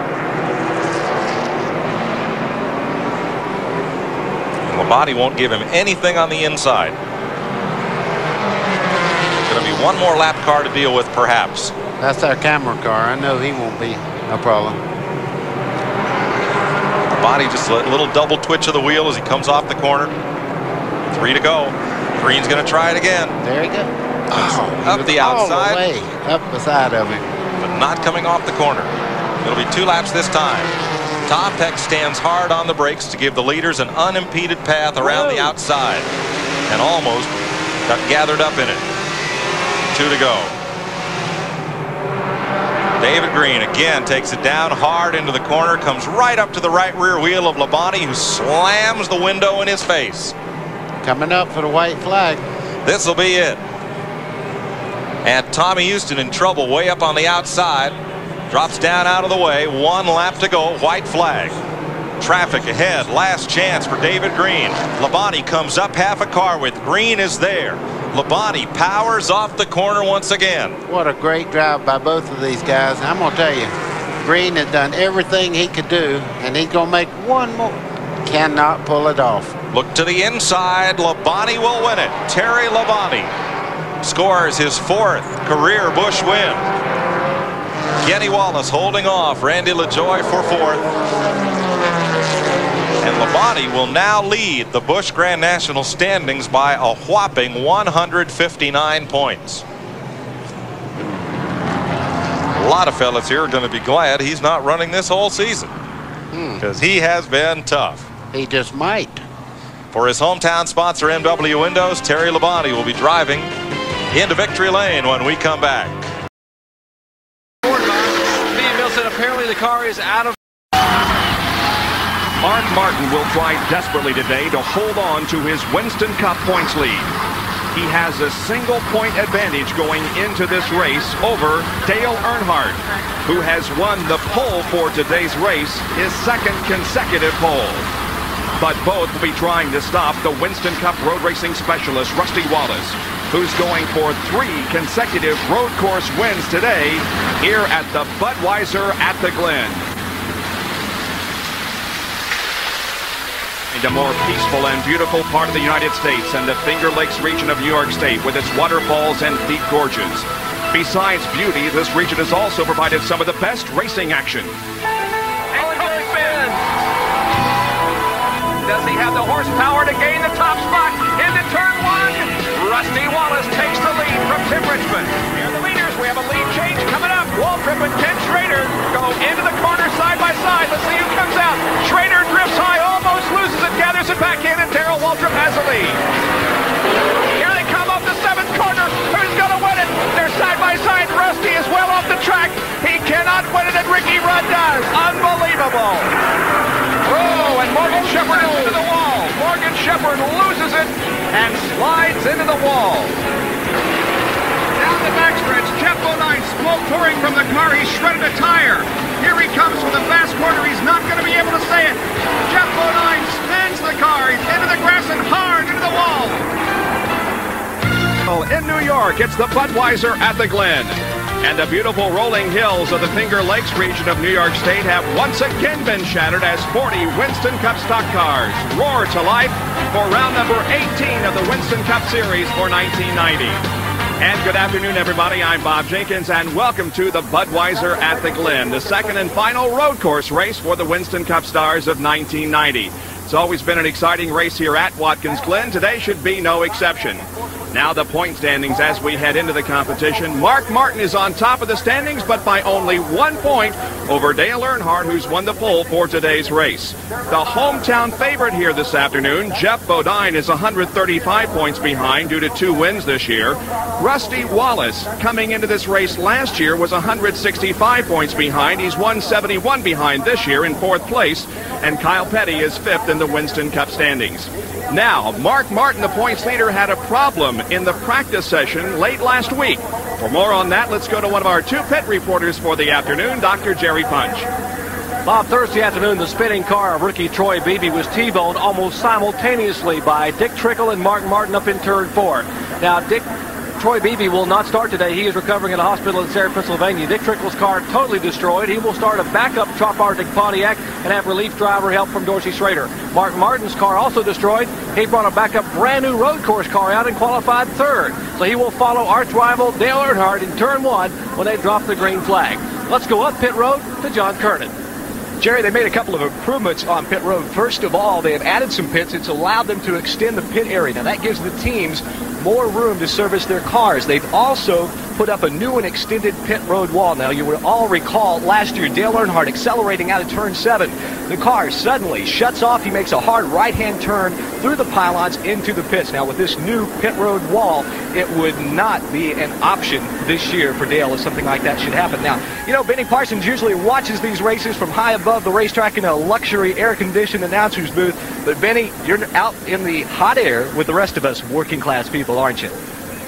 And Labonte won't give him anything on the inside. Going to be one more lap car to deal with, perhaps. That's our camera car. I know he won't be no problem. Labonte just a little double twitch of the wheel as he comes off the corner. 3 to go. Green's going to try it again. There you go. Up the outside. All the way up the side of him. But not coming off the corner. It'll be 2 laps this time. Tom Peck stands hard on the brakes to give the leaders an unimpeded path around the outside. And almost got gathered up in it. 2 to go. David Green again takes it down hard into the corner, comes right up to the right rear wheel of Labonte, who slams the window in his face. Coming up for the white flag. This will be it. And Tommy Houston in trouble way up on the outside. Drops down out of the way. 1 lap to go. White flag. Traffic ahead. Last chance for David Green. Labonte comes up half a car with Green is there. Labonte powers off the corner once again. What a great drive by both of these guys. I'm going to tell you, Green has done everything he could do, and he's going to make one more. Cannot pull it off. Look to the inside. Labonte will win it. Terry Labonte scores his 4th career Busch win. Kenny Wallace holding off Randy LaJoie for 4th. And Labonte will now lead the Busch Grand National standings by a whopping 159 points. A lot of fellas here are going to be glad he's not running this whole season, because he has been tough. He just might. For his hometown sponsor, MW Windows, Terry Labonte will be driving into victory lane when we come back. Apparently the car is out of. Mark Martin will try desperately today to hold on to his Winston Cup points lead. He has a single-point advantage going into this race over Dale Earnhardt, who has won the pole for today's race, his 2nd consecutive pole. But both will be trying to stop the Winston Cup road racing specialist, Rusty Wallace, who's going for 3 consecutive road course wins today here at the Budweiser at the Glen. A more peaceful and beautiful part of the United States and the Finger Lakes region of New York State with its waterfalls and deep gorges. Besides beauty, this region has also provided some of the best racing action. Does he have the horsepower to gain the top spot into turn 1? Rusty Wallace takes the lead from Tim Richmond. Here are the leaders. We have a lead change coming up. Waltrip and Ken Schrader go into the corner side by side. Let's see who comes out. Schrader drifts high, almost loses it, gathers it back in, and Darrell Waltrip has the lead. Here they come off the 7th corner. Who's going to win it? They're side by side. Rusty is well off the track. He cannot win it, and Ricky Rudd does. Unbelievable. Oh, and Morgan Shepherd is into the wall. Morgan Shepherd loses it and slides into the wall. Down the backstretch, Jeff Bodine, smoke pouring from the car. He's shredded a tire. Here he comes from the fast corner. He's not going to be able to stay it. Jeff Bodine spins the car. He's into the grass and hard into the wall. In New York, it's the Budweiser at the Glen. And the beautiful rolling hills of the Finger Lakes region of New York State have once again been shattered as 40 Winston Cup stock cars roar to life for round number 18 of the Winston Cup Series for 1990. And good afternoon, everybody. I'm Bob Jenkins, and welcome to the Budweiser at the Glen, the 2nd and final road course race for the Winston Cup stars of 1990. It's always been an exciting race here at Watkins Glen. Today should be no exception. Now the point standings as we head into the competition. Mark Martin is on top of the standings, but by only 1 point over Dale Earnhardt, who's won the pole for today's race. The hometown favorite here this afternoon, Jeff Bodine, is 135 points behind due to 2 wins this year. Rusty Wallace, coming into this race last year, was 165 points behind. He's 171 behind this year in 4th place, and Kyle Petty is 5th in the Winston Cup standings. Now, Mark Martin, the points leader, had a problem in the practice session late last week. For more on that, let's go to one of our 2 pit reporters for the afternoon, Dr. Jerry Punch. Bob, Thursday afternoon, the spinning car of rookie Troy Beebe was T-boned almost simultaneously by Dick Trickle and Mark Martin up in turn 4. Now, Troy Beebe will not start today. He is recovering at a hospital in Sarah, Pennsylvania. Dick Trickle's car totally destroyed. He will start a backup Trop Arctic Pontiac and have relief driver help from Dorsey Schrader. Mark Martin's car also destroyed. He brought a backup brand new road course car out and qualified 3rd. So he will follow arch rival Dale Earnhardt in turn 1 when they drop the green flag. Let's go up pit road to John Kernan. Jerry, they made a couple of improvements on pit road. First of all, they have added some pits. It's allowed them to extend the pit area. Now, that gives the teams more room to service their cars. They've also put up a new and extended pit road wall. Now, you will all recall last year, Dale Earnhardt accelerating out of turn 7. The car suddenly shuts off. He makes a hard right-hand turn through the pylons into the pits. Now, with this new pit road wall, it would not be an option this year for Dale if something like that should happen. Now, you know, Benny Parsons usually watches these races from high above the racetrack in a luxury air-conditioned announcer's booth. But, Benny, you're out in the hot air with the rest of us working-class people, aren't you?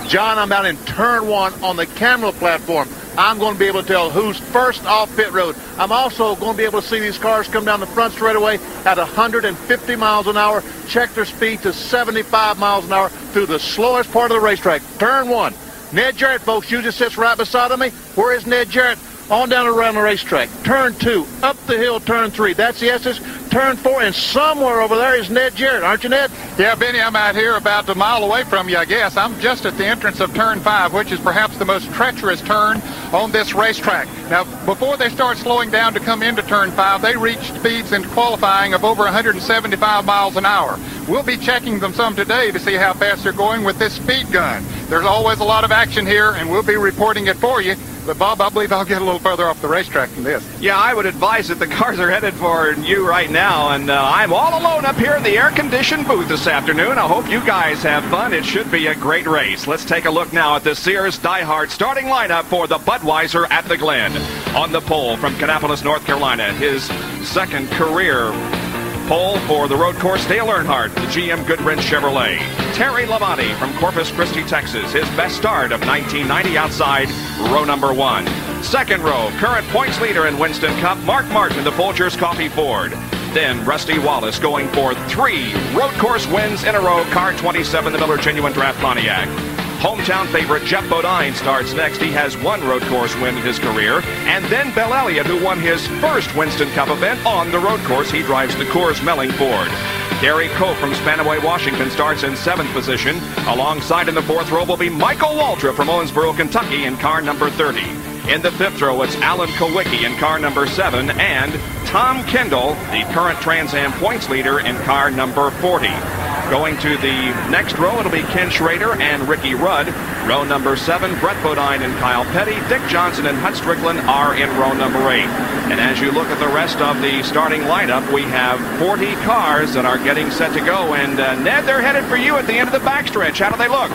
John, I'm out in turn 1 on the camera platform. I'm going to be able to tell who's first off pit road. I'm also going to be able to see these cars come down the front straightaway at 150 miles an hour, check their speed to 75 miles an hour through the slowest part of the racetrack. Turn 1. Ned Jarrett, folks, usually sits right beside of me. Where is Ned Jarrett? On down around the racetrack. Turn 2, up the hill, turn 3. That's the S's. Turn 4, and somewhere over there is Ned Jarrett, aren't you, Ned? Yeah, Benny, I'm out here about a mile away from you, I guess. I'm just at the entrance of turn 5, which is perhaps the most treacherous turn on this racetrack. Now, before they start slowing down to come into turn 5, they reach speeds in qualifying of over 175 miles an hour. We'll be checking them some today to see how fast they're going with this speed gun. There's always a lot of action here, and we'll be reporting it for you. But, Bob, I believe I'll get a little further off the racetrack than this. Yeah, I would advise that the cars are headed for you right now, and I'm all alone up here in the air-conditioned booth this afternoon. I hope you guys have fun. It should be a great race. Let's take a look now at the Sears Die-Hard starting lineup for the Budweiser at the Glen. On the pole from Kannapolis, North Carolina, his second career pole for the road course, Dale Earnhardt, the GM Goodwrench Chevrolet. Terry Labonte from Corpus Christi, Texas, his best start of 1990 outside row number 1. Second row, current points leader in Winston Cup, Mark Martin, the Folgers Coffee Ford. Then Rusty Wallace going for 3 road course wins in a row, car 27, the Miller Genuine Draft Pontiac. Hometown favorite Jeff Bodine starts next. He has 1 road course win in his career. And then Bell Elliott, who won his first Winston Cup event on the road course. He drives the Coors Melling Ford. Gary Cope from Spanaway, Washington starts in 7th position. Alongside in the 4th row will be Michael Waltrip from Owensboro, Kentucky in car number 30. In the 5th row, it's Alan Kowicki in car number 7 and Tom Kendall, the current Trans Am points leader in car number 40. Going to the next row, it'll be Ken Schrader and Ricky Rudd. Row number 7, Brett Bodine and Kyle Petty. Dick Johnson and Hut Strickland are in row number 8. And as you look at the rest of the starting lineup, we have 40 cars that are getting set to go. And Ned, they're headed for you at the end of the backstretch. How do they look?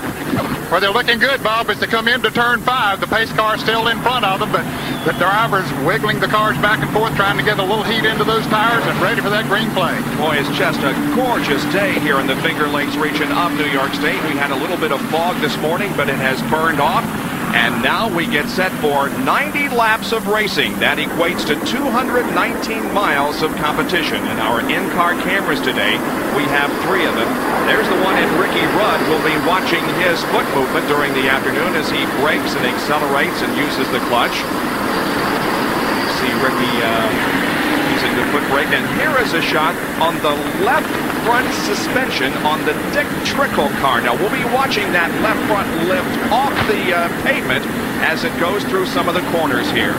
Well, they're looking good, Bob, as they come into turn 5. The pace car is still in front of them, but the driver's wiggling the cars back and forth, trying to get a little heat into those tires and ready for that green flag. Boy, it's just a gorgeous day here in the Finger Lakes region of New York State. We had a little bit of fog this morning, but it has burned off. And now we get set for 90 laps of racing. That equates to 219 miles of competition. And our in-car cameras today, we have 3 of them. There's the one in Ricky Rudd. We'll be watching his foot movement during the afternoon as he brakes and accelerates and uses the clutch. See Ricky using the foot brake. And here is a shot on the left front suspension on the Dick Trickle car. Now, we'll be watching that left front lift off the pavement as it goes through some of the corners here.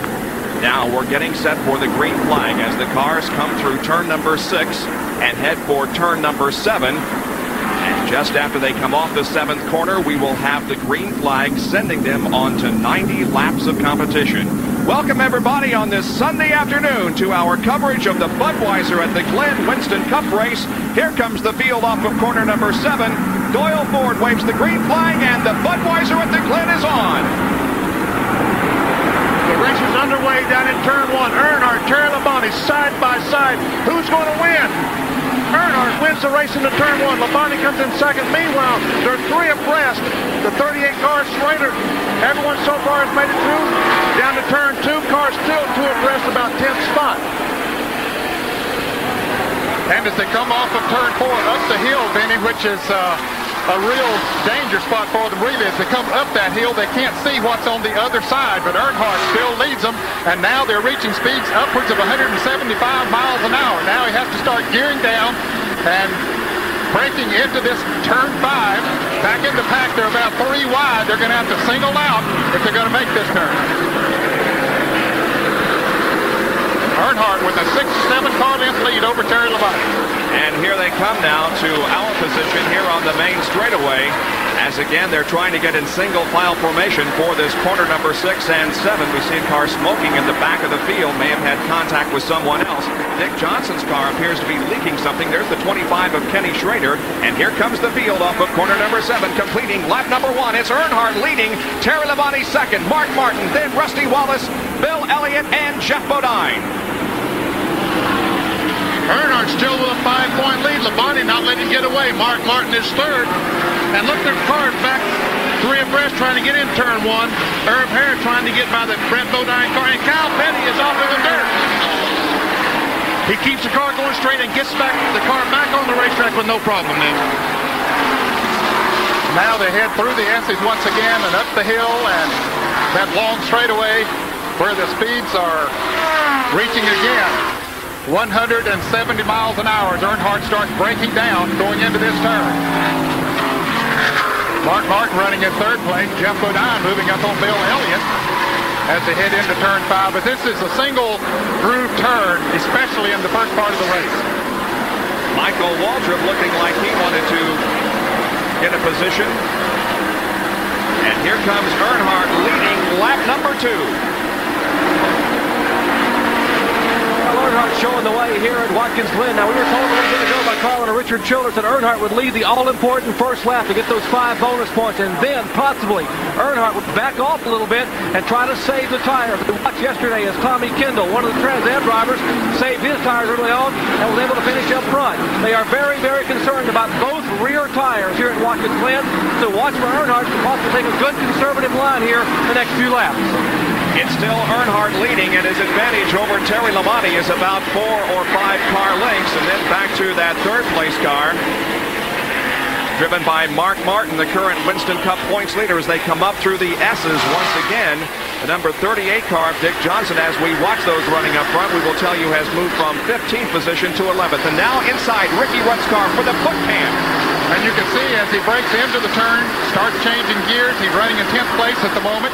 Now, we're getting set for the green flag as the cars come through turn number 6 and head for turn number 7. And just after they come off the 7th corner, we will have the green flag sending them on to 90 laps of competition. Welcome, everybody, on this Sunday afternoon to our coverage of the Budweiser at the Glen Winston Cup race. Here comes the field off of corner number 7. Doyle Ford waves the green flag, and the Budweiser at the Glen is on. The race is underway down in turn 1. Earnhardt, Terry Labonte, side by side. Who's going to win? Earnhardt wins the race into turn 1. Labonte comes in second. Meanwhile, they're 3 abreast. The 38 car Schrader. Everyone so far has made it through. Down to turn 2, cars still 2 abreast, about 10th spot. And as they come off of turn 4 up the hill, Benny, which is a real danger spot for them, really. As they come up that hill, they can't see what's on the other side, but Earnhardt still leads them, and now they're reaching speeds upwards of 175 miles an hour. Now he has to start gearing down and breaking into this turn 5. Back in the pack, they're about 3 wide. They're going to have to single out if they're going to make this turn. Earnhardt with a 6-7 car length lead over Terry Labonte. And here they come now to our position here on the main straightaway. As again, they're trying to get in single file formation for this corner number 6 and 7. We see a car smoking in the back of the field. May have had contact with someone else. Dick Johnson's car appears to be leaking something. There's the 25 of Kenny Schrader. And here comes the field off of corner number 7, completing lap number 1. It's Earnhardt leading, Terry Labonte second, Mark Martin, then Rusty Wallace, Bill Elliott, and Jeff Bodine. Earnhardt still with a 5-point lead. Labonte not letting him get away. Mark Martin is third. And look, their cars back 3 abreast trying to get in turn 1. Herb Hare trying to get by the Brett Bodine car. And Kyle Petty is off in the dirt. He keeps the car going straight and gets the car back on the racetrack with no problem then. Now they head through the S's once again and up the hill and that long straightaway where the speeds are reaching again. 170 miles an hour as Earnhardt starts breaking down going into this turn. Mark Martin running in third place. Jeff Bodine moving up on Bill Elliott as they head into turn 5. But this is a single groove turn, especially in the first part of the race. Michael Waltrip looking like he wanted to get a position. And here comes Earnhardt leading lap number 2. Earnhardt showing the way here at Watkins Glen. Now, we were told a little bit ago by Carlin and Richard Childress that Earnhardt would lead the all-important first lap to get those 5 bonus points, and then possibly Earnhardt would back off a little bit and try to save the tires. We watched yesterday as Tommy Kendall, one of the Trans Am drivers, saved his tires early on and was able to finish up front. They are very, very concerned about both rear tires here at Watkins Glen, so watch for Earnhardt to possibly take a good conservative line here the next few laps. It's still Earnhardt leading, and his advantage over Terry Labonte is about 4 or 5 car lengths. And then back to that third place car, driven by Mark Martin, the current Winston Cup points leader, as they come up through the S's once again. The number 38 car of Dick Johnson, as we watch those running up front, we will tell you has moved from 15th position to 11th. And now inside Ricky Rudd's car for the foot cam. And you can see as he breaks into the turn, starts changing gears, he's running in 10th place at the moment.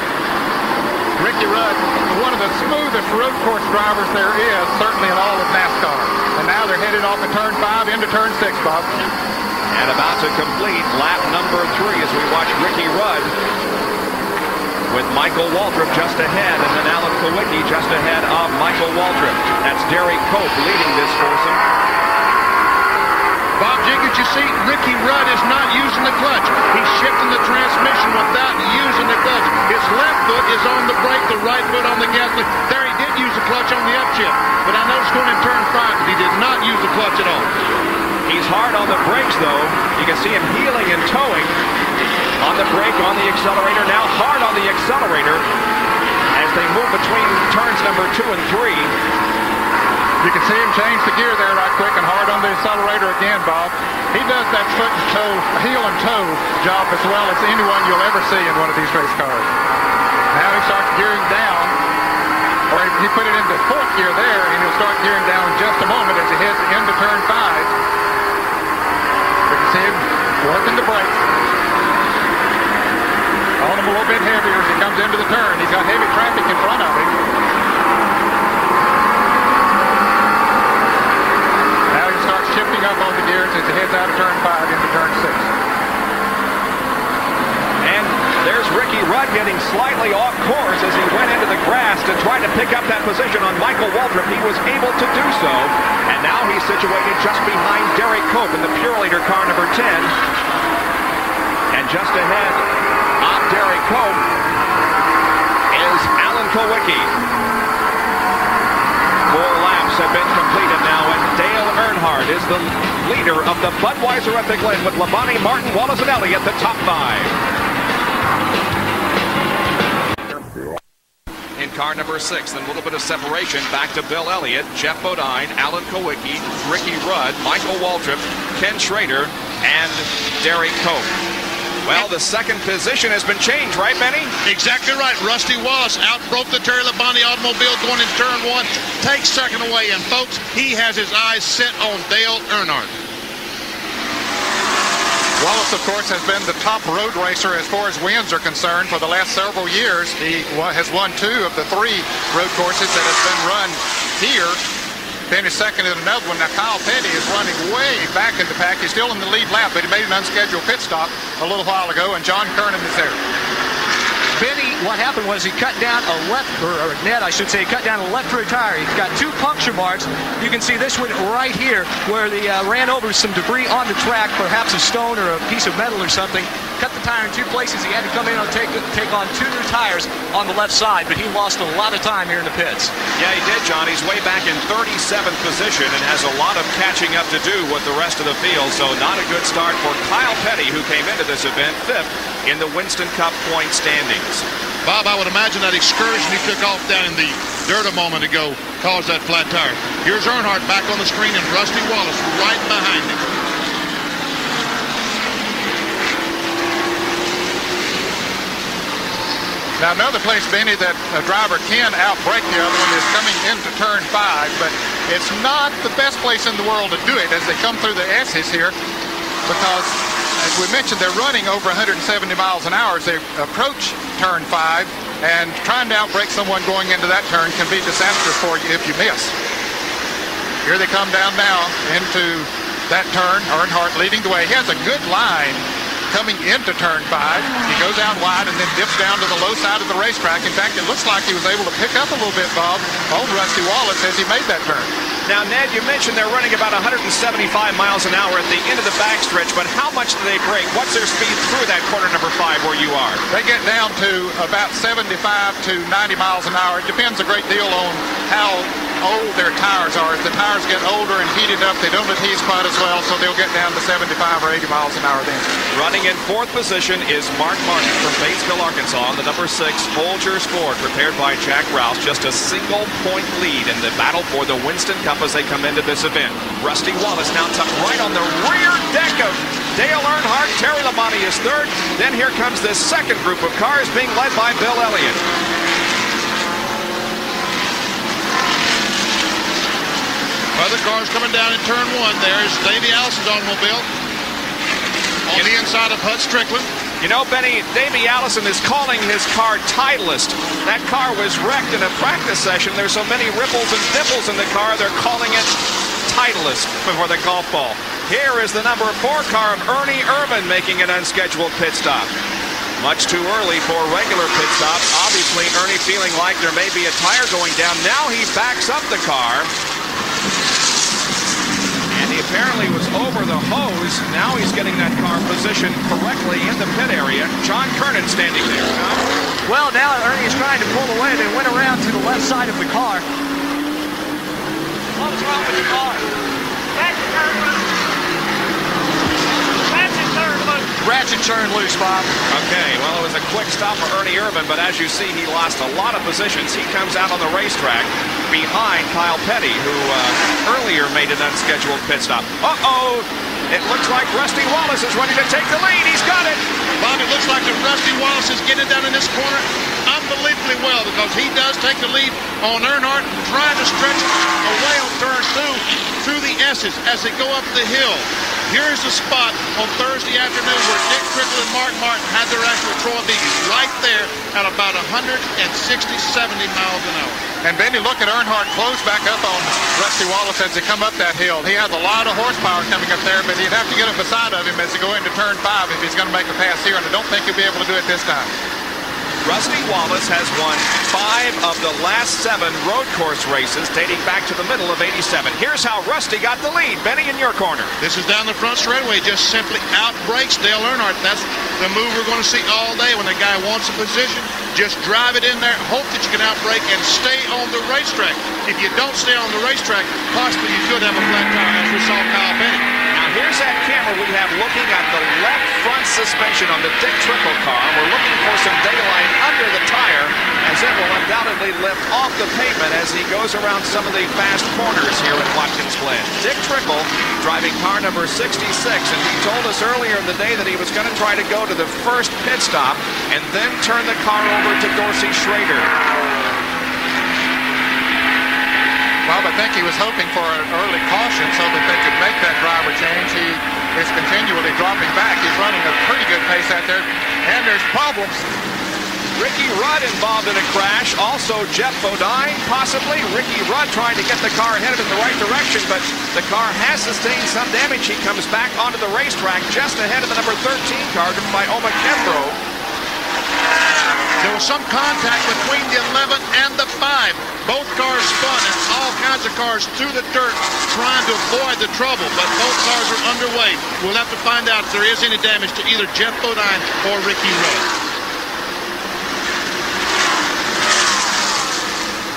Ricky Rudd, one of the smoothest road course drivers there is, certainly in all of NASCAR. And now they're headed off of turn 5 into turn 6, Bob. And about to complete lap number 3 as we watch Ricky Rudd with Michael Waltrip just ahead, and then Alan Kulwicki just ahead of Michael Waltrip. That's Derek Cope leading this foursome. Bob Jiggins, you see, Ricky Rudd is not using the clutch. He's shifting the transmission without using the clutch. His left foot is on the brake, the right foot on the gas. There he did use the clutch on the upshift, but I noticed going in turn 5 that he did not use the clutch at all. He's hard on the brakes, though. You can see him heeling and towing on the brake, on the accelerator. Now hard on the accelerator as they move between turns number 2 and 3. You can see him change the gear there right quick and hard on the accelerator again, Bob. He does that foot and toe, heel and toe job as well as anyone you'll ever see in one of these race cars. Now he starts gearing down, or he put it into 4th gear there, and he'll start gearing down in just a moment as he heads into turn 5. You can see him working the brakes. On him a little bit heavier as he comes into the turn. He's got heavy traffic in front of him. Shifting up on the gears as he heads out of turn 5 into turn 6. And there's Ricky Rudd getting slightly off course as he went into the grass to try to pick up that position on Michael Waltrip. He was able to do so, and now he's situated just behind Derek Cope in the Purelator car number 10. And just ahead of Derek Cope is Alan Kulwicki. 4 laps have been completed now, and Dale Earnhardt is the leader of the Budweiser at the Glen with Labonte, Martin, Wallace, and Elliott, the top 5. In car number 6, then a little bit of separation back to Bill Elliott, Jeff Bodine, Alan Kulwicki, Ricky Rudd, Michael Waltrip, Ken Schrader, and Derek Cope. Well, the second position has been changed, right, Benny? Exactly right. Rusty Wallace outbroke the Terry Labonte automobile going in turn 1. Takes second away, and folks, he has his eyes set on Dale Earnhardt. Wallace, of course, has been the top road racer as far as wins are concerned for the last several years. He has won 2 of the 3 road courses that have been run here. Finished second in another one. Now Kyle Petty is running way back in the pack. He's still in the lead lap, but he made an unscheduled pit stop a little while ago, and John Kernan is there. Benny, what happened was he cut down a left, or Ned, I should say, cut down a left rear tire. He's got 2 puncture marks. You can see this one right here where they ran over some debris on the track, perhaps a stone or a piece of metal or something. Cut the tire in 2 places. He had to come in and take on 2 new tires on the left side, but he lost a lot of time here in the pits. Yeah, he did, John. He's way back in 37th position and has a lot of catching up to do with the rest of the field, so not a good start for Kyle Petty, who came into this event 5th in the Winston Cup point standings. Bob, I would imagine that excursion he took off down in the dirt a moment ago caused that flat tire. Here's Earnhardt back on the screen and Rusty Wallace right behind him. Now, another place, Benny, that a driver can outbrake the other one is coming into turn 5, but it's not the best place in the world to do it as they come through the S's here, because, as we mentioned, they're running over 170 miles an hour as they approach turn 5, and trying to outbrake someone going into that turn can be disastrous for you if you miss. Here they come down now into that turn. Earnhardt leading the way. He has a good line coming into turn 5. He goes out wide and then dips down to the low side of the racetrack. In fact, it looks like he was able to pick up a little bit, Bob, on Rusty Wallace as he made that turn. Now, Ned, you mentioned they're running about 175 miles an hour at the end of the backstretch, but how much do they brake? What's their speed through that corner number 5 where you are? They get down to about 75 to 90 miles an hour. It depends a great deal on how old their tires are. As the tires get older and heated up, they don't adhere quite as well, so they'll get down to 75 or 80 miles an hour then. Running in 4th position is Mark Martin from Batesville, Arkansas, on the number 6 Folgers Ford, prepared by Jack Rouse. Just a single-point lead in the battle for the Winston Cup as they come into this event. Rusty Wallace now tucked right on the rear deck of Dale Earnhardt. Terry Labonte is 3rd. Then here comes this second group of cars being led by Bill Elliott. Other cars coming down in turn 1. There's Davey Allison's automobile on the inside of Hut Strickland. You know, Benny, Davey Allison is calling his car Titleist. That car was wrecked in a practice session. There's so many ripples and dimples in the car, they're calling it Titleist before the golf ball. Here is the number 4 car of Ernie Irvan making an unscheduled pit stop. Much too early for regular pit stops. Obviously, Ernie feeling like there may be a tire going down. Now he backs up the car. And he apparently was over the hose. Now he's getting that car positioned correctly in the pit area. John Kernan standing there. John? Well, now Ernie is trying to pull away. They went around to the left side of the car. What was wrong with the car? Ratchet turned loose, Bob. Okay, well, it was a quick stop for Ernie Irvan, but as you see, he lost a lot of positions. He comes out on the racetrack behind Kyle Petty, who earlier made an unscheduled pit stop. Uh-oh! It looks like Rusty Wallace is ready to take the lead. He's got it! Bob, it looks like that Rusty Wallace is getting down in this corner unbelievably well, because he does take the lead on Earnhardt, trying to stretch away on turn 2 through the S's as they go up the hill. Here's the spot on Thursday afternoon where Dick Trickle and Mark Martin had their actual Troy Beebe right there at about 160, 70 miles an hour. And Benny, look at Earnhardt close back up on Rusty Wallace as they come up that hill. He has a lot of horsepower coming up there, but he'd have to get up beside of him as they go into turn 5 if he's going to make a pass here, and I don't think he'll be able to do it this time. Rusty Wallace has won 5 of the last 7 road course races dating back to the middle of '87. Here's how Rusty got the lead. Benny, in your corner. This is down the front straightaway. Just simply outbreaks Dale Earnhardt. That's the move we're going to see all day. When the guy wants a position, just drive it in there, hope that you can outbrake and stay on the racetrack. If you don't stay on the racetrack, possibly you could have a flat tire, as we saw Kyle Petty. Now here's that camera we have looking at the left front suspension on the Dick Trickle car. We're looking for some daylight under the tire, as it will undoubtedly lift off the pavement as he goes around some of the fast corners here at Watkins Glen. Dick Trickle driving car number 66, and he told us earlier in the day that he was going to try to go to the first pit stop and then turn the car over to Dorsey Schrader. Well, I think he was hoping for an early caution so that they could make that driver change. He is continually dropping back. He's running a pretty good pace out there, and there's problems. Ricky Rudd involved in a crash. Also Jeff Bodine, possibly. Ricky Rudd trying to get the car headed in the right direction, but the car has sustained some damage. He comes back onto the racetrack just ahead of the number 13 car driven by Oma Kimbrough. There was some contact between the 11 and the 5. Both cars spun and all kinds of cars through the dirt trying to avoid the trouble, but both cars are underway. We'll have to find out if there is any damage to either Jeff Bodine or Ricky Rowe.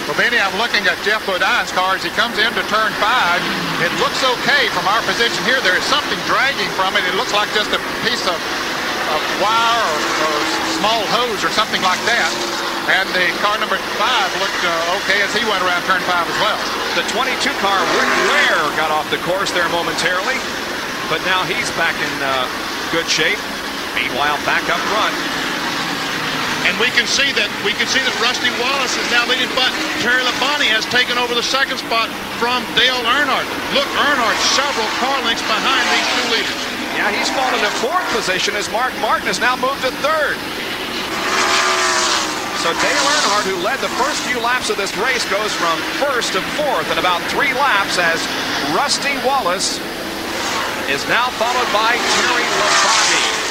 Well, Benny, I'm looking at Jeff Bodine's car as he comes into turn 5. It looks okay from our position here. There is something dragging from it. It looks like just a piece of wire or small hose or something like that. And the car number 5 looked okay as he went around turn 5 as well. The 22 car, Rick Ware, got off the course there momentarily, but now he's back in good shape. Meanwhile, back up front. And we can see that Rusty Wallace is now leading, but Terry Labonte has taken over the second spot from Dale Earnhardt. Look, Earnhardt several car lengths behind these two leaders. Yeah, he's fallen to 4th position as Mark Martin has now moved to 3rd. So Dale Earnhardt, who led the first few laps of this race, goes from 1st to 4th in about 3 laps as Rusty Wallace is now followed by Terry Labonte.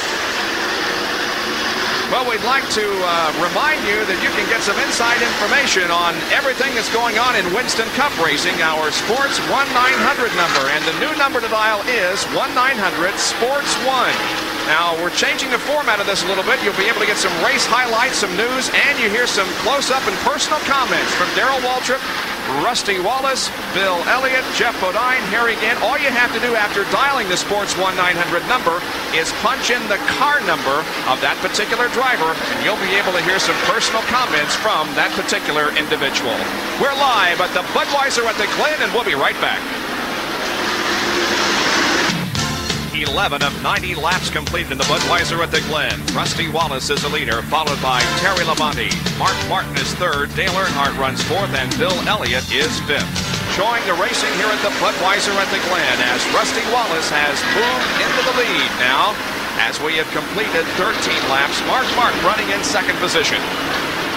Well, we'd like to remind you that you can get some inside information on everything that's going on in Winston Cup racing, our Sports 1-900 number. And the new number to dial is 1-900-SPORTS-1. Now, we're changing the format of this a little bit. You'll be able to get some race highlights, some news, and you hear some close-up and personal comments from Darrell Waltrip, Rusty Wallace, Bill Elliott, Jeff Bodine, Harry Gant. All you have to do after dialing the Sports 1-900 number is punch in the car number of that particular driver, and you'll be able to hear some personal comments from that particular individual. We're live at the Budweiser at the Glen, and we'll be right back. 11 of 90 laps completed in the Budweiser at the Glen. Rusty Wallace is the leader, followed by Terry Labonte. Mark Martin is 3rd, Dale Earnhardt runs 4th, and Bill Elliott is 5th. Showing the racing here at the Budweiser at the Glen as Rusty Wallace has moved into the lead now. As we have completed 13 laps, Mark Martin running in 2nd position.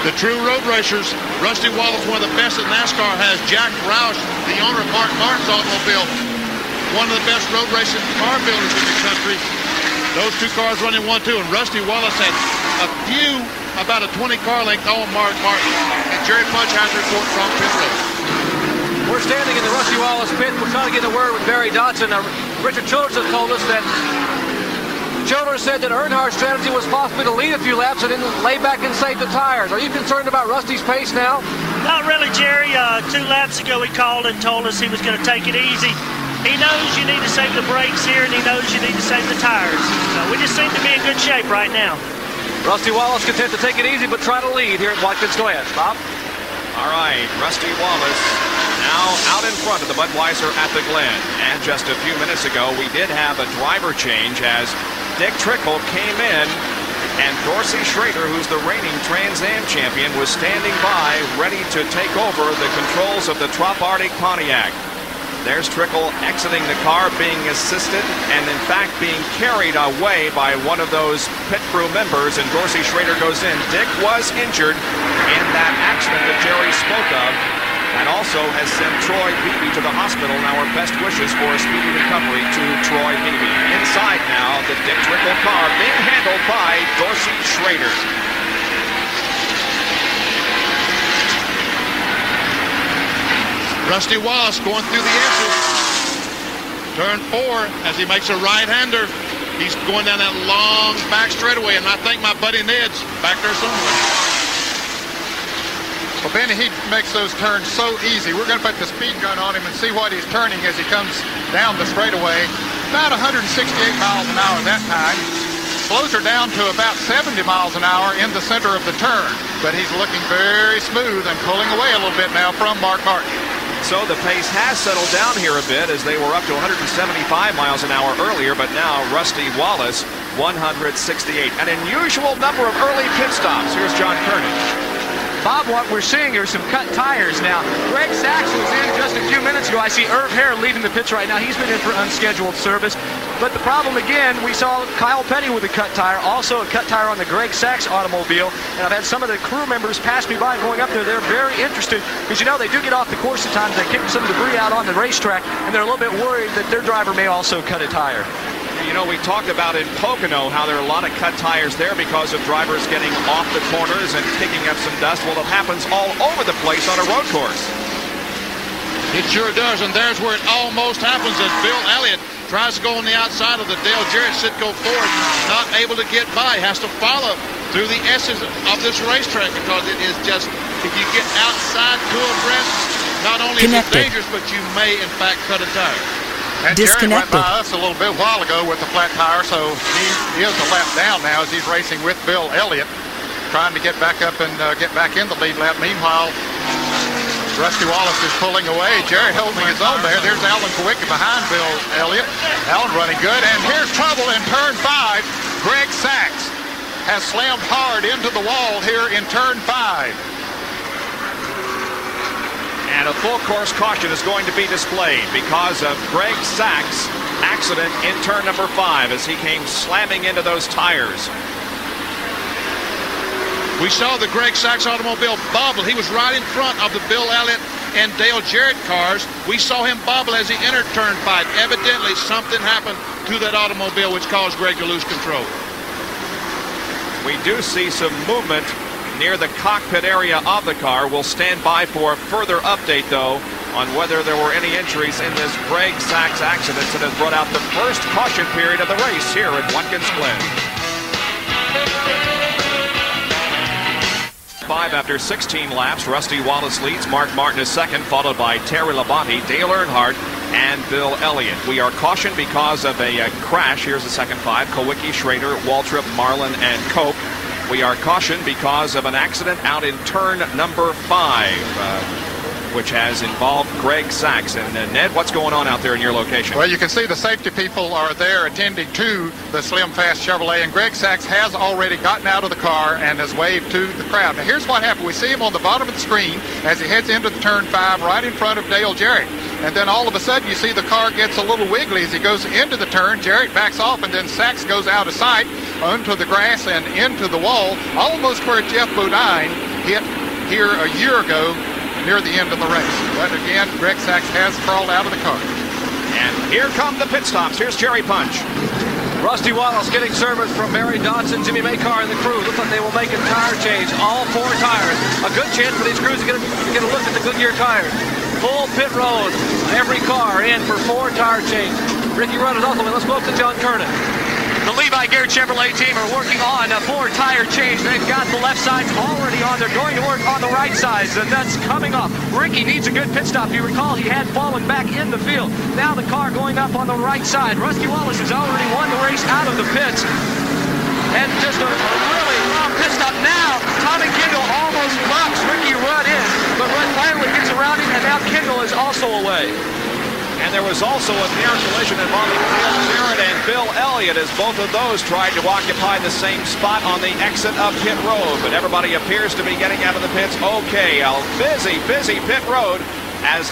The true road racers, Rusty Wallace, one of the best that NASCAR has. Jack Roush, the owner of Mark Martin's automobile, one of the best road racing car builders in the country. Those two cars running 1-2, and Rusty Wallace had a few, about a 20 car length on Mark Martin. And Jerry Punch has a report from pit road. We're standing in the Rusty Wallace pit. We're trying to get a word with Barry Dodson. Now, Richard Childress has told us that Childress said that Earnhardt's strategy was possibly to lead a few laps and then lay back and save the tires. Are you concerned about Rusty's pace now? Not really, Jerry. 2 laps ago he called and told us he was going to take it easy. He knows you need to save the brakes here, and he knows you need to save the tires. So we just seem to be in good shape right now. Rusty Wallace content to take it easy, but try to lead here at Watkins Glen. Bob? All right, Rusty Wallace now out in front of the Budweiser at the Glen. And just a few minutes ago, we did have a driver change as Dick Trickle came in, and Dorsey Schrader, who's the reigning Trans Am champion, was standing by, ready to take over the controls of the Trop Arctic Pontiac. There's Trickle exiting the car, being assisted, and in fact being carried away by one of those pit crew members, and Dorsey Schrader goes in. Dick was injured in that accident that Jerry spoke of, and also has sent Troy Beebe to the hospital. Now our best wishes for a speedy recovery to Troy Beebe. Inside now, the Dick Trickle car being handled by Dorsey Schrader. Rusty Wallace going through the S's. Turn 4 as he makes a right-hander. He's going down that long back straightaway, and I think my buddy Ned's back there somewhere. Well, Benny, he makes those turns so easy. We're going to put the speed gun on him and see what he's turning as he comes down the straightaway. About 168 miles an hour that time. Slows her down to about 70 miles an hour in the center of the turn. But he's looking very smooth and pulling away a little bit now from Mark Martin. So the pace has settled down here a bit as they were up to 175 miles an hour earlier, but now Rusty Wallace, 168. An unusual number of early pit stops. Here's John Kernan. Bob, what we're seeing are some cut tires now. Greg Sachs was in just a few minutes ago. I see Irv Hare leaving the pits right now. He's been in for unscheduled service. But the problem again, we saw Kyle Petty with a cut tire, also a cut tire on the Greg Sachs automobile. And I've had some of the crew members pass me by going up there. They're very interested because, you know, they do get off the course at times. They kick some debris out on the racetrack, and they're a little bit worried that their driver may also cut a tire. You know, we talked about in Pocono how there are a lot of cut tires there because of drivers getting off the corners and kicking up some dust. Well, it happens all over the place on a road course. It sure does, and there's where it almost happens as Bill Elliott tries to go on the outside of the Dale Jarrett Sitco Ford, not able to get by, has to follow through the essence of this racetrack because it is just, if you get outside to abreast, not only is it dangerous, but you may, in fact, cut a tire. And Jerry went by us a little bit while ago with the flat tire, so he is a lap down now as he's racing with Bill Elliott, trying to get back up and get back in the lead lap. Meanwhile, Rusty Wallace is pulling away. Jerry holding his own there. There's Alan Kowicki behind Bill Elliott. Alan running good. And here's trouble in turn 5. Greg Sachs has slammed hard into the wall here in turn 5. And a full course caution is going to be displayed because of Greg Sachs' accident in turn number 5 as he came slamming into those tires. We saw the Greg Sachs automobile bobble. He was right in front of the Bill Elliott and Dale Jarrett cars. We saw him bobble as he entered turn 5. Evidently, something happened to that automobile which caused Greg to lose control. We do see some movement near the cockpit area of the car. We'll stand by for a further update, though, on whether there were any injuries in this Greg Sachs accident that has brought out the first caution period of the race here at Watkins Glen. 5 after 16 laps. Rusty Wallace leads. Mark Martin is second, followed by Terry Labonte, Dale Earnhardt, and Bill Elliott. We are cautioned because of a crash. Here's the second 5. Kowicki, Schrader, Waltrip, Marlin, and Cope. We are cautioned because of an accident out in turn number 5. Which has involved Greg Sachs. And Ned, what's going on out there in your location? Well, you can see the safety people are there attending to the Slim Fast Chevrolet, and Greg Sachs has already gotten out of the car and has waved to the crowd. Now, here's what happened. We see him on the bottom of the screen as he heads into the turn 5 right in front of Dale Jarrett. And then all of a sudden, you see the car gets a little wiggly as he goes into the turn. Jarrett backs off, and then Sachs goes out of sight onto the grass and into the wall, almost where Jeff Bodine hit here a year ago near the end of the race. But again, Greg Sachs has crawled out of the car. And here come the pit stops. Here's Jerry Punch. Rusty Wallace getting service from Barry Dodson, Jimmy Maycar, and the crew. Looks like they will make a tire change. All 4 tires. A good chance for these crews to get a look at the Goodyear tires. Full pit road. Every car in for 4 tire change. Ricky Rudd is also in. Let's go up to John Kernan. The Levi Garrett Chevrolet team are working on a 4 tire change. They've got the left sides already on. They're going to work on the right sides, and that's coming up. Ricky needs a good pit stop. You recall he had fallen back in the field. Now the car going up on the right side. Rusty Wallace has already won the race out of the pits. And just a really long pit stop. Now Tommy Kendall almost locks Ricky Rudd in, but Rudd finally gets around him, and now Kendall is also away. And there was also a near collision involving Dale Jarrett and Bill Elliott as both of those tried to occupy the same spot on the exit of pit road. But everybody appears to be getting out of the pits okay. A busy pit road as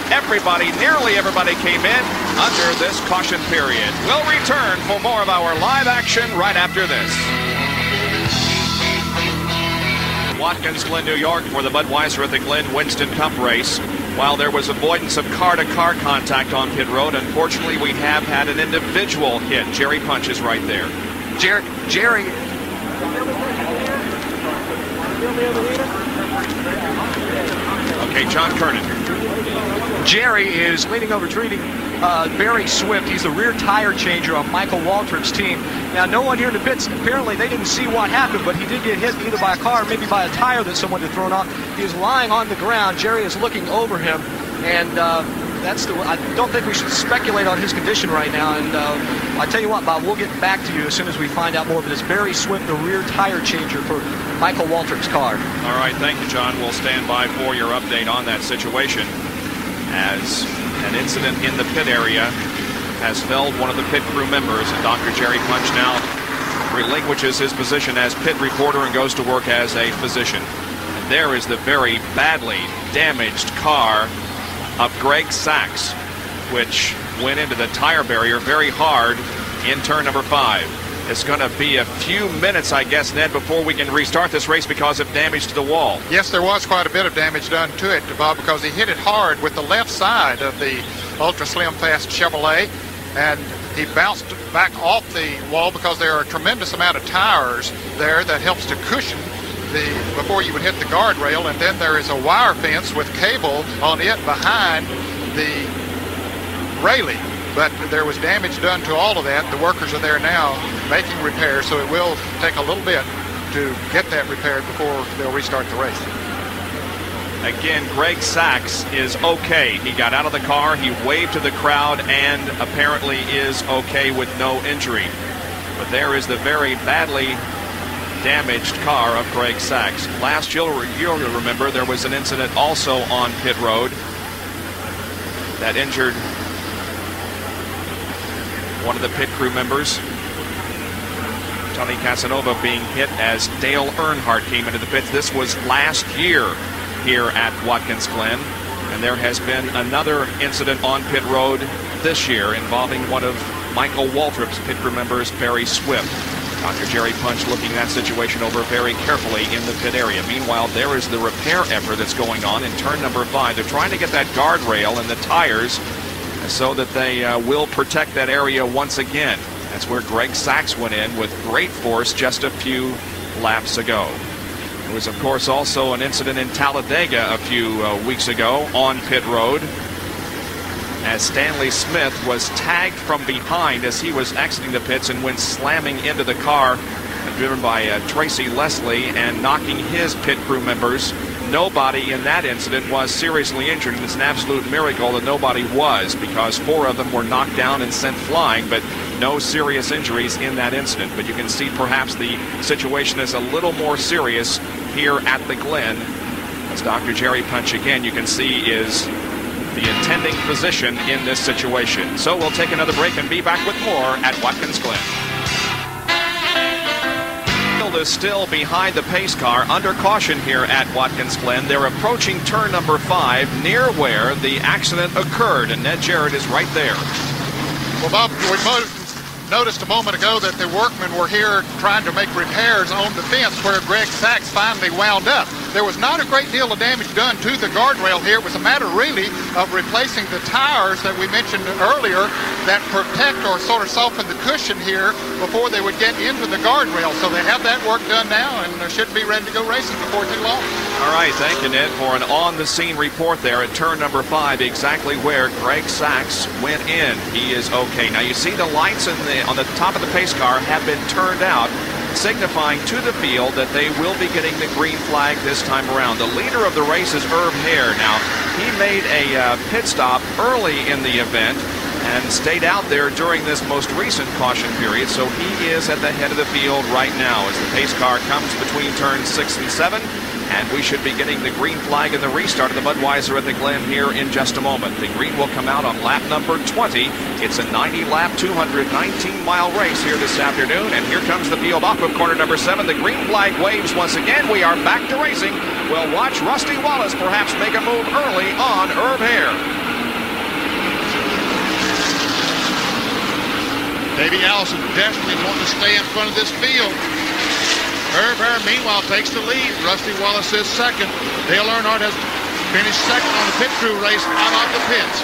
nearly everybody came in under this caution period. We'll return for more of our live action right after this. Watkins Glen, New York for the Budweiser at the Glen Winston Cup race. While there was avoidance of car-to-car contact on pit road, unfortunately we have had an individual hit. Jerry Punch is right there. Jerry. Okay, John Kernan. Jerry is leaning over, treating Barry Swift. He's the rear tire changer on Michael Waltrip's team. Now, no one here in the pits, apparently they didn't see what happened, but he did get hit either by a car or maybe by a tire that someone had thrown off. He is lying on the ground. Jerry is looking over him, and I don't think we should speculate on his condition right now. And I tell you what, Bob, we'll get back to you as soon as we find out more. But it's Barry Swift, the rear tire changer for Michael Waltrip's car. All right, thank you, John. We'll stand by for your update on that situation as an incident in the pit area has felled one of the pit crew members, and Dr. Jerry Punch now relinquishes his position as pit reporter and goes to work as a physician. And there is the very badly damaged car of Greg Sachs, which went into the tire barrier very hard in turn number 5. It's going to be a few minutes, I guess, Ned, before we can restart this race because of damage to the wall. Yes, there was quite a bit of damage done to it, Bob, because he hit it hard with the left side of the Ultra Slim Fast Chevrolet. and he bounced back off the wall because there are a tremendous amount of tires there that helps to cushion before you would hit the guardrail, and then there is a wire fence with cable on it behind the railing. But there was damage done to all of that. The workers are there now making repairs, so it will take a little bit to get that repaired before they'll restart the race. Again, Greg Sachs is okay. He got out of the car, he waved to the crowd, and apparently is okay with no injury. But there is the very badly damaged car of Greg Sachs. Last year, you'll remember, there was an incident also on pit road that injured one of the pit crew members, Tony Casanova, being hit as Dale Earnhardt came into the pits. This was last year here at Watkins Glen, and there has been another incident on pit road this year involving one of Michael Waltrip's pit crew members, Barry Swift. Dr. Jerry Punch looking that situation over very carefully in the pit area. Meanwhile, there is the repair effort that's going on in turn number 5. They're trying to get that guardrail and the tires so that they will protect that area once again. That's where Greg Sachs went in with great force just a few laps ago. There was, of course, also an incident in Talladega a few weeks ago on pit road, as Stanley Smith was tagged from behind as he was exiting the pits and went slamming into the car, driven by Tracy Leslie, and knocking his pit crew members. Nobody in that incident was seriously injured, and it's an absolute miracle that nobody was, because 4 of them were knocked down and sent flying, but no serious injuries in that incident. But you can see perhaps the situation is a little more serious here at the Glen, as Dr. Jerry Punch, again, you can see, is the attending physician in this situation. So we'll take another break and be back with more at Watkins Glen. Is still behind the pace car, under caution here at Watkins Glen. They're approaching turn number 5, near where the accident occurred, and Ned Jarrett is right there. Well, Bob, we noticed a moment ago that the workmen were here trying to make repairs on the fence where Greg Sachs finally wound up. There was not a great deal of damage done to the guardrail here. It was a matter really of replacing the tires that we mentioned earlier that protect or sort of soften the cushion here before they would get into the guardrail. So they have that work done now, and they should be ready to go racing before too long. All right, thank you, Ned, for an on-the-scene report there at turn number 5, exactly where Greg Sachs went in. He is okay. Now you see the lights on the top of the pace car have been turned out, signifying to the field that they will be getting the green flag this time around. The leader of the race is Herb Hare. Now, he made a pit stop early in the event and stayed out there during this most recent caution period, so he is at the head of the field right now as the pace car comes between turns 6 and 7, and we should be getting the green flag in the restart of the Budweiser at the Glen here in just a moment. The green will come out on lap number 20. It's a 90-lap, 219-mile race here this afternoon, and here comes the field off of corner number 7. The green flag waves once again. We are back to racing. We'll watch Rusty Wallace perhaps make a move early on Herb Hare. Davey Allison desperately wanting to stay in front of this field. Herb Hare, meanwhile, takes the lead. Rusty Wallace is second. Dale Earnhardt has finished second on the pit crew race out of the pits.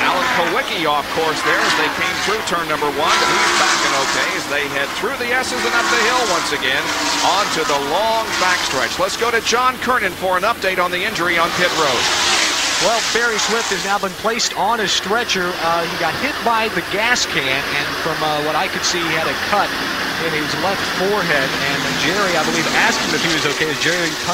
Alan Kowicki off course there as they came through turn number 1. He's back and okay as they head through the S's and up the hill once again onto the long backstretch. Let's go to John Kernan for an update on the injury on pit road. Well, Barry Swift has now been placed on a stretcher. He got hit by the gas can, and from what I could see, he had a cut in his left forehead. And Jerry, I believe, asked him if he was okay as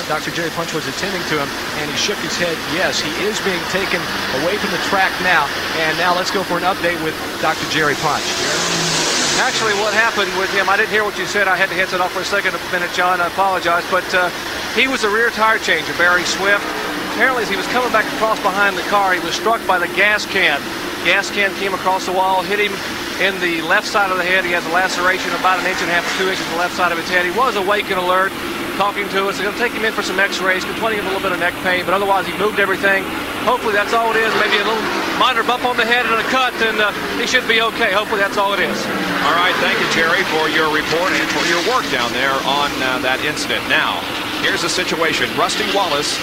Dr. Jerry Punch was attending to him, and he shook his head. Yes, he is being taken away from the track now. And now let's go for an update with Dr. Jerry Punch. Actually, what happened with him, I didn't hear what you said. I had to headset off for a minute, John. I apologize. But he was a rear tire changer, Barry Swift. Apparently, as he was coming back across behind the car, he was struck by the gas can. Gas can came across the wall, hit him in the left side of the head. He has a laceration about 1.5 to 2 inches on the left side of his head. He was awake and alert, talking to us. They're going to take him in for some x-rays, complaining of a little bit of neck pain, but otherwise he moved everything. Hopefully that's all it is. Maybe a little minor bump on the head and a cut, and he should be okay. Hopefully that's all it is. All right, thank you, Jerry, for your report and for your work down there on that incident. Now, here's the situation. Rusty Wallace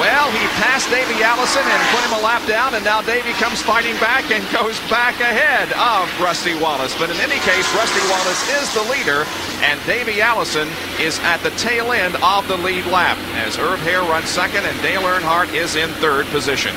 Well, he passed Davey Allison and put him a lap down, and now Davey comes fighting back and goes back ahead of Rusty Wallace. But in any case, Rusty Wallace is the leader, and Davey Allison is at the tail end of the lead lap as Herb Hare runs second and Dale Earnhardt is in third position.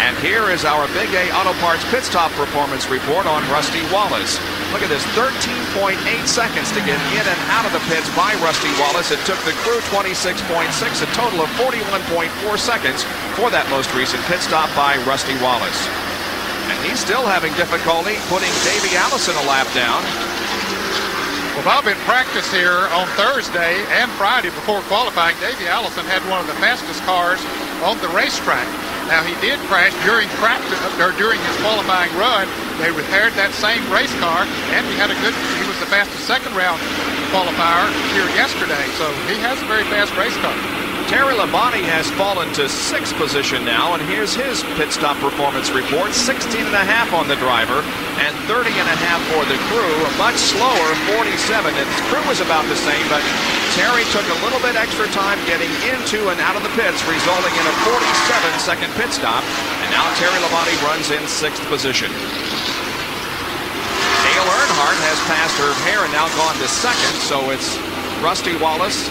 And here is our Big A Auto Parts pit stop performance report on Rusty Wallace. Look at this, 13.8 seconds to get in and out of the pits by Rusty Wallace. It took the crew 26.6, a total of 41.4 seconds for that most recent pit stop by Rusty Wallace. And he's still having difficulty putting Davey Allison a lap down. Well, Bob, in practice here on Thursday and Friday before qualifying, Davey Allison had one of the fastest cars on the racetrack. Now, he did crash during practice or during his qualifying run. They repaired that same race car, and he was the fastest second round qualifier here yesterday. So he has a very fast race car. Terry Labonte has fallen to 6th position now, and here's his pit stop performance report. 16.5 on the driver and 30.5 for the crew. A much slower 47. And the crew was about the same, but Terry took a little bit extra time getting into and out of the pits, resulting in a 47-second pit stop. And now Terry Labonte runs in 6th position. Dale Earnhardt has passed Herb Hare and now gone to 2nd, so it's Rusty Wallace,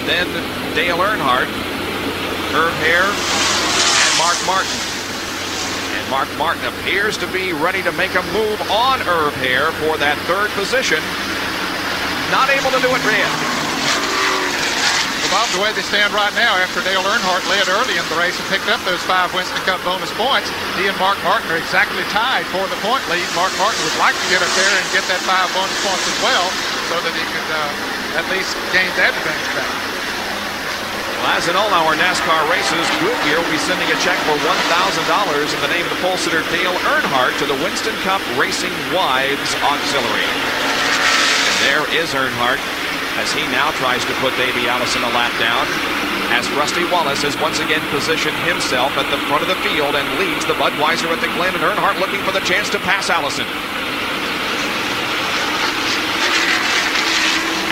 then Dale Earnhardt, Herb Hare, and Mark Martin. And Mark Martin appears to be ready to make a move on Herb Hare for that 3rd position. Not able to do it yet. Bob, the way they stand right now, after Dale Earnhardt led early in the race and picked up those 5 Winston Cup bonus points, he and Mark Martin are exactly tied for the point lead. Mark Martin would like to get up there and get that 5 bonus points as well, so that he could at least gain that advantage back. Well, as in all our NASCAR races, Goodyear will be sending a check for $1,000 in the name of the pole sitter Dale Earnhardt to the Winston Cup Racing Wives Auxiliary. And there is Earnhardt, as he now tries to put Davey Allison a lap down, as Rusty Wallace has once again positioned himself at the front of the field and leads the Budweiser at the Glen, and Earnhardt looking for the chance to pass Allison.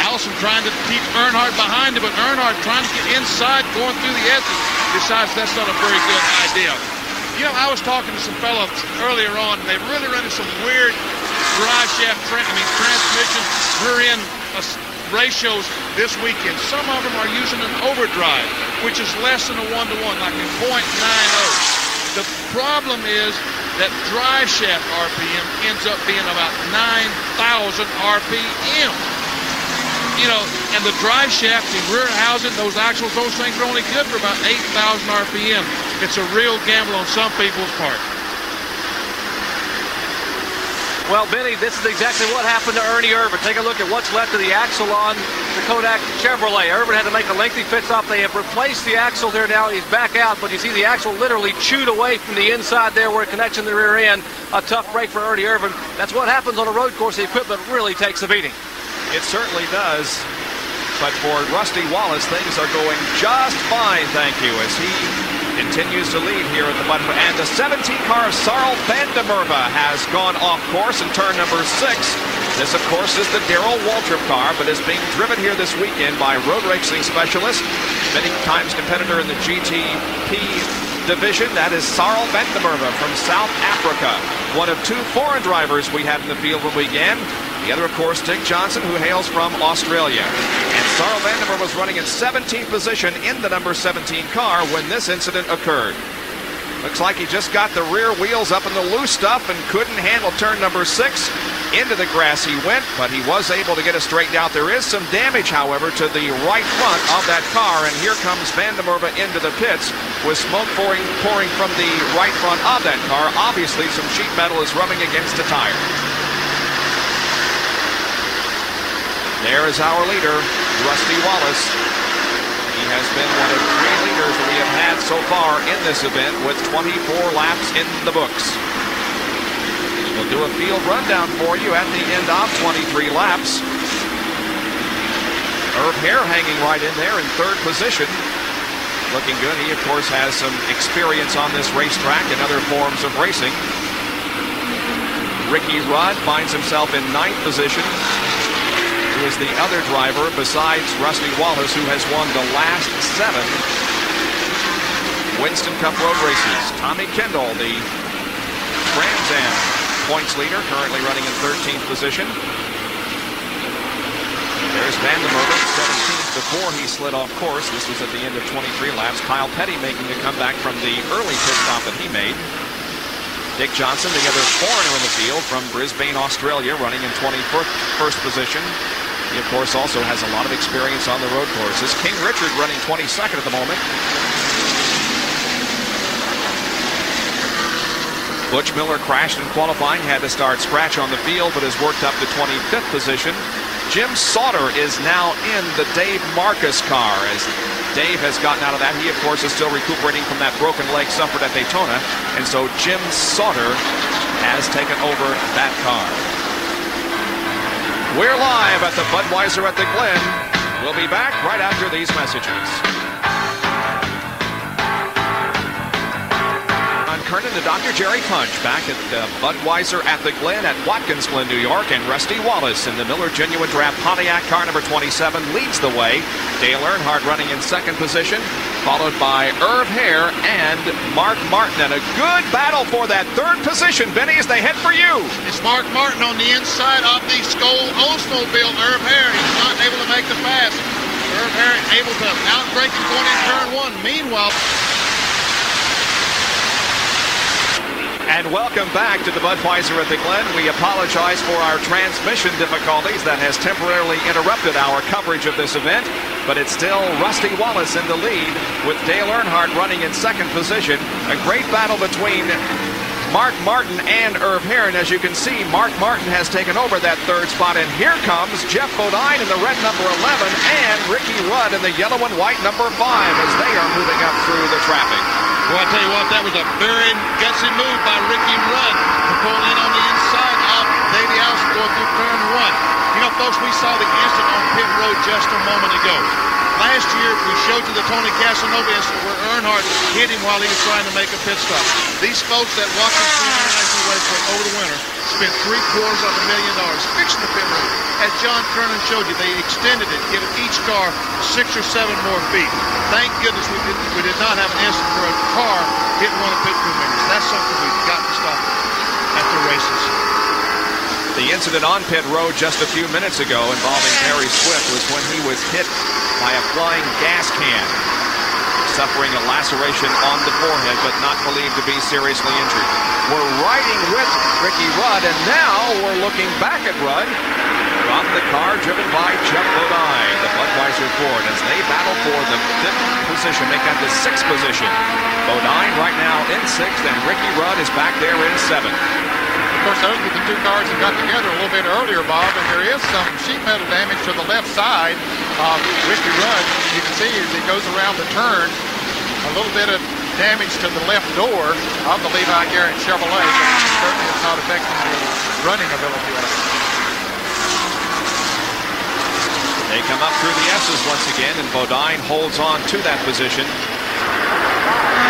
Allison trying to keep Earnhardt behind him, but Earnhardt trying to get inside, going through the edges, decides that's not a very good idea. You know, I was talking to some fellows earlier on, and they really running some weird drive shaft transmission rear-end ratios this weekend. Some of them are using an overdrive, which is less than a 1-to-1, like a 0.90. The problem is that drive shaft RPM ends up being about 9,000 RPM. You know, and the drive shaft, the rear housing, those axles, those things are only good for about 8,000 RPM. It's a real gamble on some people's part. Well, Benny, this is exactly what happened to Ernie Irvan. Take a look at what's left of the axle on the Kodak Chevrolet. Irvan had to make a lengthy pit stop. They have replaced the axle there now. He's back out, but you see the axle literally chewed away from the inside there where it connects in the rear end. A tough break for Ernie Irvan. That's what happens on a road course. The equipment really takes a beating. It certainly does. But for Rusty Wallace, things are going just fine, thank you, as he continues to lead here at the Bud. And the 17 car of Sarl van der Merwe has gone off course in turn number 6. This, of course, is the Darrell Waltrip car, but is being driven here this weekend by road racing specialist, many times competitor in the GTP division. That is Sarl van der Merwe from South Africa. One of 2 foreign drivers we had in the field when we began. The other, of course, Dick Johnson, who hails from Australia. And Sarl van der Merwe was running in 17th position in the number 17 car when this incident occurred. Looks like he just got the rear wheels up in the loose stuff and couldn't handle turn number 6. Into the grass he went, but he was able to get it straightened out. There is some damage, however, to the right front of that car, and here comes van der Merwe into the pits with smoke pouring from the right front of that car. Obviously, some sheet metal is rubbing against the tire. There is our leader, Rusty Wallace. He has been one of 3 leaders that we have had so far in this event with 24 laps in the books. We'll do a field rundown for you at the end of 23 laps. Herb Hare hanging right in there in 3rd position. Looking good. He, of course, has some experience on this racetrack and other forms of racing. Ricky Rudd finds himself in 9th position, who is the other driver besides Rusty Wallace, who has won the last 7 Winston Cup Road Races. Tommy Kendall, the Trans Am points leader, currently running in 13th position. There's Vandermeer, 17th before he slid off course. This was at the end of 23 laps. Kyle Petty making a comeback from the early pit stop that he made. Dick Johnson, the other foreigner in the field from Brisbane, Australia, running in 21st position. He, of course, also has a lot of experience on the road courses. King Richard running 22nd at the moment. Butch Miller crashed in qualifying, had to start scratch on the field, but has worked up to 25th position. Jim Sauter is now in the Dave Marcus car as Dave has gotten out of that. He, of course, is still recuperating from that broken leg suffered at Daytona. And so Jim Sauter has taken over that car. We're live at the Budweiser at the Glen. We'll be back right after these messages. Kernan to Dr. Jerry Punch back at Budweiser at the Glen at Watkins Glen, New York, and Rusty Wallace in the Miller Genuine Draft Pontiac car number 27 leads the way. Dale Earnhardt running in second position, followed by Irv Hare and Mark Martin. And a good battle for that third position, Benny, as they head for you. It's Mark Martin on the inside of the Skoll Oldsmobile. Irv Hare, he's not able to make the pass. Irv Hare able to outbreak him going in turn one. Meanwhile, and welcome back to the Budweiser at the Glen. We apologize for our transmission difficulties that has temporarily interrupted our coverage of this event, but it's still Rusty Wallace in the lead with Dale Earnhardt running in second position. A great battle between Mark Martin and Irv Hare, and as you can see, Mark Martin has taken over that third spot, and here comes Jeff Bodine in the red number 11 and Ricky Rudd in the yellow and white number 5 as they are moving up through the traffic. well, I tell you what, that was a very gutsy move by Ricky Rudd to pull in on the inside of Davey Allison going through turn one. You know, folks, we saw the incident on pit road just a moment ago. Last year, we showed you the Tony Casanova incident where Earnhardt hit him while he was trying to make a pit stop. These folks that walked him through the International Raceway over the winter spent $750,000 fixing the pit road. As John Kernan showed you, they extended it, giving each car 6 or 7 more feet. Thank goodness we did not have an incident where a car hit one of the pit crew members. That's something we've got to stop at the races. The incident on pit road just a few minutes ago involving Perry Swift was when he was hit by a flying gas can, suffering a laceration on the forehead, but not believed to be seriously injured. We're riding with Ricky Rudd, and now we're looking back at Rudd from the car driven by Jeff Bodine, the Budweiser Ford, as they battle for the 5th position, make that the 6th position. Bodine right now in 6th, and Ricky Rudd is back there in 7th. Of course, those were the two cars that got together a little bit earlier, Bob, and there is some sheet metal damage to the left side of Ricky Rudd. You can see as he goes around the turn, a little bit of damage to the left door of the Levi Garrett Chevrolet, but certainly it's not affecting the running ability of it. They come up through the S's once again, and Bodine holds on to that position.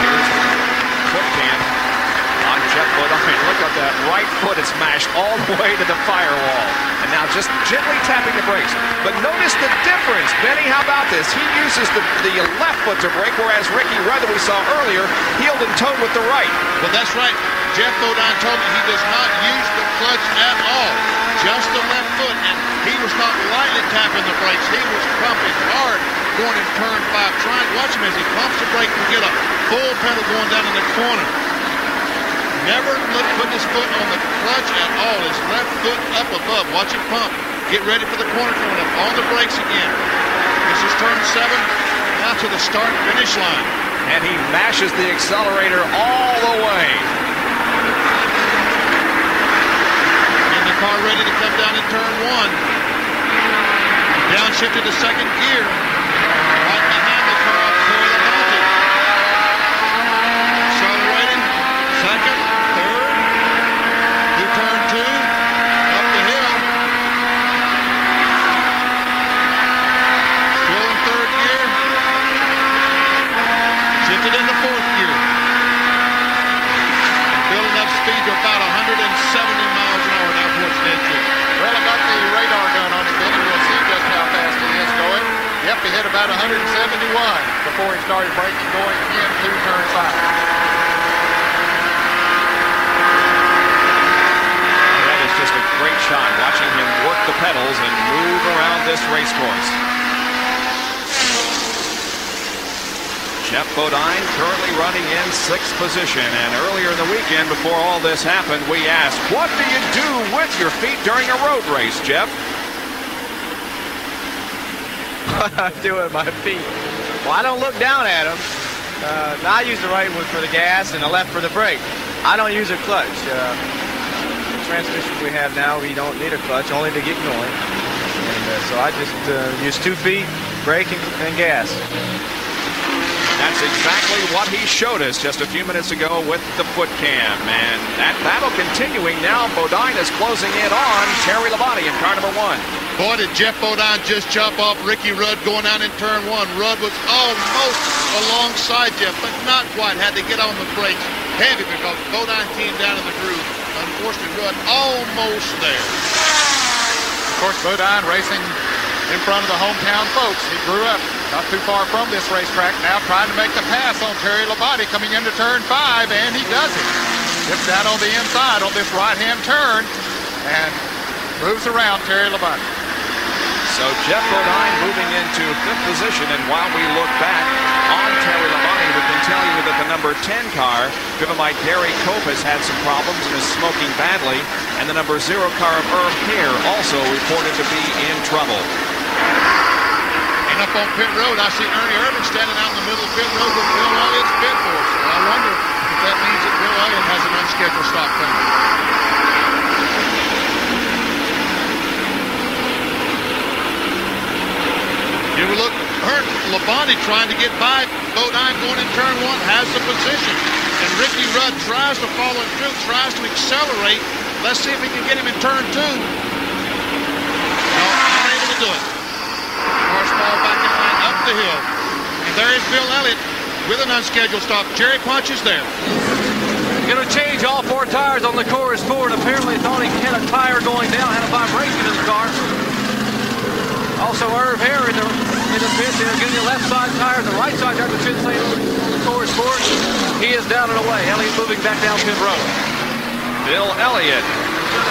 Here's foot cam on Jeff Bodine. Look at that right foot. It's mashed all the way to the firewall. And now just gently tapping the brakes. But notice the difference. Benny, how about this? He uses the left foot to brake, whereas Ricky Rudd, that we saw earlier, heeled and towed with the right. Well, that's right. Jeff Bodine told me he does not use the clutch at all. Just the left foot, and he was not lightly tapping the brakes. He was pumping hard going in turn 5. Watch him as he pumps the brake to get a full pedal going down in the corner. Never put his foot on the clutch at all. His left foot up above. Watch him pump. Get ready for the corner coming up. On the brakes again. This is turn 7. Now to the start-finish line. And he mashes the accelerator all the way. Car ready to come down in turn 1. Downshifted to second gear. Right behind the car of Terry Labonte. Accelerating. Second. Third. To turn 2. Up the hill. Still in third gear. Shifted into fourth gear. Building up speed to about 170 miles an hour now towards the exit. Well, I got the radar gun on it, Benny. We'll see just how fast he is going. Yep, he hit about 171 before he started braking going into turn 5. Just a great shot, watching him work the pedals and move around this race course. Jeff Bodine currently running in 6th position, and earlier in the weekend, before all this happened, we asked, what do you do with your feet during a road race, Jeff? What I do with my feet? Well, I don't look down at them. I use the right one for the gas and the left for the brake. I don't use a clutch. Transmission we have now, we don't need a clutch, only to get going. And so I just use 2 feet, brake and gas. That's exactly what he showed us just a few minutes ago with the foot cam. And that battle continuing now. Bodine is closing in on Terry Labonte in car number 1. Boy, did Jeff Bodine just chop off Ricky Rudd going out in turn 1. Rudd was almost alongside Jeff, but not quite. Had to get on the brakes heavy because Bodine came down in the groove. Unfortunately, Rudd almost there. Of course, Bodine racing in front of the hometown folks. He grew up not too far from this racetrack, now trying to make the pass on Terry Labonte coming into turn 5, and he does it. Gets down on the inside on this right-hand turn and moves around Terry Labonte. So Jeff Bodine moving into 5th position, and while we look back on Terry Labonte, we can tell you that the number 10 car, driven by Gary Cope, has had some problems and is smoking badly, and the number 0 car of Irv Hare also reported to be in trouble. And up on pit road, I see Ernie Irvin standing out in the middle of pit road with Bill Elliott's pit force. So I wonder if that means that Bill Elliott has an unscheduled stop coming. Here we look, Labonte trying to get by Bodine going in turn 1, has the position. And Ricky Rudd tries to follow it through, tries to accelerate. Let's see if he can get him in turn 2. No, not able to do it. Cars fall back in line up the hill. And there is Bill Elliott with an unscheduled stop. Jerry Punch is there. Going to change all 4 tires on the Chorus Ford. Apparently thought he had a tire going down, had a vibration in the car. Also, Irv Hare in the pit there, getting the left side tire, the right side tire, the should say on the Chorus Ford. He is down and away. Elliott moving back down pit road. Bill Elliott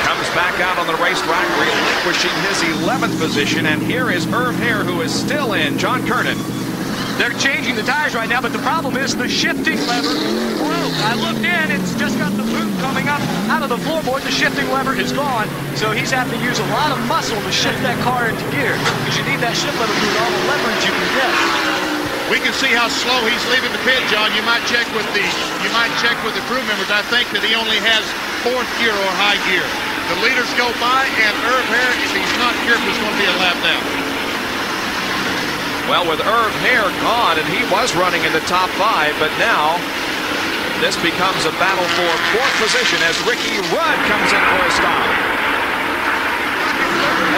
comes back out on the racetrack, relinquishing his 11th position, and here is Irv Hare, who is still in. John Kernan. They're changing the tires right now, but the problem is the shifting lever broke. I looked in, it's just got the boot coming up out of the floorboard. The shifting lever is gone, so he's having to use a lot of muscle to shift that car into gear, because you need that shift lever to use all the leverage you can get. We can see how slow he's leaving the pit, John. You might check with the crew members. I think that he only has 4th gear or high gear. The leaders go by, and Irv Hare, if he's not careful, is going to be a lap down. Well, with Irv Hare gone, and he was running in the top 5, but now this becomes a battle for 4th position as Ricky Rudd comes in for a stop.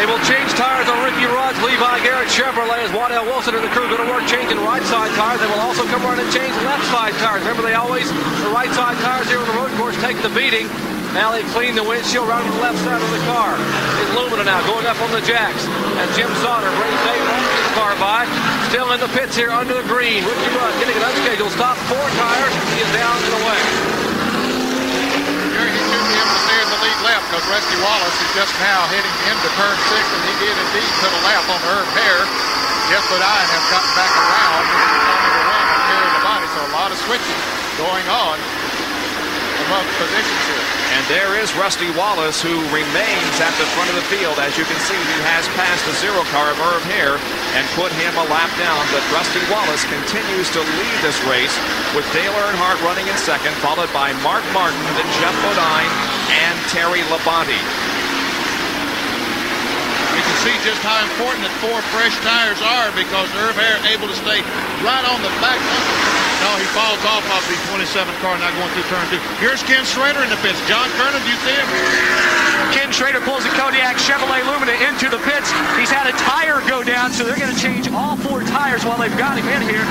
They will change tires on Ricky Rudd's Levi Garrett Chevrolet as Waddell Wilson and the crew going to work changing right side tires. They will also come around and change left side tires. Remember, the right side tires here on the road course take the beating. Now they clean the windshield around to the left side of the car. It's Lumina now going up on the jacks. And Jim Sauter brings Dave Ross's car by. Still in the pits here under the green. Ricky Rudd getting an unscheduled stop. 4 tires. He is down and away. He should be able to stay in the lead lap because Rusty Wallace is just now heading into turn 6, and he did indeed put a lap on Irv Hare. Jeff Bodine has gotten back around number 1 on Terry Labonte, so a lot of switching going on among positions here. And there is Rusty Wallace, who remains at the front of the field. As you can see, he has passed the 0 car of Irv Hare and put him a lap down. But Rusty Wallace continues to lead this race with Dale Earnhardt running in 2nd, followed by Mark Martin, then Jeff Bodine, and Terry Labonte. You can see just how important that 4 fresh tires are because Irv Hare able to stay right on the back. No, he falls off the 27th car, not going through turn 2. Here's Ken Schrader in the pits. John Kernan, do you see him? Ken Schrader pulls the Kodiak Chevrolet Lumina into the pits. He's had a tire go down, so they're going to change all 4 tires while they've got him in here.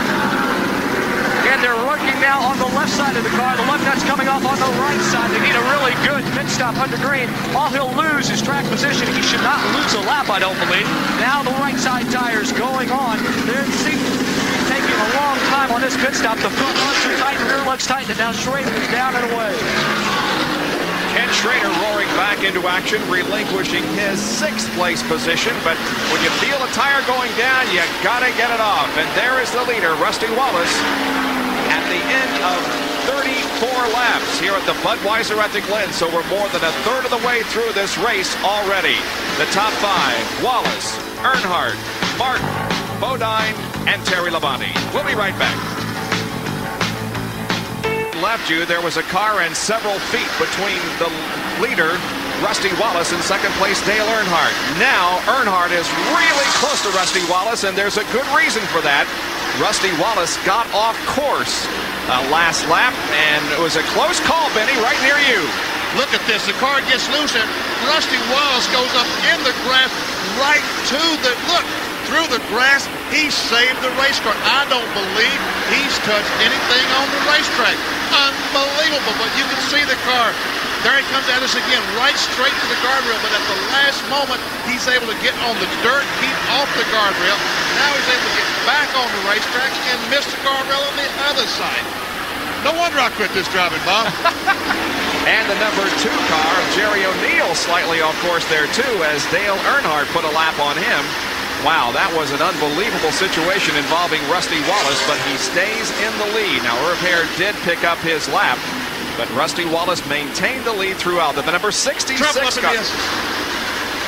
And they're working now on the left side of the car. The lug nut's coming off on the right side. They need to really really good pit stop under green. All he'll lose is track position. He should not lose a lap, I don't believe. Now the right side tires going on. They're taking a long time on this pit stop. The front lugs are tight, rear lugs tight, and now Schrader is down and away. Ken Schrader roaring back into action, relinquishing his 6th place position. But when you feel a tire going down, you gotta get it off. And there is the leader, Rusty Wallace, at the end of 34 laps here at the Budweiser at the Glen. So we're more than a third of the way through this race already. The top 5, Wallace, Earnhardt, Martin, Bodine, and Terry Labonte. We'll be right back. Left you, there was a car and several feet between the leader, Rusty Wallace, and second place Dale Earnhardt. Now Earnhardt is really close to Rusty Wallace, and there's a good reason for that. Rusty Wallace got off course last lap, and it was a close call, Benny, right near you. Look at this. The car gets loose, and Rusty Wallace goes up in the grass right to the, look, through the grass. He saved the race car. I don't believe he's touched anything on the racetrack. Unbelievable, but you can see the car. There he comes at us again, right straight to the guardrail, but at the last moment, he's able to get on the dirt, keep off the guardrail. Now he's able to get back on the racetrack and miss the guardrail on the other side. No wonder I quit this driving, Bob. And the number 2 car, Jerry O'Neill, slightly off course there too, as Dale Earnhardt put a lap on him. Wow, that was an unbelievable situation involving Rusty Wallace, but he stays in the lead. Now, Irv Hare did pick up his lap, but Rusty Wallace maintained the lead throughout. The number 66 car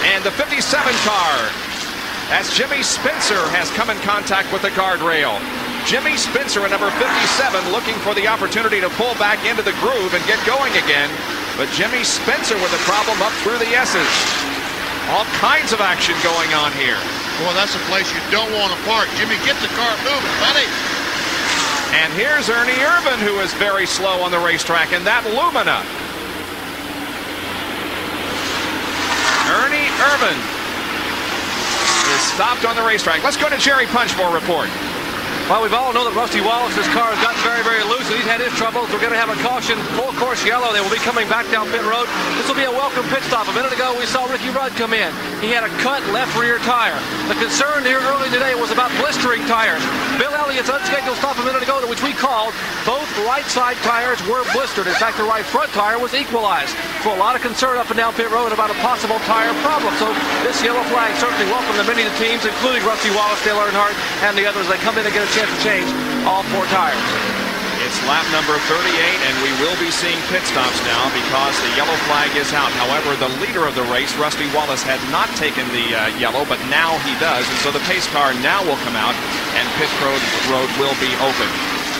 and the 57 car, as Jimmy Spencer has come in contact with the guardrail. Jimmy Spencer at number 57 looking for the opportunity to pull back into the groove and get going again, but Jimmy Spencer with a problem up through the S's. All kinds of action going on here. Well, that's a place you don't want to park. Jimmy, get the car moving, buddy. And here's Ernie Irvan, who is very slow on the racetrack in that Lumina. Ernie Irvan is stopped on the racetrack. Let's go to Jerry Punch for a report. Well, we've all know that Rusty Wallace's car has gotten very, very loose, and he's had his troubles. We're going to have a caution, full course yellow. They will be coming back down pit road. This will be a welcome pit stop. A minute ago, we saw Ricky Rudd come in. He had a cut left rear tire. The concern here early today was about blistering tires. Bill Elliott's unscheduled stop a minute ago, which we called, both right side tires were blistered. In fact, the right front tire was equalized. So a lot of concern up and down pit road about a possible tire problem. So this yellow flag certainly welcomed the many of the teams, including Rusty Wallace, Dale Earnhardt, and the others. They come in and get a chance to change all 4 tires. It's lap number 38, and we will be seeing pit stops now because the yellow flag is out. However, the leader of the race, Rusty Wallace, had not taken the yellow, but now he does. And so the pace car now will come out, and pit road will be open.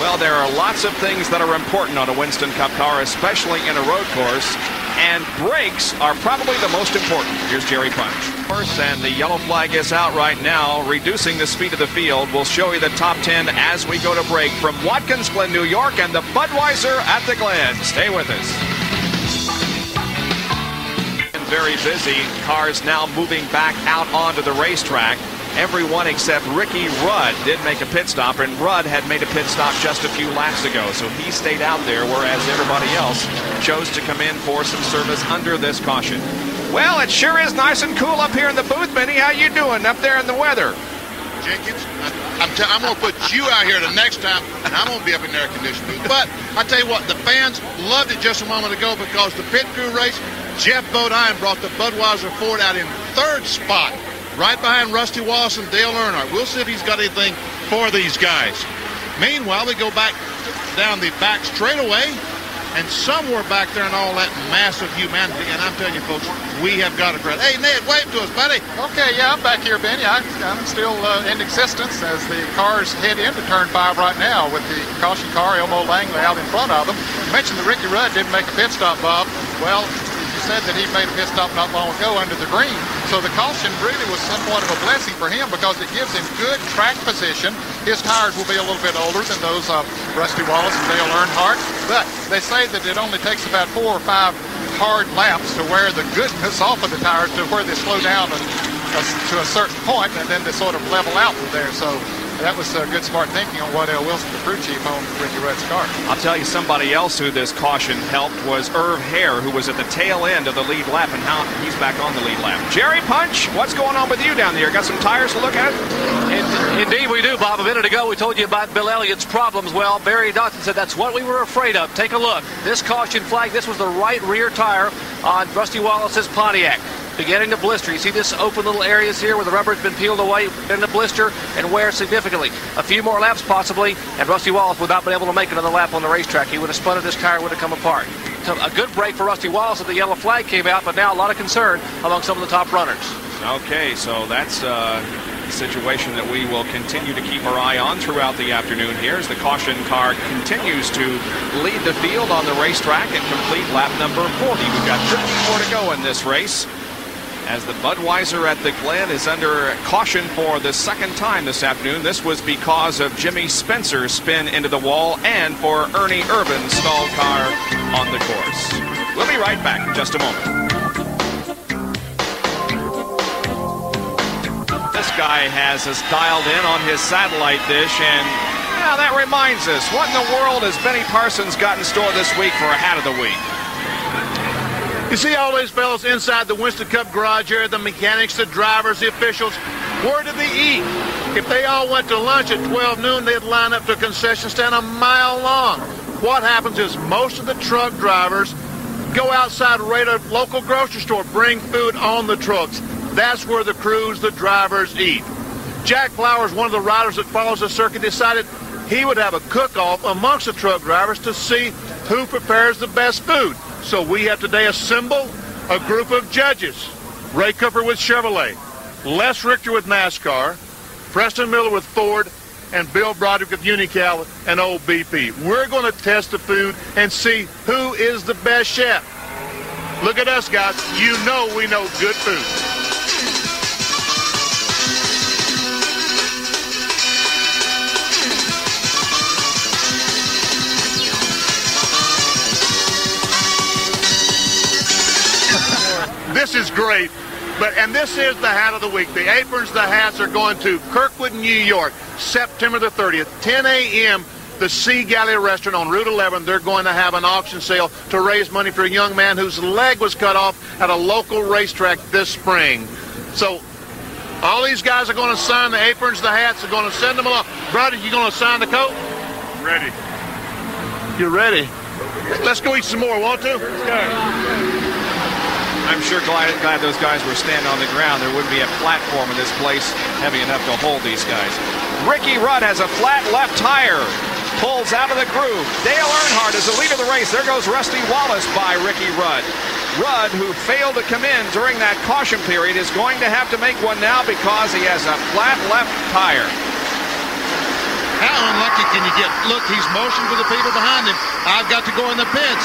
Well, there are lots of things that are important on a Winston Cup car, especially in a road course, and brakes are probably the most important. Here's Jerry Punch. And the yellow flag is out right now, reducing the speed of the field. We'll show you the top 10 as we go to break from Watkins Glen, New York, and the Budweiser at the Glen. Stay with us. Very busy. Cars now moving back out onto the racetrack. Everyone except Ricky Rudd did make a pit stop, and Rudd had made a pit stop just a few laps ago, so he stayed out there, whereas everybody else chose to come in for some service under this caution. Well, it sure is nice and cool up here in the booth, Benny. How you doing up there in the weather? Jenkins, I'm going to put you out here the next time, and I'm going to be up in the air-conditioned booth. But I tell you what, the fans loved it just a moment ago because the pit crew race, Jeff Bodine brought the Budweiser Ford out in 3rd spot, right behind Rusty Wallace and Dale Earnhardt. We'll see if he's got anything for these guys. Meanwhile, we go back down the back straightaway, and somewhere back there in all that massive humanity, and I'm telling you, folks, we have got a great... Hey, Ned, wave to us, buddy. Okay, yeah, I'm back here, Benny. I'm still in existence as the cars head into Turn 5 right now with the caution car, Elmo Langley, out in front of them. You mentioned that Ricky Rudd didn't make a pit stop, Bob. Well, you said that he made a pit stop not long ago under the green. So the caution really was somewhat of a blessing for him because it gives him good track position. His tires will be a little bit older than those of Rusty Wallace and Dale Earnhardt, but they say that it only takes about 4 or 5 hard laps to wear the goodness off of the tires to where they slow down to a certain point, and then they sort of level out from there. So That was good smart thinking on Waddell Wilson, the crew chief on Ricky Rudd's car. I'll tell you, somebody else who this caution helped was Irv Hare, who was at the tail end of the lead lap, and now he's back on the lead lap. Jerry Punch, what's going on with you down there? Got some tires to look at? Indeed we do, Bob. A minute ago we told you about Bill Elliott's problems. Well, Barry Dodson said that's what we were afraid of. Take a look. This caution flag, this was the right rear tire on Rusty Wallace's Pontiac. Beginning to blister. You see this open little areas here where the rubber has been peeled away, beginning to blister and wear significantly. A few more laps possibly, and Rusty Wallace would not have been able to make another lap on the racetrack. He would have spun it, this tire would have come apart. So a good break for Rusty Wallace as the yellow flag came out, but now a lot of concern among some of the top runners. Okay, so that's a situation that we will continue to keep our eye on throughout the afternoon here as the caution car continues to lead the field on the racetrack and complete lap number 40. We've got 54 to go in this race, as the Budweiser at the Glen is under caution for the second time this afternoon. This was because of Jimmy Spencer's spin into the wall and for Ernie Irvin's stalled car on the course. We'll be right back in just a moment. This guy has us dialed in on his satellite dish, and yeah, that reminds us, what in the world has Benny Parsons got in store this week for a hat of the week? You see all these fellows inside the Winston Cup garage area, the mechanics, the drivers, the officials. Where did they eat? If they all went to lunch at 12 noon, they'd line up to a concession stand a mile long. What happens is most of the truck drivers go outside, raid a local grocery store, bring food on the trucks. That's where the crews, the drivers eat. Jack Flowers, one of the riders that follows the circuit, decided he would have a cook-off amongst the truck drivers to see who prepares the best food. So we have today assembled a group of judges. Ray Cooper with Chevrolet, Les Richter with NASCAR, Preston Miller with Ford, and Bill Broderick with Unocal and Old BP. We're going to test the food and see who is the best chef. Look at us, guys. You know we know good food. This is great, and this is the hat of the week. The aprons, the hats are going to Kirkwood, New York, September the 30th, 10 a.m., the Sea Galley Restaurant on Route 11. They're going to have an auction sale to raise money for a young man whose leg was cut off at a local racetrack this spring. So all these guys are going to sign the aprons, the hats, are going to send them along. Brother, you going to sign the coat? Ready. You're ready. Let's go eat some more, want to? Let's go. I'm sure glad those guys were standing on the ground. There wouldn't be a platform in this place heavy enough to hold these guys. Ricky Rudd has a flat left tire. Pulls out of the groove. Dale Earnhardt is the leader of the race. There goes Rusty Wallace by Ricky Rudd. Rudd, who failed to come in during that caution period, is going to have to make one now because he has a flat left tire. How unlucky can you get? Look, he's motioning for the people behind him. I've got to go in the pits.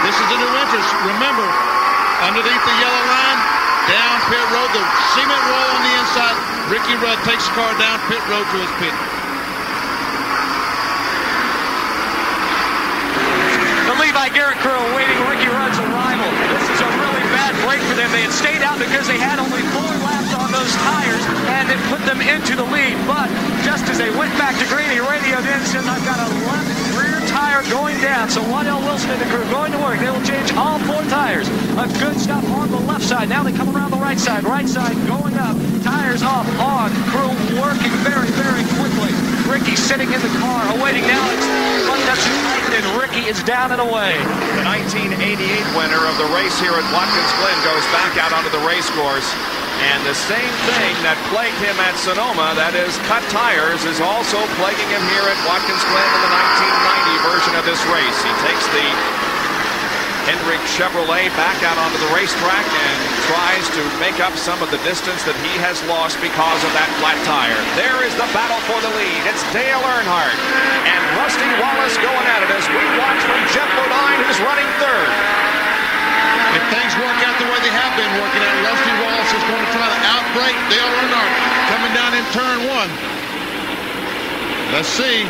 This is a new entrance. Remember, underneath the yellow line, down pit road, the cement wall on the inside. Ricky Rudd takes the car down pit road to his pit. The Levi Garrett crew awaiting Ricky Rudd's arrival. This is a really bad break for them. They had stayed out because they had only 4 laps on those tires, and it put them into the lead. But just as they went back to green, he radioed in, said, I've got a left rear tire going down. So Waddell Wilson and the crew going to work. They will change all 4 tires. A good stop on the left side. Now they come around the right side. Right side going up. Tires off, on. Crew working very, very quickly. Ricky sitting in the car, awaiting now. It's front up to right, and Ricky is down and away. The 1988 winner of the race here at Watkins Glen goes back out onto the race course. And the same thing that plagued him at Sonoma, that is cut tires, is also plaguing him here at Watkins Glen in the 1990 version of this race. He takes the Hendrick Chevrolet back out onto the racetrack and tries to make up some of the distance that he has lost because of that flat tire. There is the battle for the lead. It's Dale Earnhardt and Rusty Wallace going at it as we watch from Jeff Bodine, who's running third. If things work out the way they have been working out, Rusty Wallace is going to try to outbreak Dale Earnhardt coming down in turn 1. Let's see.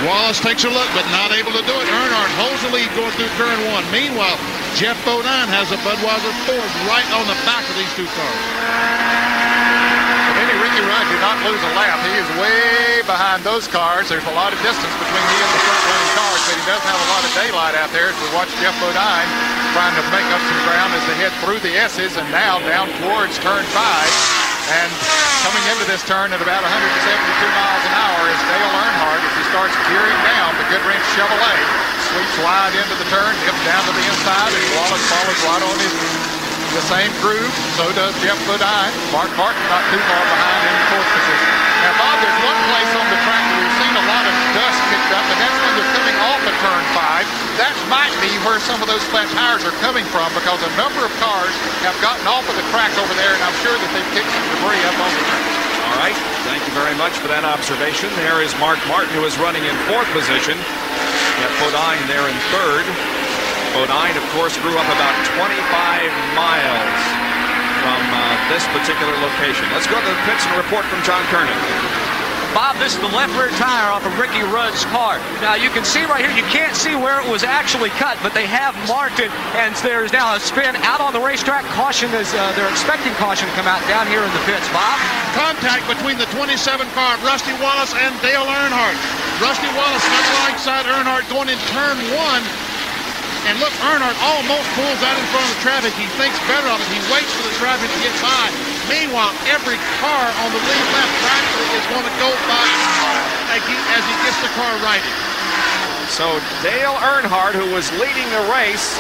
Wallace takes a look, but not able to do it. Earnhardt holds the lead going through turn 1. Meanwhile, Jeff Bodine has a Budweiser Ford right on the back of these 2 cars. At any rate, Ricky Rudd did not lose a lap. He is way behind those cars. There's a lot of distance between he and the front-running cars, but he does have a lot of daylight out there as we watch Jeff Bodine trying to make up some ground as they head through the S's and now down towards turn 5. And coming into this turn at about 172 miles an hour is Dale Earnhardt as he starts gearing down. The Goodwrench Chevrolet sweeps wide into the turn, dips down to the inside, and Wallace follows right on the same groove. So does Jeff Bodine. Mark Martin not too far behind in the 4th position. Now, Bob, there's one place on the track where we've seen a lot of dust kicked up, and that's when they're coming off of turn 5. That might be where some of those flat tires are coming from, because a number of cars have gotten off of the track over there, and I'm sure that they've kicked some debris up on the track. All right, thank you very much for that observation. There is Mark Martin, who is running in 4th position. Got Bodine there in 3rd. Bodine, of course, grew up about 25 miles from this particular location. Let's go to the pits and report from John Kernan. Bob, this is the left rear tire off of Ricky Rudd's car. Now, you can see right here, you can't see where it was actually cut, but they have marked it, and there's now a spin out on the racetrack. Caution is, they're expecting caution to come out down here in the pits. Bob? Contact between the 27 car of Rusty Wallace and Dale Earnhardt. Rusty Wallace on the right side, Earnhardt going in turn 1. And look, Earnhardt almost pulls out in front of the traffic. He thinks better of it. He waits for the traffic to get by. Meanwhile, every car on the lead lap practically is going to go by as he gets the car righted. So Dale Earnhardt, who was leading the race,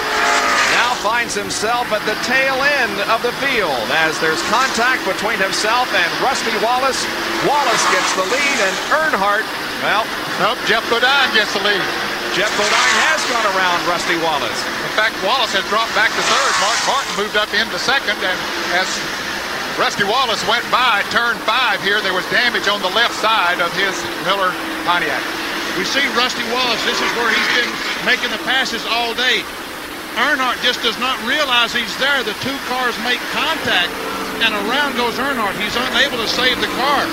now finds himself at the tail end of the field as there's contact between himself and Rusty Wallace. Wallace gets the lead, and Earnhardt, well... Nope, Jeff Bodine gets the lead. Jeff Bodine has gone around Rusty Wallace. In fact, Wallace has dropped back to 3rd. Mark Martin moved up into 2nd, and as Rusty Wallace went by turn 5 here, there was damage on the left side of his Miller Pontiac. We see Rusty Wallace. This is where he's been making the passes all day. Earnhardt just does not realize he's there. The two cars make contact, and around goes Earnhardt. He's unable to save the car.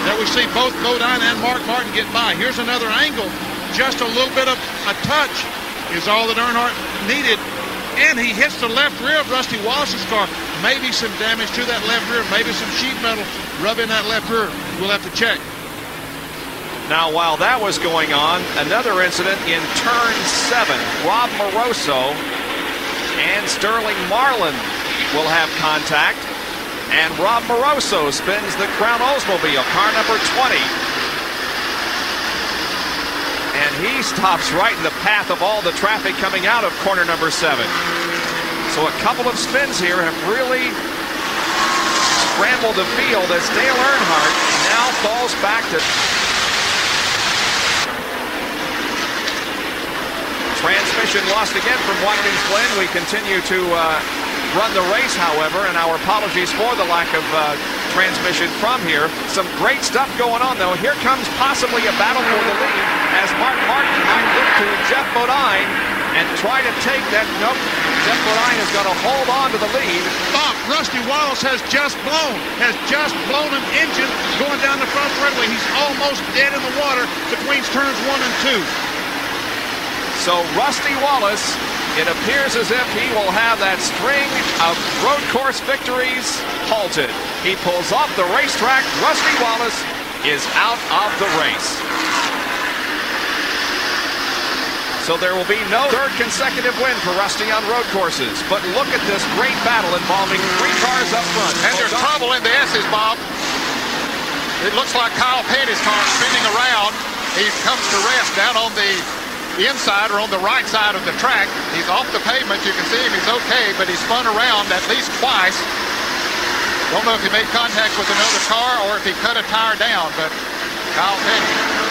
There we see both Bodine and Mark Martin get by. Here's another angle. Just a little bit of a touch is all that Earnhardt needed. And he hits the left rear of Rusty Wallace's car. Maybe some damage to that left rear. Maybe some sheet metal rubbing that left rear. We'll have to check. Now, while that was going on, another incident in turn 7. Rob Moroso and Sterling Marlin will have contact. And Rob Moroso spins the Crown Oldsmobile, car number 20. And he stops right in the path of all the traffic coming out of corner number 7. So a couple of spins here have really scrambled the field as Dale Earnhardt now falls back to... Transmission lost again from Watkins Glen. We continue to run the race, however, and our apologies for the lack of transmission from here. Some great stuff going on, though. Here comes possibly a battle for the lead as Mark Martin might look to Jeff Bodine and try to take that. Nope, Jeff Bodine is going to hold on to the lead. Bob, Rusty Wallace has just blown an engine going down the front straightaway. He's almost dead in the water between turns 1 and 2. So Rusty Wallace, it appears as if he will have that string of road course victories halted. He pulls off the racetrack. Rusty Wallace is out of the race. So there will be no 3rd consecutive win for Rusty on road courses. But look at this great battle involving 3 cars up front. And there's trouble in the S's, Bob. It looks like Kyle Petty's car spinning around. He comes to rest down on the inside or on the right side of the track. He's off the pavement. You can see him. He's okay, but he spun around at least twice. Don't know if he made contact with another car or if he cut a tire down, but Kyle Petty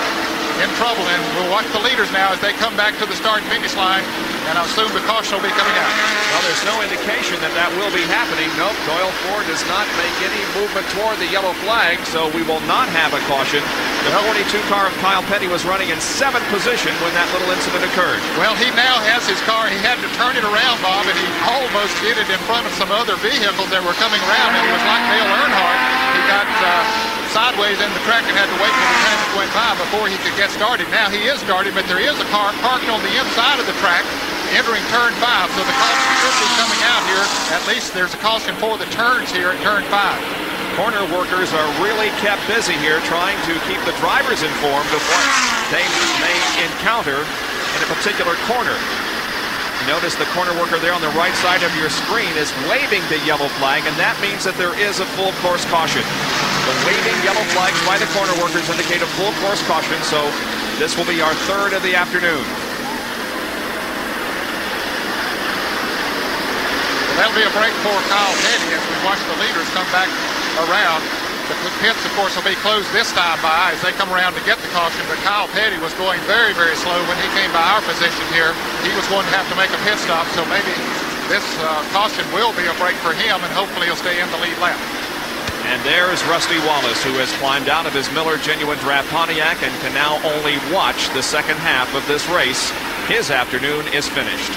in trouble, and we'll watch the leaders now as they come back to the start finish line, and I assume the caution will be coming out. Well, there's no indication that that will be happening. Nope, Doyle Ford does not make any movement toward the yellow flag, so we will not have a caution. The 42 car of Kyle Petty was running in 7th position when that little incident occurred. Well, he now has his car. He had to turn it around, Bob, and he almost did it in front of some other vehicles that were coming around. And it was like Dale Earnhardt. He got sideways in the track and had to wait till the traffic went by before he could get started. Now he is started, but there is a car parked on the inside of the track, entering turn 5, so the caution should be coming out here. At least there's a caution for the turns here at turn 5. Corner workers are really kept busy here trying to keep the drivers informed of what they may encounter in a particular corner. Notice the corner worker there on the right side of your screen is waving the yellow flag, and that means that there is a full course caution. The waving yellow flags by the corner workers indicate a full course caution, so this will be our third of the afternoon. Well, that'll be a break for Kyle Petty as we watch the leaders come back around. The pits, of course, will be closed this time by as they come around to get the caution, but Kyle Petty was going very, very slow when he came by our position here. He was going to have to make a pit stop, so maybe this caution will be a break for him, and hopefully he'll stay in the lead lap. And there's Rusty Wallace, who has climbed out of his Miller Genuine Draft Pontiac and can now only watch the second half of this race. His afternoon is finished.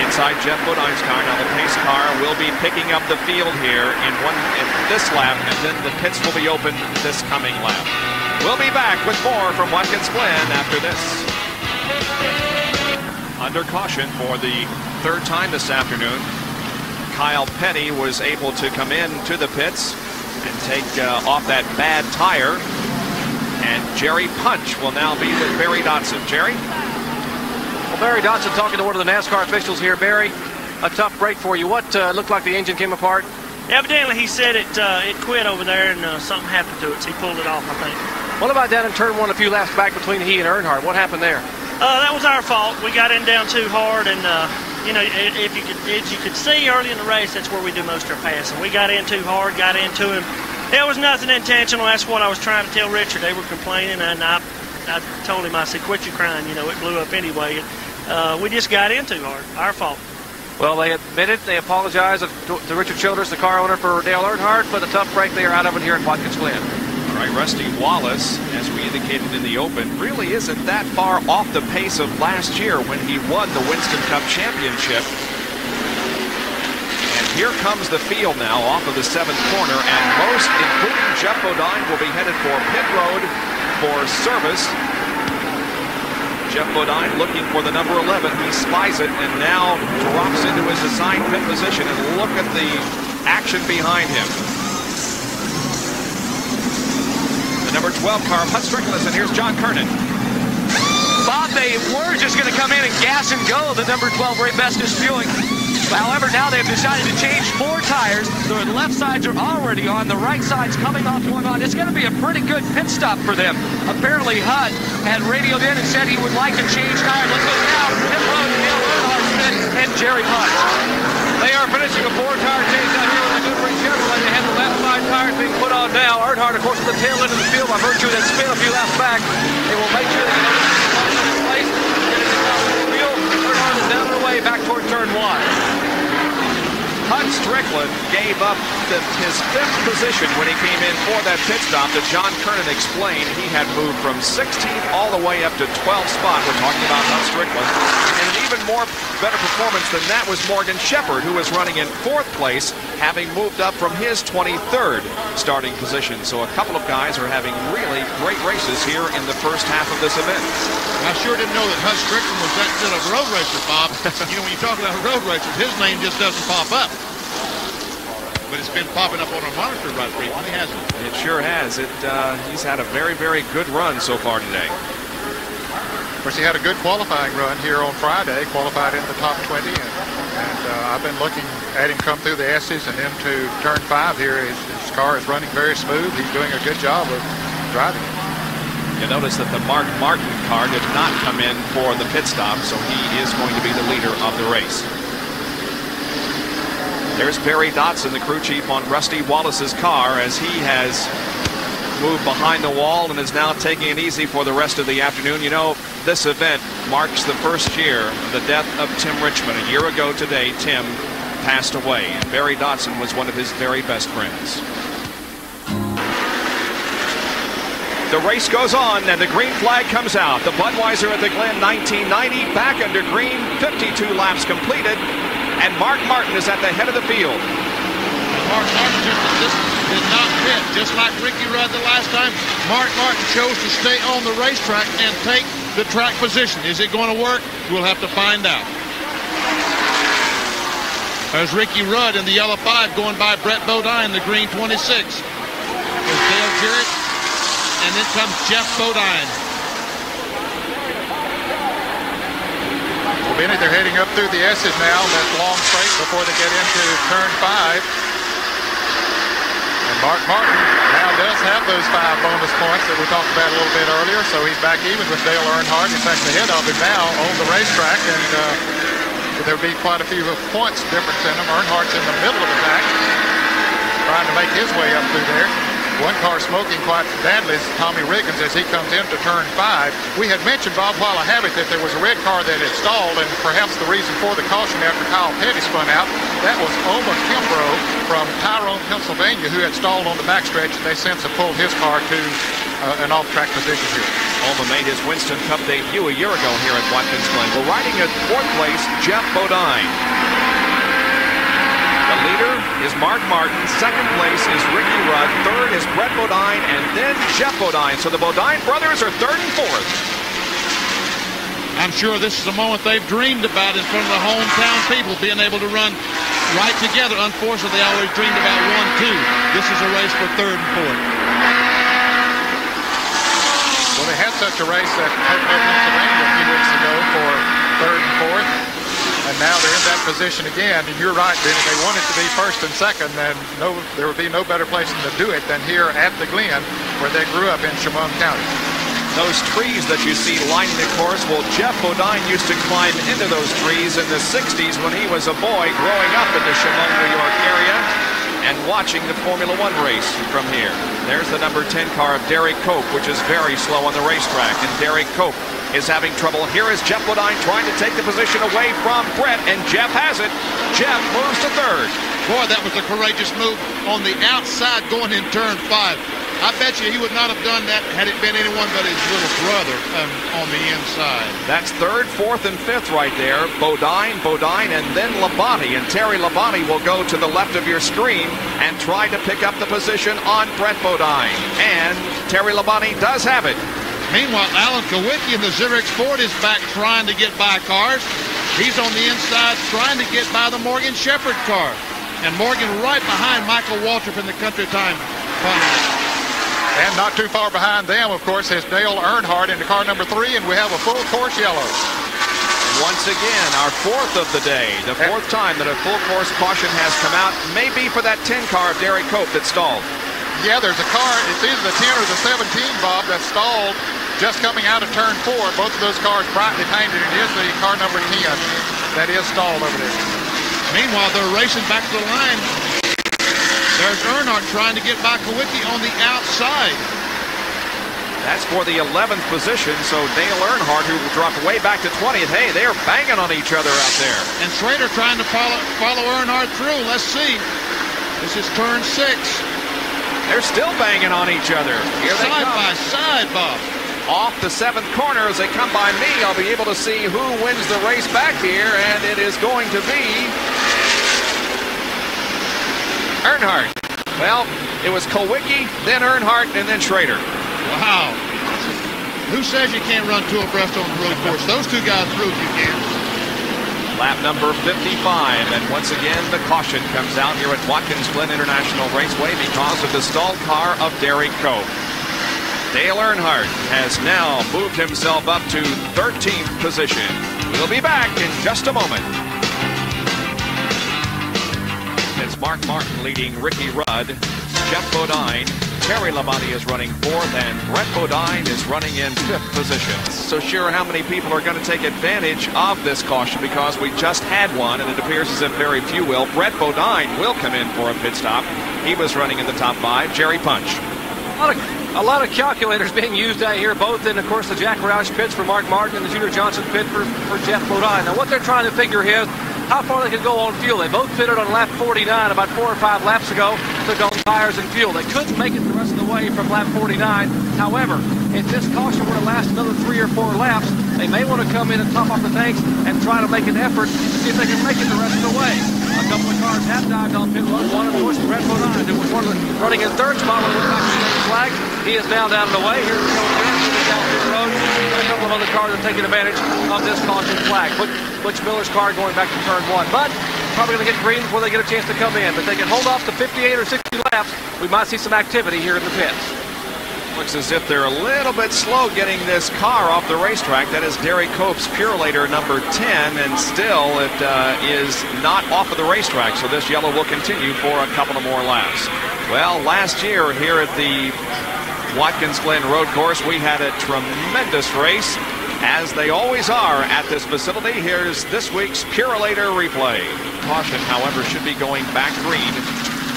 Inside Jeff Bodine's car. Now the pace car will be picking up the field here in this lap, and then the pits will be open this coming lap. We'll be back with more from Watkins Glen after this. Under caution for the third time this afternoon, Kyle Petty was able to come in to the pits and take off that bad tire. And Jerry Punch will now be with Barry Dotson. Jerry? Well, Barry Dotson talking to one of the NASCAR officials here. Barry, a tough break for you. What looked like the engine came apart? Evidently, he said it quit over there and something happened to it, so he pulled it off, I think. What about down in turn 1 a few laps back between he and Earnhardt? What happened there? That was our fault. We got in down too hard, and as you could see early in the race, that's where we do most of our passing. We got in too hard, got into him. It was nothing intentional. That's what I was trying to tell Richard. They were complaining, and I told him, I said, quit your crying. It blew up anyway. We just got in too hard. Our fault. Well, they admitted, they apologized to Richard Childress, the car owner for Dale Earnhardt, but a tough break. They are out of it here at Watkins Glen. All right, Rusty Wallace, as we indicated in the open, really isn't that far off the pace of last year when he won the Winston Cup Championship. And here comes the field now off of the 7th corner, and most, including Jeff Bodine, will be headed for pit road for service. Jeff Bodine looking for the number 11. He spies it and now drops into his assigned pit position. And look at the action behind him. The number 12 car, Hutt Strickland, and here's John Kernan. Bob, they were just going to come in and gas and go. The number 12 Ray Best is spewing. However, now they've decided to change 4 tires. The left sides are already on. The right side's coming off one on. It's going to be a pretty good pit stop for them. Apparently, Hutt had radioed in and said he would like to change tires. Let's go now. Pit road, Dale Earnhardt Smith, and Jerry Punch. They are finishing a 4-tire change out here with a good ring Chevrolet. They have the left side tires being put on now. Earnhardt, of course, at the tail end of the field by virtue of that spin a few laps back. They will make sure they get everything in place. Get it out of the field. Earnhardt is down their way back toward turn 1. Hutt Strickland gave up his 5th position when he came in for that pit stop that John Kernan explained he had moved from 16th all the way up to 12th spot. We're talking about Hutt Strickland. And an even more better performance than that was Morgan Shepherd, who was running in 4th place, having moved up from his 23rd starting position. So a couple of guys are having really great races here in the first half of this event. I sure didn't know that Hutt Strickland was that good of a road racer, Bob. When you talk about road racers, his name just doesn't pop up. But it's been popping up on our monitor right frequently, hasn't it? It sure has. He's had a very, very good run so far today. Of course, he had a good qualifying run here on Friday, qualified in the top 20, and I've been looking at him come through the S's and into turn 5 here. His car is running very smooth. He's doing a good job of driving it. You notice that the Mark Martin car did not come in for the pit stop, so he is going to be the leader of the race. There's Barry Dotson, the crew chief on Rusty Wallace's car, as he has moved behind the wall and is now taking it easy for the rest of the afternoon. This event marks the first year of the death of Tim Richmond. A year ago today, Tim passed away, and Barry Dotson was one of his very best friends. The race goes on, and the green flag comes out. The Budweiser at the Glen 1990, back under green, 52 laps completed, and Mark Martin is at the head of the field. Mark Martin did not pit. Just like Ricky Rudd the last time, Mark Martin chose to stay on the racetrack and take the track position. Is it going to work? We'll have to find out. There's Ricky Rudd in the yellow 5 going by Brett Bodine, the green 26. There's Dale Jarrett, and then comes Jeff Bodine. Well, Benny, they're heading up through the S's now, that long straight before they get into turn 5. And Mark Martin now does have those 5 bonus points that we talked about a little bit earlier, so he's back even with Dale Earnhardt. He's actually ahead of him now on the racetrack, and there'll be quite a few points difference in them. Earnhardt's in the middle of the pack, trying to make his way up through there. One car smoking quite badly is Tommy Riggins as he comes into turn 5. We had mentioned, Bob, while I have it, that there was a red car that had stalled, and perhaps the reason for the caution after Kyle Petty spun out, that was Oma Kimbrough from Tyrone, Pennsylvania, who had stalled on the backstretch, and they since have pulled his car to an off-track position here. Oma made his Winston Cup debut a year ago here at Watkins Glen. We're riding at 4th place, Jeff Bodine. The leader is Mark Martin. 2nd place is Ricky Rudd. 3rd is Brett Bodine, and then Jeff Bodine. So the Bodine brothers are 3rd and 4th. I'm sure this is a moment they've dreamed about in front of the hometown people, being able to run right together. Unfortunately, they always dreamed about 1-2. This is a race for 3rd and 4th. Well, they had such a race at Pennsylvania a few weeks ago for 3rd and 4th. And now they're in that position again. And you're right, Benny. They wanted to be 1st and 2nd, and there would be no better place to do it than here at the Glen, where they grew up in Chemung County. Those trees that you see lining the course, well, Jeff Bodine used to climb into those trees in the 60s when he was a boy growing up in the Chemung, New York area and watching the Formula One race from here. There's the number 10 car of Derek Cope, which is very slow on the racetrack, and Derek Cope is having trouble. Here is Jeff Bodine trying to take the position away from Brett, and Jeff has it. Jeff moves to 3rd. Boy, that was a courageous move on the outside going in turn 5. I bet you he would not have done that had it been anyone but his little brother on the inside. That's 3rd, 4th, and 5th right there. Bodine, and then Labonte. And Terry Labonte will go to the left of your screen and try to pick up the position on Brett Bodine. And Terry Labonte does have it. Meanwhile, Alan Kowicki in the Xerox Ford is back trying to get by cars. He's on the inside trying to get by the Morgan Shepherd car. And Morgan right behind Michael Waltrip in the Country Time final. And not too far behind them, of course, is Dale Earnhardt into car number 3, and we have a full course yellow. Once again, our 4th of the day, the 4th time that a full course caution has come out, maybe for that 10 car of Derek Cope that stalled. Yeah, there's a car, it's either the 10 or the 17, Bob, that stalled just coming out of turn 4. Both of those cars brightly painted. It is the car number 10 that is stalled over there. Meanwhile, they're racing back to the line. There's Earnhardt trying to get by Kowicki on the outside. That's for the 11th position, so Dale Earnhardt, who dropped way back to 20th. Hey, they're banging on each other out there. And Schrader trying to follow Earnhardt through. Let's see. This is turn 6. They're still banging on each other. Here they come. Side by side, Bob. Off the 7th corner as they come by me, I'll be able to see who wins the race back here, and it is going to be Earnhardt. Well, it was Kowicki, then Earnhardt, and then Schrader. Wow. Who says you can't run 2 abreast on the road course? Those 2 guys proved you can. Lap number 55, and once again the caution comes out here at Watkins Glen International Raceway because of the stalled car of Derek Cope. Dale Earnhardt has now moved himself up to 13th position. We'll be back in just a moment. It's Mark Martin leading Ricky Rudd, Jeff Bodine, Terry Labonte is running 4th, and Brett Bodine is running in 5th position. So sure, how many people are going to take advantage of this caution because we just had one, and it appears as if very few will. Brett Bodine will come in for a pit stop. He was running in the top 5. Jerry Punch. A lot of calculators being used out here, both in, of course, the Jack Roush pits for Mark Martin and the Junior Johnson pit for Jeff Bodine. Now, what they're trying to figure here is how far they could go on fuel. They both pitted on lap 49 about 4 or 5 laps ago, took on tires and fuel. They couldn't make it the rest of the way from lap 49. However, if this caution were to last another 3 or 4 laps, they may want to come in and top off the tanks and try to make an effort to see if they can make it the rest of the way. A couple of cars have dived on pit road. One, of course, Brett Bodine, who was running in third spot when he went back to the flag. He is now down and away. Here's the down pit road. And a couple of other cars are taking advantage of this caution flag. Butch Miller's car going back to turn 1. But probably going to get green before they get a chance to come in. But they can hold off to 58 or 60 laps. We might see some activity here in the pits. Looks as if they're a little bit slow getting this car off the racetrack. That is Derek Cope's Purelator number 10, and still it is not off of the racetrack, so this yellow will continue for a couple of more laps. Well, last year here at the Watkins Glen Road Course, we had a tremendous race, as they always are at this facility. Here's this week's Purelator replay. Caution, however, should be going back green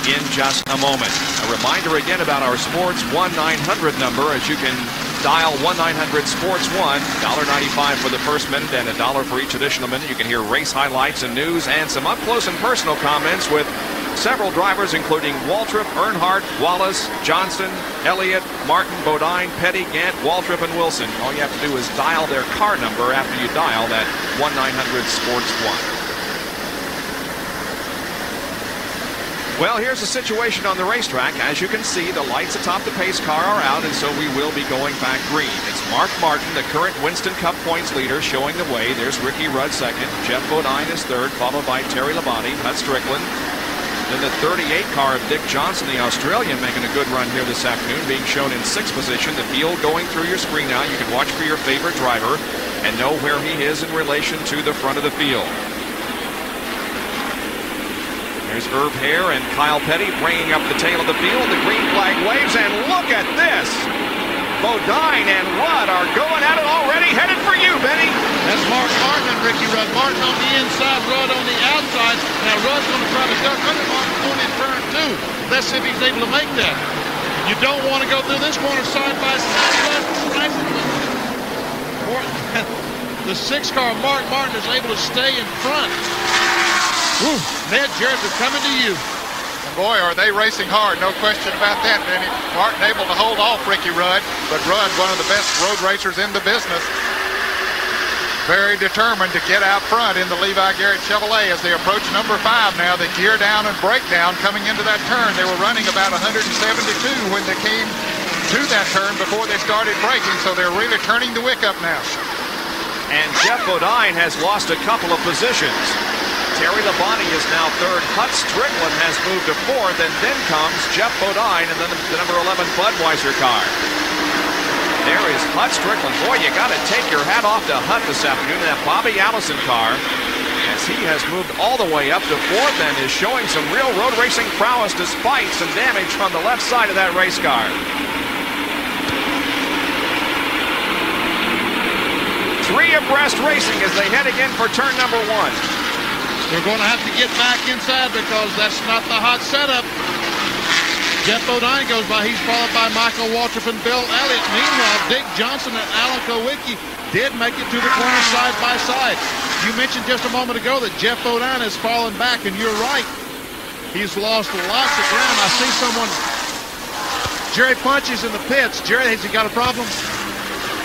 in just a moment. A reminder again about our Sports 1-900 number, as you can dial 1-900-SPORTS-1, $1.95 for the first minute and $1 for each additional minute. You can hear race highlights and news and some up-close and personal comments with several drivers, including Waltrip, Earnhardt, Wallace, Johnson, Elliott, Martin, Bodine, Petty, Gant, Waltrip, and Wilson. All you have to do is dial their car number after you dial that 1-900-SPORTS-1. Well, here's the situation on the racetrack. As you can see, the lights atop the pace car are out, and so we will be going back green. It's Mark Martin, the current Winston Cup points leader, showing the way. There's Ricky Rudd second. Jeff Bodine is third, followed by Terry Labonte, Hut Strickland. Then the 38 car of Dick Johnson, the Australian, making a good run here this afternoon, being shown in sixth position. The field going through your screen now. You can watch for your favorite driver and know where he is in relation to the front of the field. There's Herb Hare and Kyle Petty bringing up the tail of the field. The green flag waves, and look at this! Bodine and Rudd are going at it already, headed for you, Benny. That's Mark Martin and Ricky Rudd. Martin on the inside, Rudd on the outside. Now Rudd's going to try to duck under Martin going in turn 2. Let's see if he's able to make that. You don't want to go through this corner side by side. The 6 car, Mark Martin, is able to stay in front. Woo. Ned Jarrett is coming to you. And boy, are they racing hard. No question about that, Benny. Martin able to hold off Ricky Rudd, but Rudd, one of the best road racers in the business. Very determined to get out front in the Levi Garrett Chevrolet as they approach number 5 now. The gear down and breakdown coming into that turn. They were running about 172 when they came to that turn before they started braking, so they're really turning the wick up now. And Jeff Bodine has lost a couple of positions. Terry Labonte is now third. Hut Strickland has moved to fourth, and then comes Jeff Bodine and then the number 11 Budweiser car. There is Hut Strickland. Boy, you got to take your hat off to Hut this afternoon in that Bobby Allison car, as he has moved all the way up to fourth and is showing some real road racing prowess despite some damage on the left side of that race car. Three abreast racing as they head again for turn number 1. They're going to have to get back inside because that's not the hot setup. Jeff Bodine goes by. He's followed by Michael Waltrip and Bill Elliott. Meanwhile, Dick Johnson and Alan Kowicki did make it to the corner side by side. You mentioned just a moment ago that Jeff Bodine has fallen back, and you're right. He's lost lots of ground. I see someone. Jerry Punches in the pits. Jerry, has he got a problem?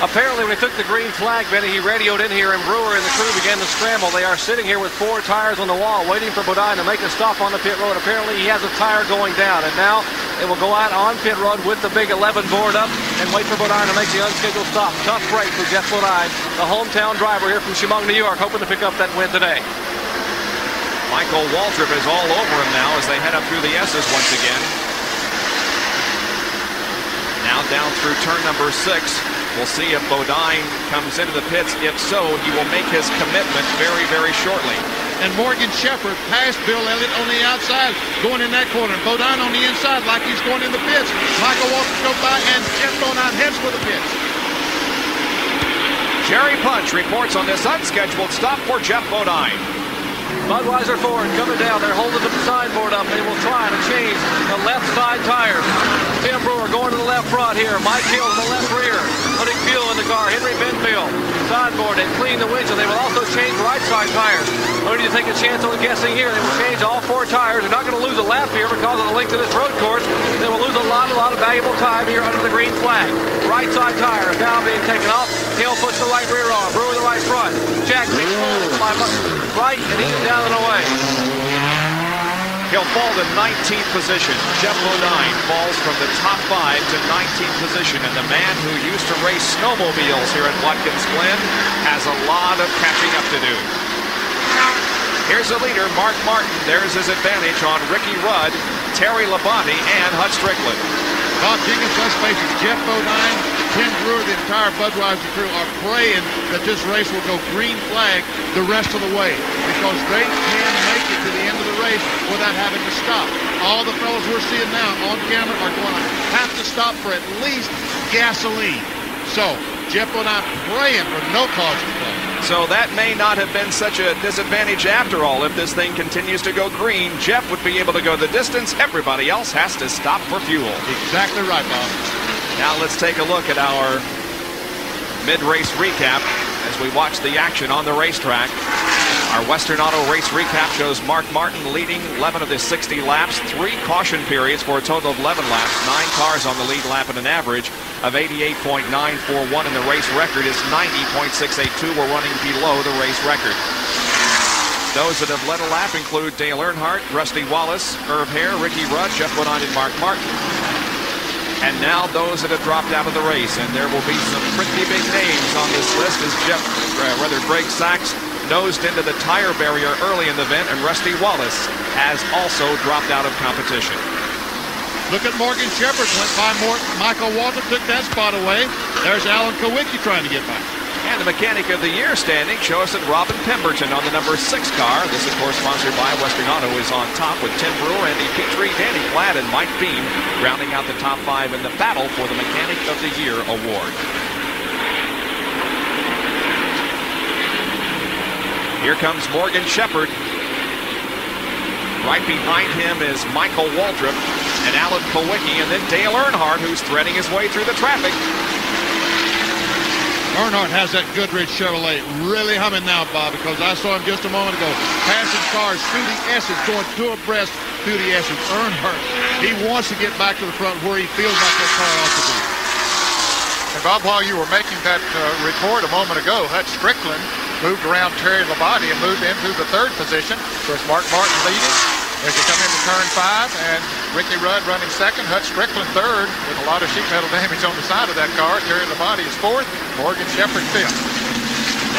Apparently, when he took the green flag, Benny, he radioed in here, and Brewer and the crew began to scramble. They are sitting here with 4 tires on the wall, waiting for Bodine to make a stop on the pit road. Apparently, he has a tire going down, and now they will go out on pit road with the big 11 board up and wait for Bodine to make the unscheduled stop. Tough break for Jeff Bodine, the hometown driver here from Chemung, New York, hoping to pick up that win today. Michael Waltrip is all over him now as they head up through the S's once again. Now down through turn number 6. We'll see if Bodine comes into the pits. If so, he will make his commitment very, very shortly. And Morgan Shepherd passed Bill Elliott on the outside, going in that corner. Bodine on the inside like he's going in the pits. Michael Waltrip goes by, and Jeff Bodine heads for the pits. Jerry Punch reports on this unscheduled stop for Jeff Bodine. Budweiser Ford coming down. They're holding the signboard up. They will try to change the left side tires. Tim Brewer going to the left front here. Mike Hill to the left rear. Putting fuel in the car. Henry Benfield. Signboard. They clean the windshield. They will also change right side tires. No need to take a chance on guessing here. They will change all 4 tires. They're not going to lose a lap here because of the length of this road course. They will lose a lot of valuable time here under the green flag. Right side tire is now being taken off. Hill puts the right rear on. Brewer the right front. Jack takes forward by right, and he's down and away. He'll fall to 19th position. Jeff Bodine falls from the top 5 to 19th position. And the man who used to race snowmobiles here at Watkins Glen has a lot of catching up to do. Here's the leader, Mark Martin. There's his advantage on Ricky Rudd, Terry Labonte, and Hut Strickland. Bob Jenkins, let's face it, Jeff Bodine, Tim Brewer, the entire Budweiser crew are praying that this race will go green flag the rest of the way because they can make it to the end of the race without having to stop. All the fellows we're seeing now on camera are going to have to stop for at least gasoline. So, Jeff Bodine praying for no cause to play. So that may not have been such a disadvantage after all. If this thing continues to go green, Jeff would be able to go the distance. Everybody else has to stop for fuel. Exactly right, Bob. Now let's take a look at our mid-race recap as we watch the action on the racetrack. Our Western Auto race recap shows Mark Martin leading 11 of the 60 laps, 3 caution periods for a total of 11 laps, 9 cars on the lead lap at an average of 88.941, and the race record is 90.682. We're running below the race record. Those that have led a lap include Dale Earnhardt, Rusty Wallace, Irv Hare, Ricky Rudd, Jeff Bodine, and Mark Martin. And now those that have dropped out of the race, and there will be some pretty big names on this list as Greg Sachs nosed into the tire barrier early in the event, and Rusty Wallace has also dropped out of competition. Look at Morgan Shepherd went by Michael Waltrip, took that spot away. There's Alan Kowicki trying to get back. And the Mechanic of the Year standing show us that Robin Pemberton on the number 6 car, this of course sponsored by Western Auto, is on top with Tim Brewer, Andy Petrie, Danny Platt, and Mike Beam rounding out the top 5 in the battle for the Mechanic of the Year award. Here comes Morgan Shepherd. Right behind him is Michael Waltrip and Alan Kowicki, and then Dale Earnhardt, who's threading his way through the traffic. Earnhardt has that Goodrich Chevrolet really humming now, Bob, because I saw him just a moment ago passing cars through the S's, going 2 abreast through the S's. Earnhardt, he wants to get back to the front where he feels like that car ought to be. And Bob, while you were making that report a moment ago, Hut Strickland moved around Terry Labonte and moved into the 3rd position. Of course, Mark Martin leading as they come into turn 5, and Ricky Rudd running 2nd, Hut Strickland 3rd with a lot of sheet metal damage on the side of that car. Terry Labonte is 4th, Morgan Shepherd 5th.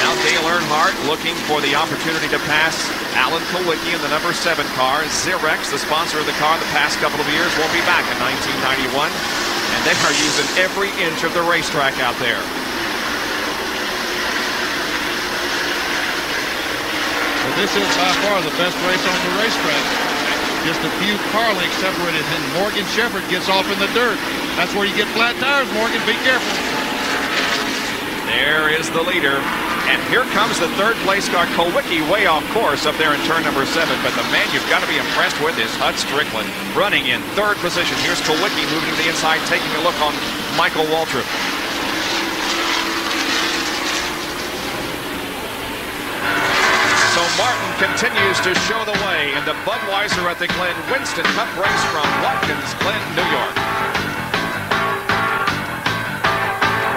Now Dale Earnhardt looking for the opportunity to pass Alan Kowicki in the number 7 car. Xerox, the sponsor of the car the past couple of years, won't be back in 1991, and they are using every inch of the racetrack out there. Well, this is by far the best race on the racetrack. Just a few car lengths separated, and Morgan Shepherd gets off in the dirt. That's where you get flat tires, Morgan. Be careful. There is the leader. And here comes the 3rd place car, Kowicki, way off course up there in turn number 7. But the man you've got to be impressed with is Hut Strickland, running in 3rd position. Here's Kowicki moving to the inside, taking a look on Michael Waltrip. So Martin continues to show the way in the Budweiser at the Glen Winston Cup race from Watkins Glen, New York.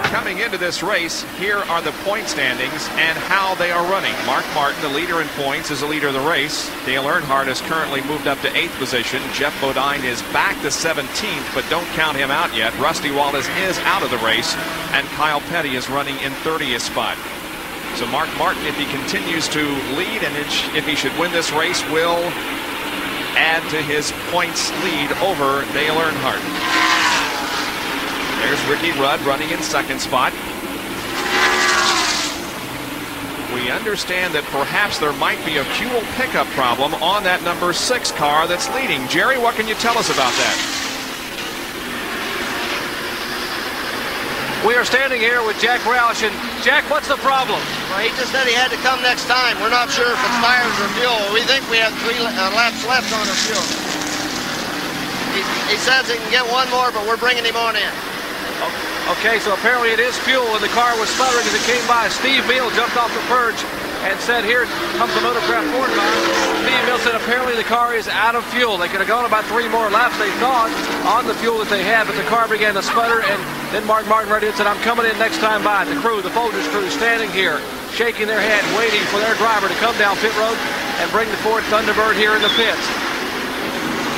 Coming into this race, here are the point standings and how they are running. Mark Martin, the leader in points, is the leader of the race. Dale Earnhardt has currently moved up to 8th position. Jeff Bodine is back to 17th, but don't count him out yet. Rusty Wallace is out of the race, and Kyle Petty is running in 30th spot. So Mark Martin, if he continues to lead and if he should win this race, will add to his points lead over Dale Earnhardt. There's Ricky Rudd running in 2nd spot. We understand that perhaps there might be a fuel pickup problem on that number 6 car that's leading. Jerry, what can you tell us about that? We are standing here with Jack Roush, and Jack, what's the problem? Well, he just said he had to come next time. We're not sure if it's tires or fuel. We think we have 3 laps left on our fuel. He says he can get 1 more, but we're bringing him on in. Okay, so apparently it is fuel, and the car was sputtering as it came by. Steve Meal jumped off the perch and said, here comes the Motocraft Ford car. Steve Meal said apparently the car is out of fuel. They could have gone about 3 more laps, they thought, on the fuel that they had, but the car began to sputter, and then Mark Martin ready and said, I'm coming in next time by. The crew, the Folgers crew, standing here, shaking their head, waiting for their driver to come down pit road and bring the Ford Thunderbird here in the pits.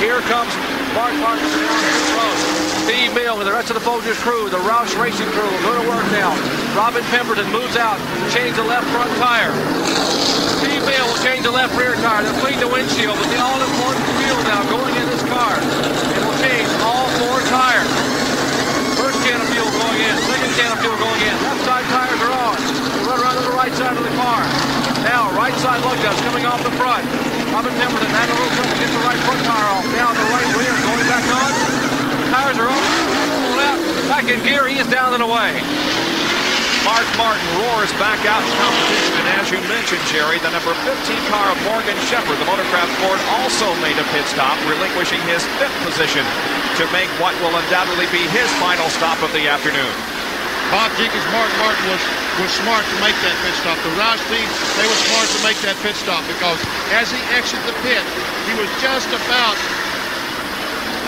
Here comes Mark Martin down the road. Steve Mill with the rest of the Folgers crew, the Roush Racing crew, going to work now. Robin Pemberton moves out, change the left front tire. Steve Mill will change the left rear tire. They'll clean the windshield, but the all-important fuel now going in this car. It will change all 4 tires. First can of fuel going in, second can of fuel going in. Left side tires are on. We'll run around to the right side of the car. Now, right side lug nuts coming off the front. Robin Pemberton had a little trouble getting the right front tire off. Now the right rear going back on. Tires are on. Back in gear, he is down and away. Mark Martin roars back out in competition, and as you mentioned, Jerry, the number 15 car of Morgan Shepherd, the Motorcraft Ford, also made a pit stop, relinquishing his 5th position to make what will undoubtedly be his final stop of the afternoon. Bob Jenkins, Mark Martin was smart to make that pit stop. The Roush team, they were smart to make that pit stop because as he exited the pit, he was just about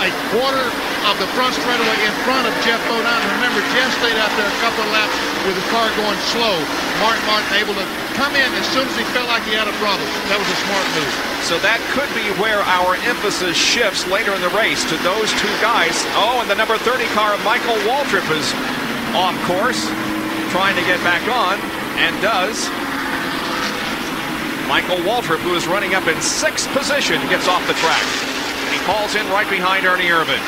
a quarter of the front straightaway in front of Jeff Bodine. Remember, Jeff stayed out there a couple of laps with the car going slow. Mark Martin able to come in as soon as he felt like he had a problem. That was a smart move. So that could be where our emphasis shifts later in the race to those 2 guys. Oh, and the number 30 car of Michael Waltrip is off course, trying to get back on, and does. Michael Waltrip, who is running up in 6th position, gets off the track. And he falls in right behind Ernie Irvan.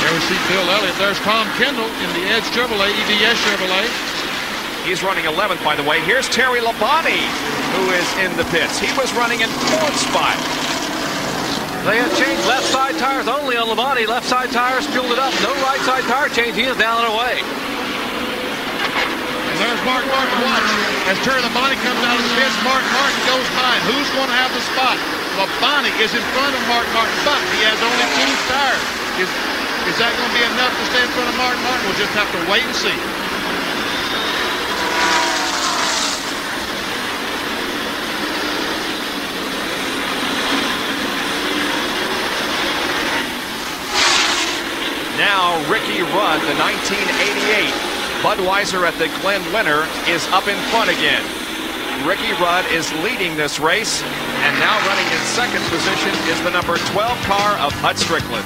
There we see Bill Elliott. There's Tom Kendall in the Edge Chevrolet, EBS Chevrolet. He's running 11th, by the way. Here's Terry Labonte, who is in the pits. He was running in 4th spot. They have changed left side tires only on Labonte. Left side tires filled it up. No right side tire change. He is down and away. And there's Mark Martin. Watch. As Terry Labonte comes out of the pits, Mark Martin goes by. Who's going to have the spot? Labonte is in front of Mark Martin, but he has only 2 tires. Is that going to be enough to stay in front of Mark Martin? We'll just have to wait and see. Now Ricky Rudd, the 1988 Budweiser at the Glen winner, is up in front again. Ricky Rudd is leading this race, and now running in 2nd position is the number 12 car of Hut Strickland.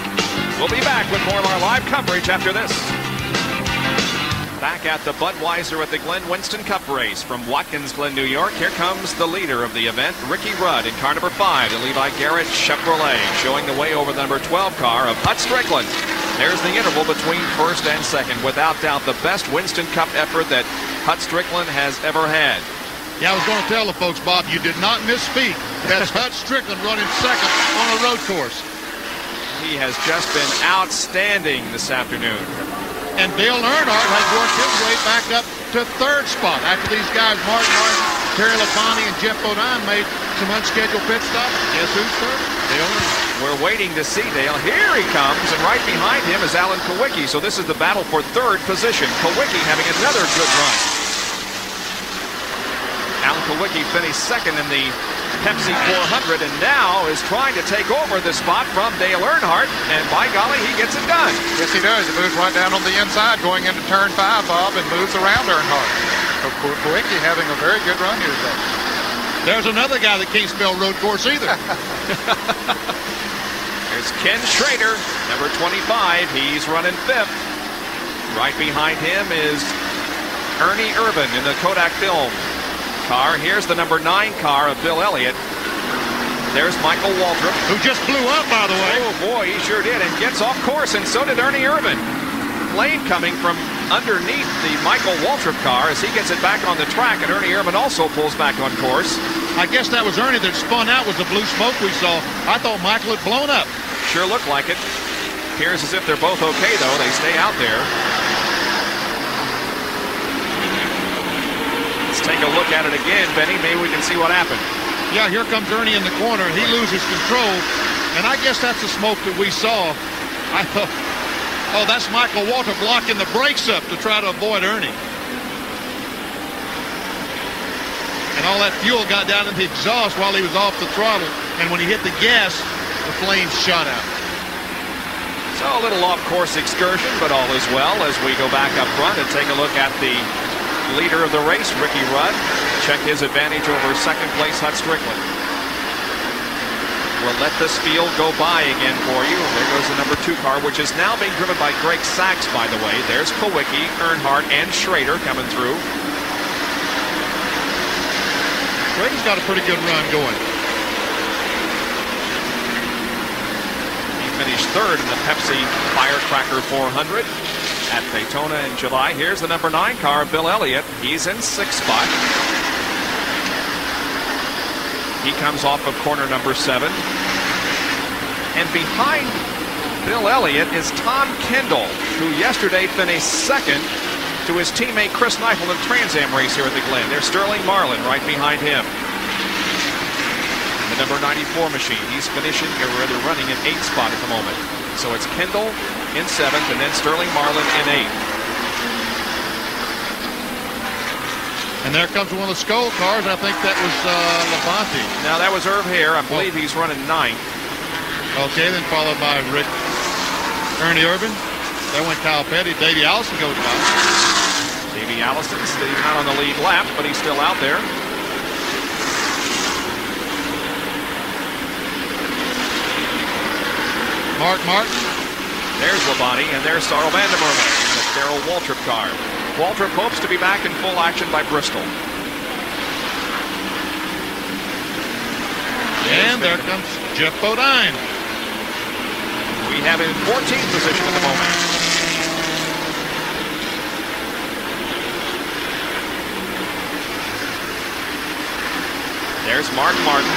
We'll be back with more of our live coverage after this. Back at the Budweiser at the Glen Winston Cup race from Watkins Glen, New York. Here comes the leader of the event, Ricky Rudd, in car number 5, the Levi Garrett Chevrolet, showing the way over the number 12 car of Hut Strickland. There's the interval between 1st and 2nd. Without doubt, the best Winston Cup effort that Hut Strickland has ever had. Yeah, I was going to tell the folks, Bob, you did not misspeak. That's Hut Strickland running 2nd on a road course. He has just been outstanding this afternoon. And Dale Earnhardt has worked his way back up to 3rd spot after these guys, Mark Martin, Terry Labonte, and Jeff Bodine, made some unscheduled pit stops. Guess who's 3rd? Dale Earnhardt. We're waiting to see Dale. Here he comes, and right behind him is Alan Kawicki. So this is the battle for 3rd position. Kawicki having another good run. Alan Kawicki finished 2nd in the Pepsi 400 and now is trying to take over the spot from Dale Earnhardt, and by golly, he gets it done. Yes, he does. He moves right down on the inside going into turn 5, Bob, and moves around Earnhardt. Kawicki having a very good run here today. There's another guy that can't spell road course either. There's Ken Schrader, number 25. He's running 5th. Right behind him is Ernie Irvan in the Kodak Film car. Here's the number 9 car of Bill Elliott. There's Michael Waltrip, who just blew up, by the way. Oh boy, he sure did, and gets off course, and so did Ernie Irvan. Flame coming from underneath the Michael Waltrip car as he gets it back on the track, and Ernie Irvan also pulls back on course. I guess that was Ernie that spun out with the blue smoke we saw. I thought Michael had blown up. Sure looked like it. Appears as if they're both okay, though. They stay out there. Let's take a look at it again, Benny. Maybe we can see what happened. Yeah, here comes Ernie in the corner. He loses control, and I guess that's the smoke that we saw. I thought, oh, that's Michael Waltrip blocking the brakes up to try to avoid Ernie. And all that fuel got down in the exhaust while he was off the throttle, and when he hit the gas, the flames shot out. So a little off-course excursion, but all is well as we go back up front and take a look at the leader of the race, Ricky Rudd, check his advantage over second place Hut Strickland. We'll let this field go by again for you. There goes the number 2 car, which is now being driven by Greg Sachs, by the way. There's Kowicki, Earnhardt, and Schrader coming through. Schrader's got a pretty good run going. He finished 3rd in the Pepsi Firecracker 400 at Daytona in July. Here's the number 9 car, Bill Elliott. He's in 6th spot. He comes off of corner number 7. And behind Bill Elliott is Tom Kendall, who yesterday finished 2nd to his teammate Chris Neifel in Trans Am race here at the Glen. There's Sterling Marlin right behind him. The number 94 machine. He's finishing, or rather running in 8th spot at the moment. So it's Kendall in 7th and then Sterling Marlin in 8th. And there comes one of the Skoll cars. I think that was Labonte. Now that was Irv Hare. I believe he's running 9th. Okay, then followed by Ernie Irvin. Then went Kyle Petty. Davey Allison goes by. Davey Allison, he's not on the lead lap, but he's still out there. Mark Martin. There's Labonte, and there's Sarl Vandermerwe. The Darrell Waltrip car. Waltrip hopes to be back in full action by Bristol. And there comes Jeff Bodine. We have him in 14th position at the moment. There's Mark Martin.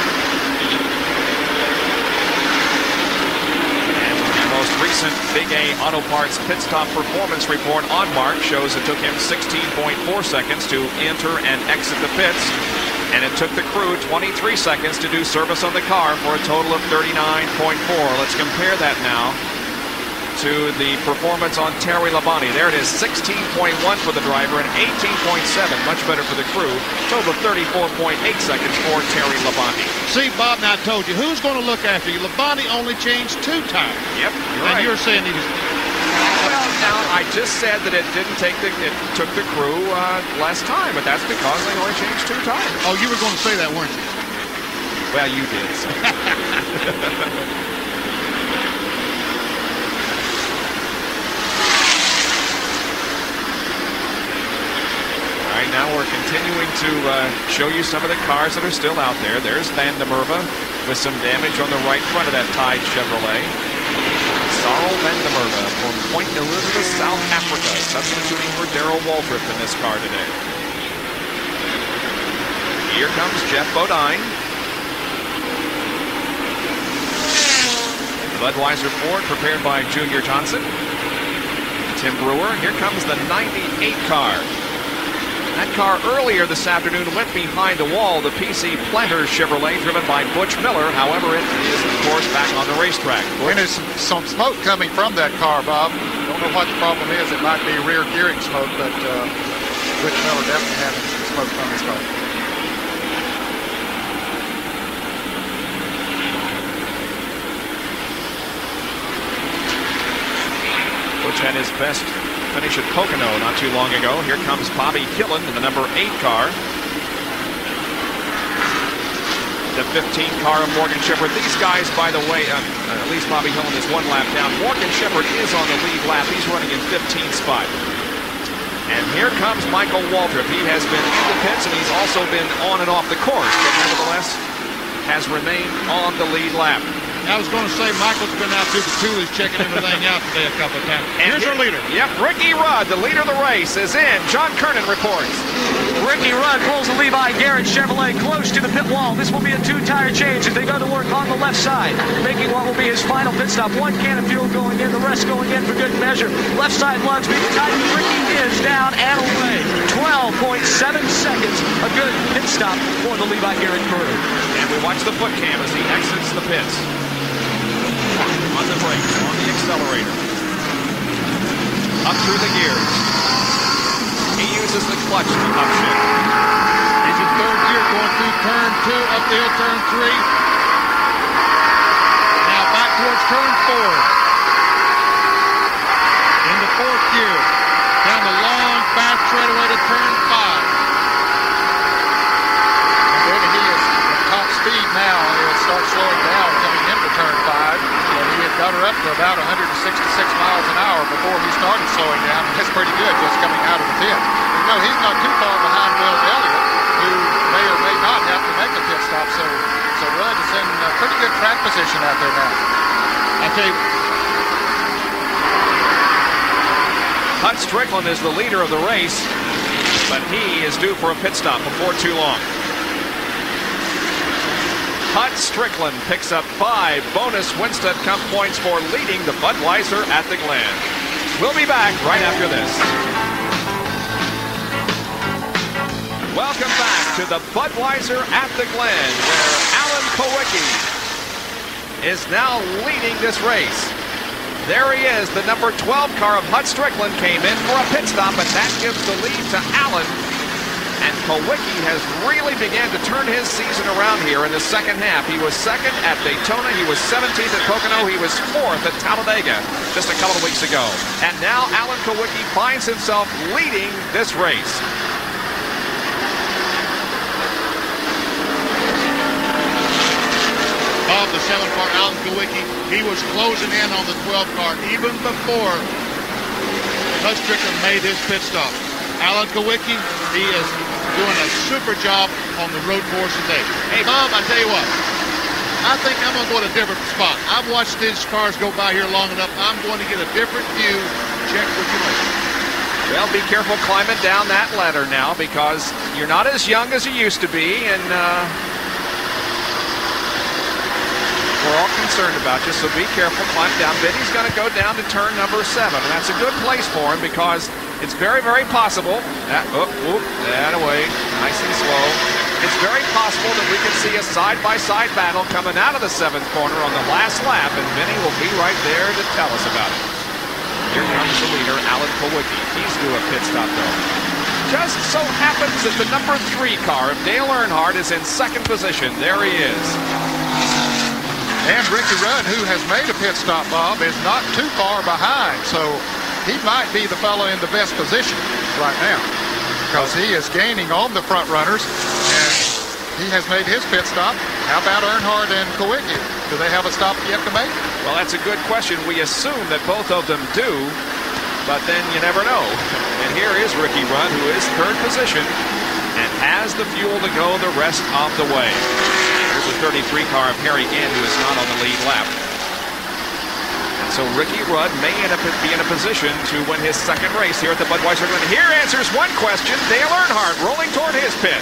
Most recent Big A Auto Parts pit stop performance report on Mark shows it took him 16.4 seconds to enter and exit the pits, and it took the crew 23 seconds to do service on the car for a total of 39.4. Let's compare that now to the performance on Terry Labonte. There it is, 16.1 for the driver and 18.7, much better for the crew. Total of 34.8 seconds for Terry Labonte. See, Bob, now I told you, who's going to look after you? Labonte only changed 2 tires. Yep, you're and right. You're saying he was... Well, now, I just said that it didn't take it took the crew less time, but that's because they only changed 2 tires. Oh, you were going to say that, weren't you? Well, you did. So. All right, now we're continuing to show you some of the cars that are still out there. There's Van der Merwe with some damage on the right front of that Tide Chevrolet. Sarl Van der Merwe from Point Elizabeth, South Africa, substituting for Darrell Waltrip in this car today. Here comes Jeff Bodine. Budweiser Ford prepared by Junior Johnson. Tim Brewer. Here comes the 98 car. That car earlier this afternoon went behind the wall, the PC Planter Chevrolet driven by Butch Miller. However, it is, of course, back on the racetrack. And there's some smoke coming from that car, Bob. Don't know what the problem is. It might be rear gearing smoke, but Butch Miller definitely having some smoke from his car. Butch had his best finish at Pocono not too long ago. Here comes Bobby Hillen in the number 8 car. The 15 car of Morgan Shepherd. These guys, by the way, at least Bobby Hillen is 1 lap down. Morgan Shepherd is on the lead lap. He's running in 15th spot. And here comes Michael Waltrip. He has been in the pits and he's also been on and off the course, but nevertheless has remained on the lead lap. I was going to say, Michael's been out through the toolies checking everything out today a couple of times. Here's your leader. Yep, Ricky Rudd, the leader of the race, is in. John Kernan reports. Ricky Rudd pulls the Levi Garrett Chevrolet close to the pit wall. This will be a 2-tire change as they go to work on the left side, making what will be his final pit stop. 1 can of fuel going in, the rest going in for good measure. Left side lugs being tightened. Ricky is down and away. 12.7 seconds. A good pit stop for the Levi Garrett crew. And we watch the foot cam as he exits the pits. On the brakes, on the accelerator. Up through the gears. He uses the clutch to upshift. He's in 3rd gear going through turn 2, up the hill turn 3. Now back towards turn 4. Into 4th gear. Down the long, fast straightaway to turn 5. up to about 166 miles an hour before he started slowing down. That's pretty good just coming out of the pit. You know, he's not too far behind Will Elliott, who may or may not have to make a pit stop. So Rudd is in a pretty good track position out there now. I tell you, Hut Strickland is the leader of the race, but he is due for a pit stop before too long. Hut Strickland picks up 5 bonus Winston Cup points for leading the Budweiser at the Glen. We'll be back right after this. Welcome back to the Budweiser at the Glen, where Alan Kowicki is now leading this race. There he is. The number 12 car of Hut Strickland came in for a pit stop, and that gives the lead to Allen. And Kowicki has really began to turn his season around here in the second half. He was second at Daytona. He was 17th at Pocono. He was 4th at Talladega just a couple of weeks ago. And now Alan Kowicki finds himself leading this race. Of the 7 car, Alan Kowicki, he was closing in on the 12 car even before Hut Strickland made his pit stop. Alan Kowicki, he is doing a super job on the road course today. Hey, Bob, I tell you what, I think I'm going to go to a different spot. I've watched these cars go by here long enough. I'm going to get a different view. Check with you later. Well, be careful climbing down that ladder now, because you're not as young as you used to be, and we're all concerned about you, so be careful. Climb down. Benny's going to go down to turn number 7, and that's a good place for him, because it's very, very possible that, that away, nice and slow. It's very possible that we could see a side-by-side battle coming out of the 7th corner on the last lap, and Benny will be right there to tell us about it. Here comes the leader, Alan Kowicki. He's due a pit stop, though. Just so happens that the number 3 car of Dale Earnhardt is in 2nd position. There he is. And Ricky Rudd, who has made a pit stop, Bob, is not too far behind. So he might be the fellow in the best position right now, because he is gaining on the front runners, and he has made his pit stop. How about Earnhardt and Kowicki? Do they have a stop yet to make? Well, that's a good question. We assume that both of them do, but then you never know. And here is Ricky Rudd, who is 3rd position and has the fuel to go the rest of the way. Here's the 33 car of Harry Ginn, who is not on the lead lap. And so Ricky Rudd may be in a position to win his 2nd race here at the Budweiser Glen. Here answers one question, Dale Earnhardt rolling toward his pit.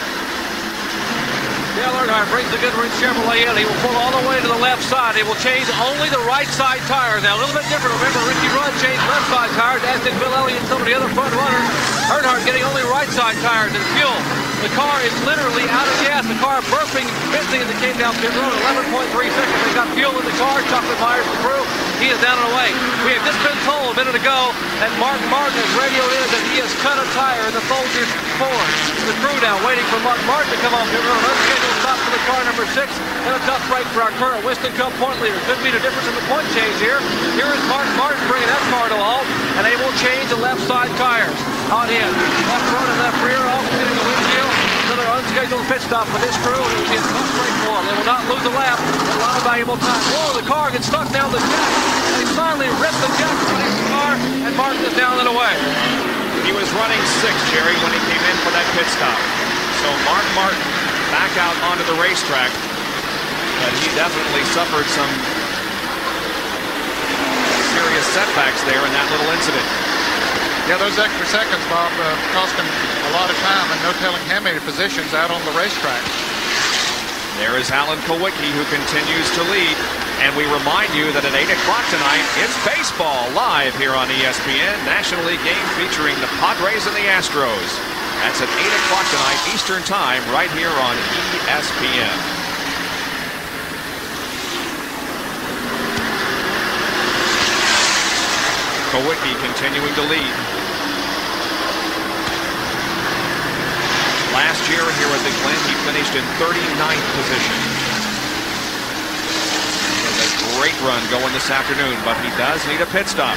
Dale Earnhardt brings the Goodrich Chevrolet in. He will pull all the way to the left side. He will change only the right side tire. Now, a little bit different. Remember, Ricky Rudd changed left side tires, as did Bill Elliott and some of the other front runners. Earnhardt getting only right side tires and fuel. The car is literally out of gas. The car burping, busy as it came down pit road. 11.3 seconds. They got fuel in the car. Chocolate Myers, the crew. He is down and away. We have just been told a minute ago that Mark Martin has radioed in that he has cut a tire in the Folgers Ford. The crew now waiting for Mark Martin to come off pit road. Unscheduled stop for the car number 6, and a tough break for our current Winston Cup point leader. Could be the difference in the point change here. Here is Mark Martin bringing that car to a halt, and they will change the left side tires. On in. Left front and left rear, off hitting the windshield. Another unscheduled pit stop for this crew. It will be a tough break for them. They will not lose a lap, but a lot of valuable time. Whoa, the car gets stuck down the jack. They finally ripped the jack from the car, and Martin is down and away. He was running 6, Jerry, when he came in for that pit stop. So Mark Martin back out onto the racetrack, but he definitely suffered some serious setbacks there in that little incident. Yeah, those extra seconds, Bob, cost him a lot of time, and no telling how many positions out on the racetrack. There is Alan Kowicki, who continues to lead. And we remind you that at 8 o'clock tonight, it's baseball live here on ESPN. National League game featuring the Padres and the Astros. That's at 8 o'clock tonight, Eastern Time, right here on ESPN. Kowicki continuing to lead. Last year here at the Glen, he finished in 39th position. A great run going this afternoon, but he does need a pit stop.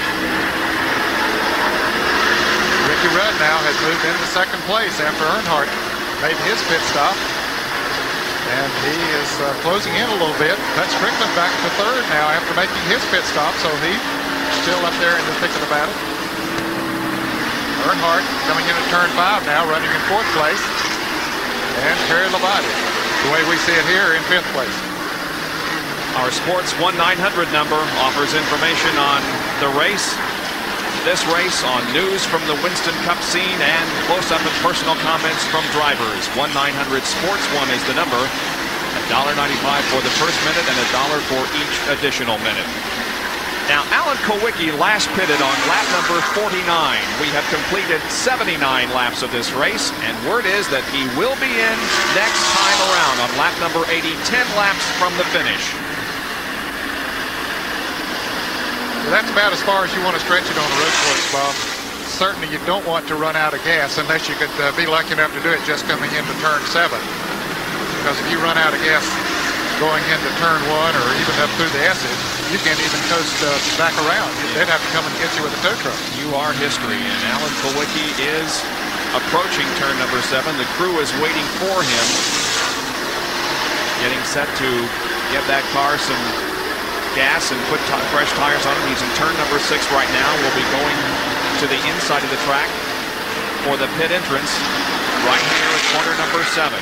Ricky Rudd now has moved into 2nd place after Earnhardt made his pit stop. And he is closing in a little bit. That's Strickland back to third now after making his pit stop, so he's still up there in the thick of the battle. Earnhardt coming in at turn 5 now, running in 4th place. And Terry Labonte, the way we see it here, in 5th place. Our Sports 1-900 number offers information on the race. This race on news from the Winston Cup scene and close-up and personal comments from drivers. 1-900-SPORTS-1 is the number. $1.95 for the first minute and $1 for each additional minute. Now, Alan Kulwicki last pitted on lap number 49. We have completed 79 laps of this race, and word is that he will be in next time around on lap number 80, 10 laps from the finish. Well, that's about as far as you want to stretch it on a road course, Bob. Certainly you don't want to run out of gas unless you could be lucky enough to do it just coming into turn 7. Because if you run out of gas going into turn 1 or even up through the S's, you can't even coast back around. They'd have to come and get you with a tow truck. You are history, and Alan Kulwicki is approaching turn number 7. The crew is waiting for him, getting set to give that car some gas and put fresh tires on it. He's in turn number 6 right now. We'll be going to the inside of the track for the pit entrance right here at corner number 7.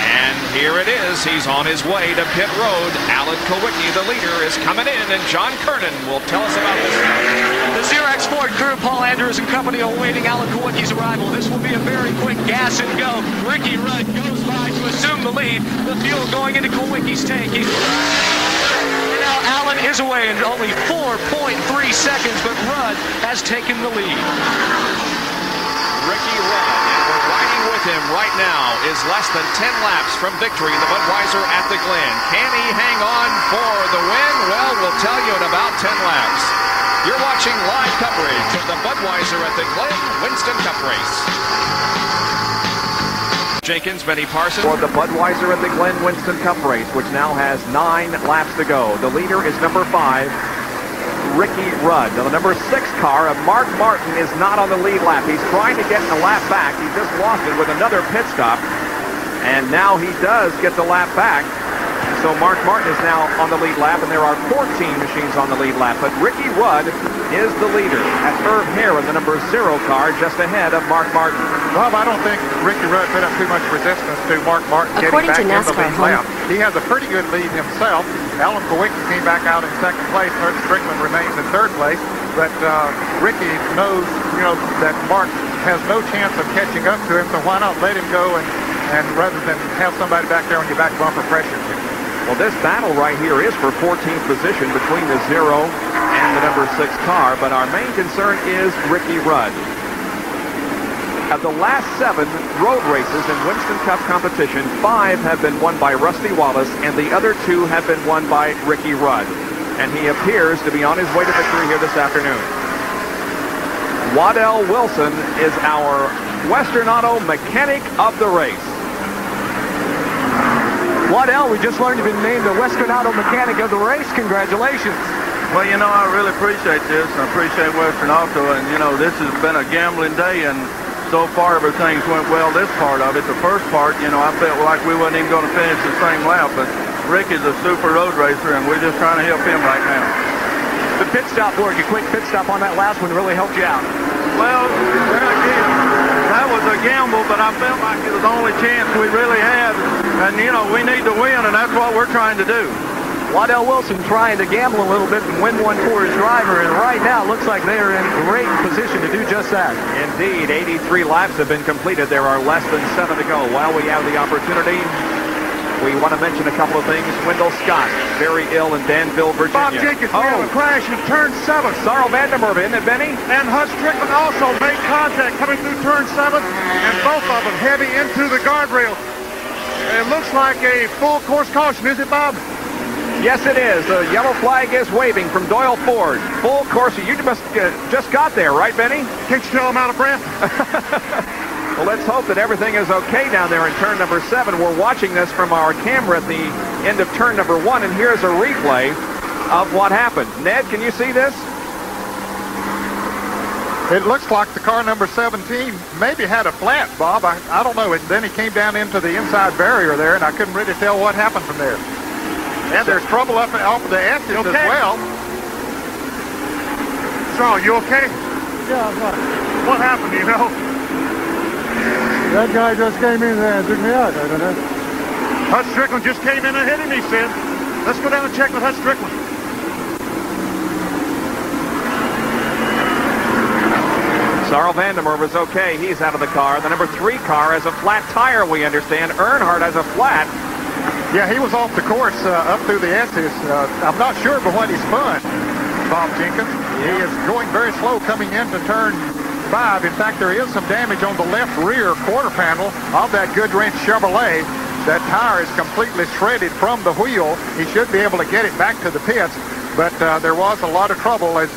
And here it is. He's on his way to pit road. Alan Kulwicki, the leader, is coming in, and John Kernan will tell us about this. The Xerox Ford crew, Paul Andrews and company, awaiting Alan Kulwicki's arrival. This will be a very quick gas and go. Ricky Rudd goes by to assume the lead. The fuel going into Kulwicki's tank. And now Alan is away in only 4.3 seconds, but Rudd has taken the lead. Ricky Rudd, and we're riding with him right now, is less than 10 laps from victory in the Budweiser at the Glen. Can he hang on for the win? Well, we'll tell you in about 10 laps. You're watching live coverage of the Budweiser at the Glen Winston Cup race. Jenkins, Benny Parsons. For the Budweiser at the Glen Winston Cup race, which now has 9 laps to go. The leader is number 5. Ricky Rudd. Now the number 6 car of Mark Martin is not on the lead lap. He's trying to get the lap back. He just lost it with another pit stop. And now he does get the lap back. So Mark Martin is now on the lead lap, and there are 14 machines on the lead lap. But Ricky Rudd is the leader at Herb Hare in the number 0 car, just ahead of Mark Martin. Bob, I don't think Ricky Rudd put up too much resistance to Mark Martin getting back in the lead lap. He has a pretty good lead himself. Alan Kulwicki came back out in 2nd place. Herb Strickland remains in 3rd place. But Ricky knows, that Mark has no chance of catching up to him. So why not let him go and rather than have somebody back there on your back bumper pressure you. Well, this battle right here is for 14th position between the 0 and the number 6 car, but our main concern is Ricky Rudd. Of the last 7 road races in Winston Cup competition, 5 have been won by Rusty Wallace, and the other 2 have been won by Ricky Rudd. And he appears to be on his way to victory here this afternoon. Waddell Wilson is our Western Auto mechanic of the race. Waddell, we just learned you've been named the Western Auto Mechanic of the race. Congratulations. Well, I really appreciate this, and I appreciate Western Auto, and, this has been a gambling day, and so far everything's went well, this part of it. The first part, I felt like we wasn't even going to finish the same lap, but Rick is a super road racer, and we're just trying to help him right now. The pit stop work, a quick pit stop on that last one really helped you out. Well, again, that was a gamble, but I felt like it was the only chance we really had. And, we need to win, and that's what we're trying to do. Waddell Wilson trying to gamble a little bit and win one for his driver, and right now it looks like they are in great position to do just that. Indeed, 83 laps have been completed. There are less than 7 to go. While we have the opportunity, we want to mention a couple of things. Wendell Scott, very ill in Danville, Virginia. Bob Jenkins, we have a crash in turn 7. Sarl Vandermerve, isn't it, Benny? And Hus Strickland also made contact coming through turn 7, and both of them heavy into the guardrail. It looks like a full course caution, is it, Bob? Yes, it is. The yellow flag is waving from Doyle Ford. Full course. You just got there, right, Benny? Can't you tell I'm out of breath? Well, let's hope that everything is okay down there in turn number 7. We're watching this from our camera at the end of turn number 1, and here's a replay of what happened. Ned, can you see this? It looks like the car number 17 maybe had a flat, Bob. I don't know. And then he came down into the inside barrier there, and I couldn't really tell what happened from there. And there's trouble up off the S's as well. So, you okay? Yeah, I'm fine. What happened, you know? That guy just came in there and took me out, I don't know. Hut Strickland just came in and hit him, he said. Let's go down and check with Hut Strickland. Sarl Vandermerve's okay. He's out of the car. The number 3 car has a flat tire, we understand. Earnhardt has a flat. Yeah, he was off the course up through the S's. I'm not sure but what he spun, Bob Jenkins. He is going very slow coming into turn 5. In fact, there is some damage on the left rear quarter panel of that Goodwrench Chevrolet. That tire is completely shredded from the wheel. He should be able to get it back to the pits, but there was a lot of trouble as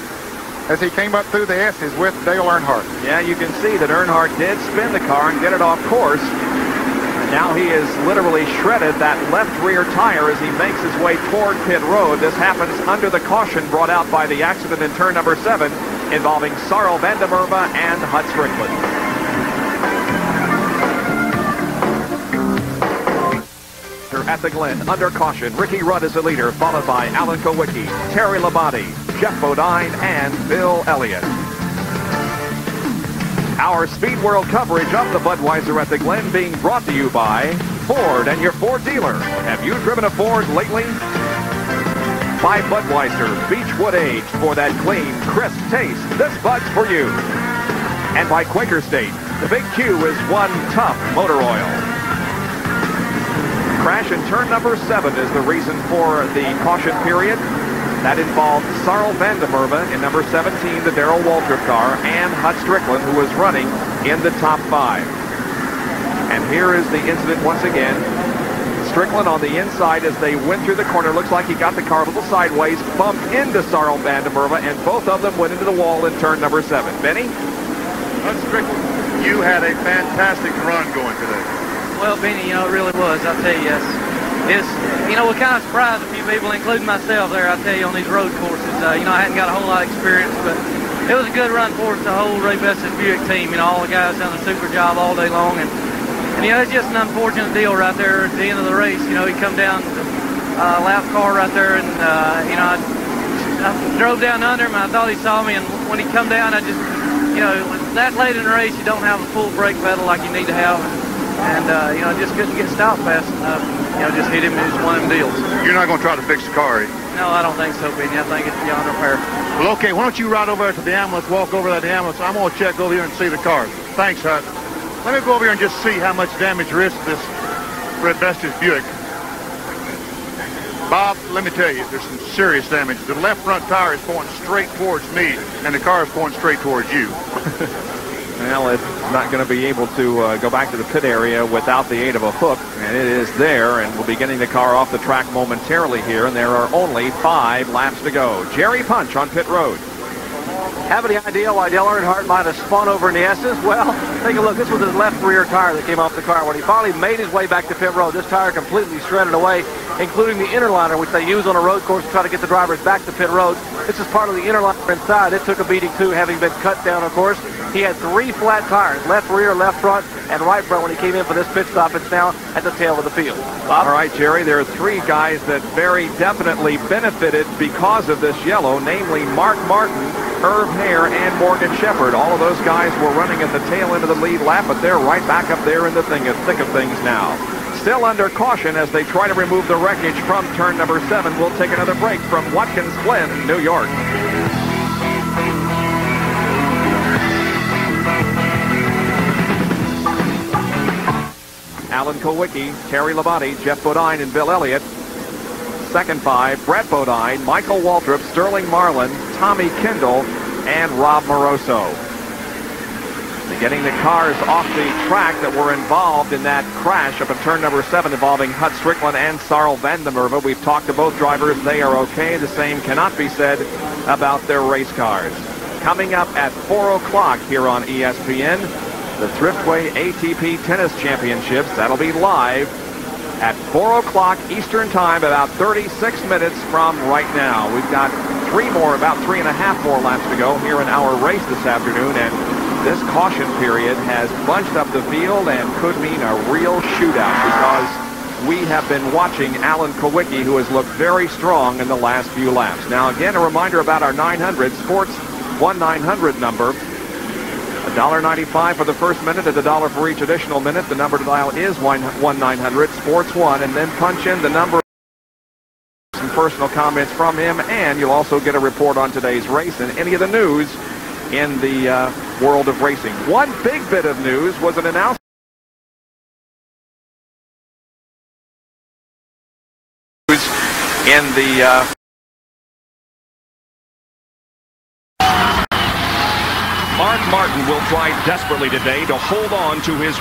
he came up through the S's with Dale Earnhardt. Yeah, you can see that Earnhardt did spin the car and get it off course. And now he has literally shredded that left rear tire as he makes his way toward pit road. This happens under the caution brought out by the accident in turn number 7 involving Sarl Vandermerve and Hut Strickland. At the Glen, under caution, Ricky Rudd is the leader, followed by Alan Kowicki, Terry Labonte, Jeff Bodine, and Bill Elliott. Our Speed World coverage of the Budweiser at the Glen being brought to you by Ford and your Ford dealer. Have you driven a Ford lately? By Budweiser, Beechwood aged for that clean, crisp taste. This Bud's for you. And by Quaker State, the Big Q is one tough motor oil. Crash in turn number 7 is the reason for the caution period. That involved Sarl Vandermerve in number 17, the Darrell Waltrip car, and Hut Strickland, who was running in the top 5. And here is the incident once again. Strickland on the inside as they went through the corner. Looks like he got the car a little sideways, bumped into Sarl Vandermerve, and both of them went into the wall in turn number 7. Benny? Hut Strickland, you had a fantastic run going today. Well, Benny, you know, it really was. I'll tell you, it's you know, we kind of surprised a few people, including myself there, I'll tell you, on these road courses. You know, I hadn't got a whole lot of experience, but it was a good run for us, the whole Ray Bestis Buick team. You know, all the guys done a super job all day long. And you know, it's just an unfortunate deal right there at the end of the race. You know, he come down lap car right there, and, you know, I drove down under him, and I thought he saw me, and when he come down, I just, you know, that late in the race, you don't have a full brake pedal like you need to have. And, you know, just couldn't get stopped fast enough. You know, just hit him. It was one of them deals. You're not going to try to fix the car, are you? No, I don't think so, Benny. I think it's beyond repair. Well, okay, why don't you ride over to the ambulance, walk over to the ambulance. I'm going to check over here and see the car. Thanks, Hut. Let me go over here and just see how much damage there is to this Red Bestis Buick. Bob, let me tell you, there's some serious damage. The left front tire is pointing straight towards me, and the car is pointing straight towards you. Well, it's not going to be able to go back to the pit area without the aid of a hook, and it is there, and we'll be getting the car off the track momentarily here, and there are only 5 laps to go. Jerry Punch on pit road. Have any idea why Dale Earnhardt might have spun over in the S's? Well, take a look. This was his left rear tire that came off the car. When he finally made his way back to pit road, this tire completely shredded away, including the inner liner, which they use on a road course to try to get the drivers back to pit road. This is part of the inner liner inside. It took a beating too, having been cut down, of course. He had 3 flat tires, left rear, left front, and right front when he came in for this pit stop. It's now at the tail of the field. Bob? All right, Jerry, there are 3 guys that very definitely benefited because of this yellow, namely Mark Martin, Herb Hare, and Morgan Shepherd. All of those guys were running at the tail end of the lead lap, but they're right back up there in the thick of things now. Still under caution as they try to remove the wreckage from turn number 7. We'll take another break from Watkins Glen, New York. Alan Kowicki, Terry Labonte, Jeff Bodine, and Bill Elliott. Second 5, Brett Bodine, Michael Waltrip, Sterling Marlin, Tommy Kendall, and Rob Moroso. Getting the cars off the track that were involved in that crash up in turn number 7 involving Hut Strickland and Sarl Vandermerve. We've talked to both drivers. They are okay. The same cannot be said about their race cars. Coming up at 4 o'clock here on ESPN, the Thriftway ATP Tennis Championships. That'll be live at 4 o'clock Eastern Time, about 36 minutes from right now. We've got about 3.5 more laps to go here in our race this afternoon. And this caution period has bunched up the field and could mean a real shootout, because we have been watching Alan Kowicki, who has looked very strong in the last few laps. Now, again, a reminder about our 900 Sports 1-900 number. $1.95 for the first minute and $1 for each additional minute. The number to dial is 1-900 Sports 1, and then punch in the number. Some personal comments from him, and you'll also get a report on today's race and any of the news in the world of racing. One big bit of news was an announcement in the Mark Martin will try desperately today to hold on to his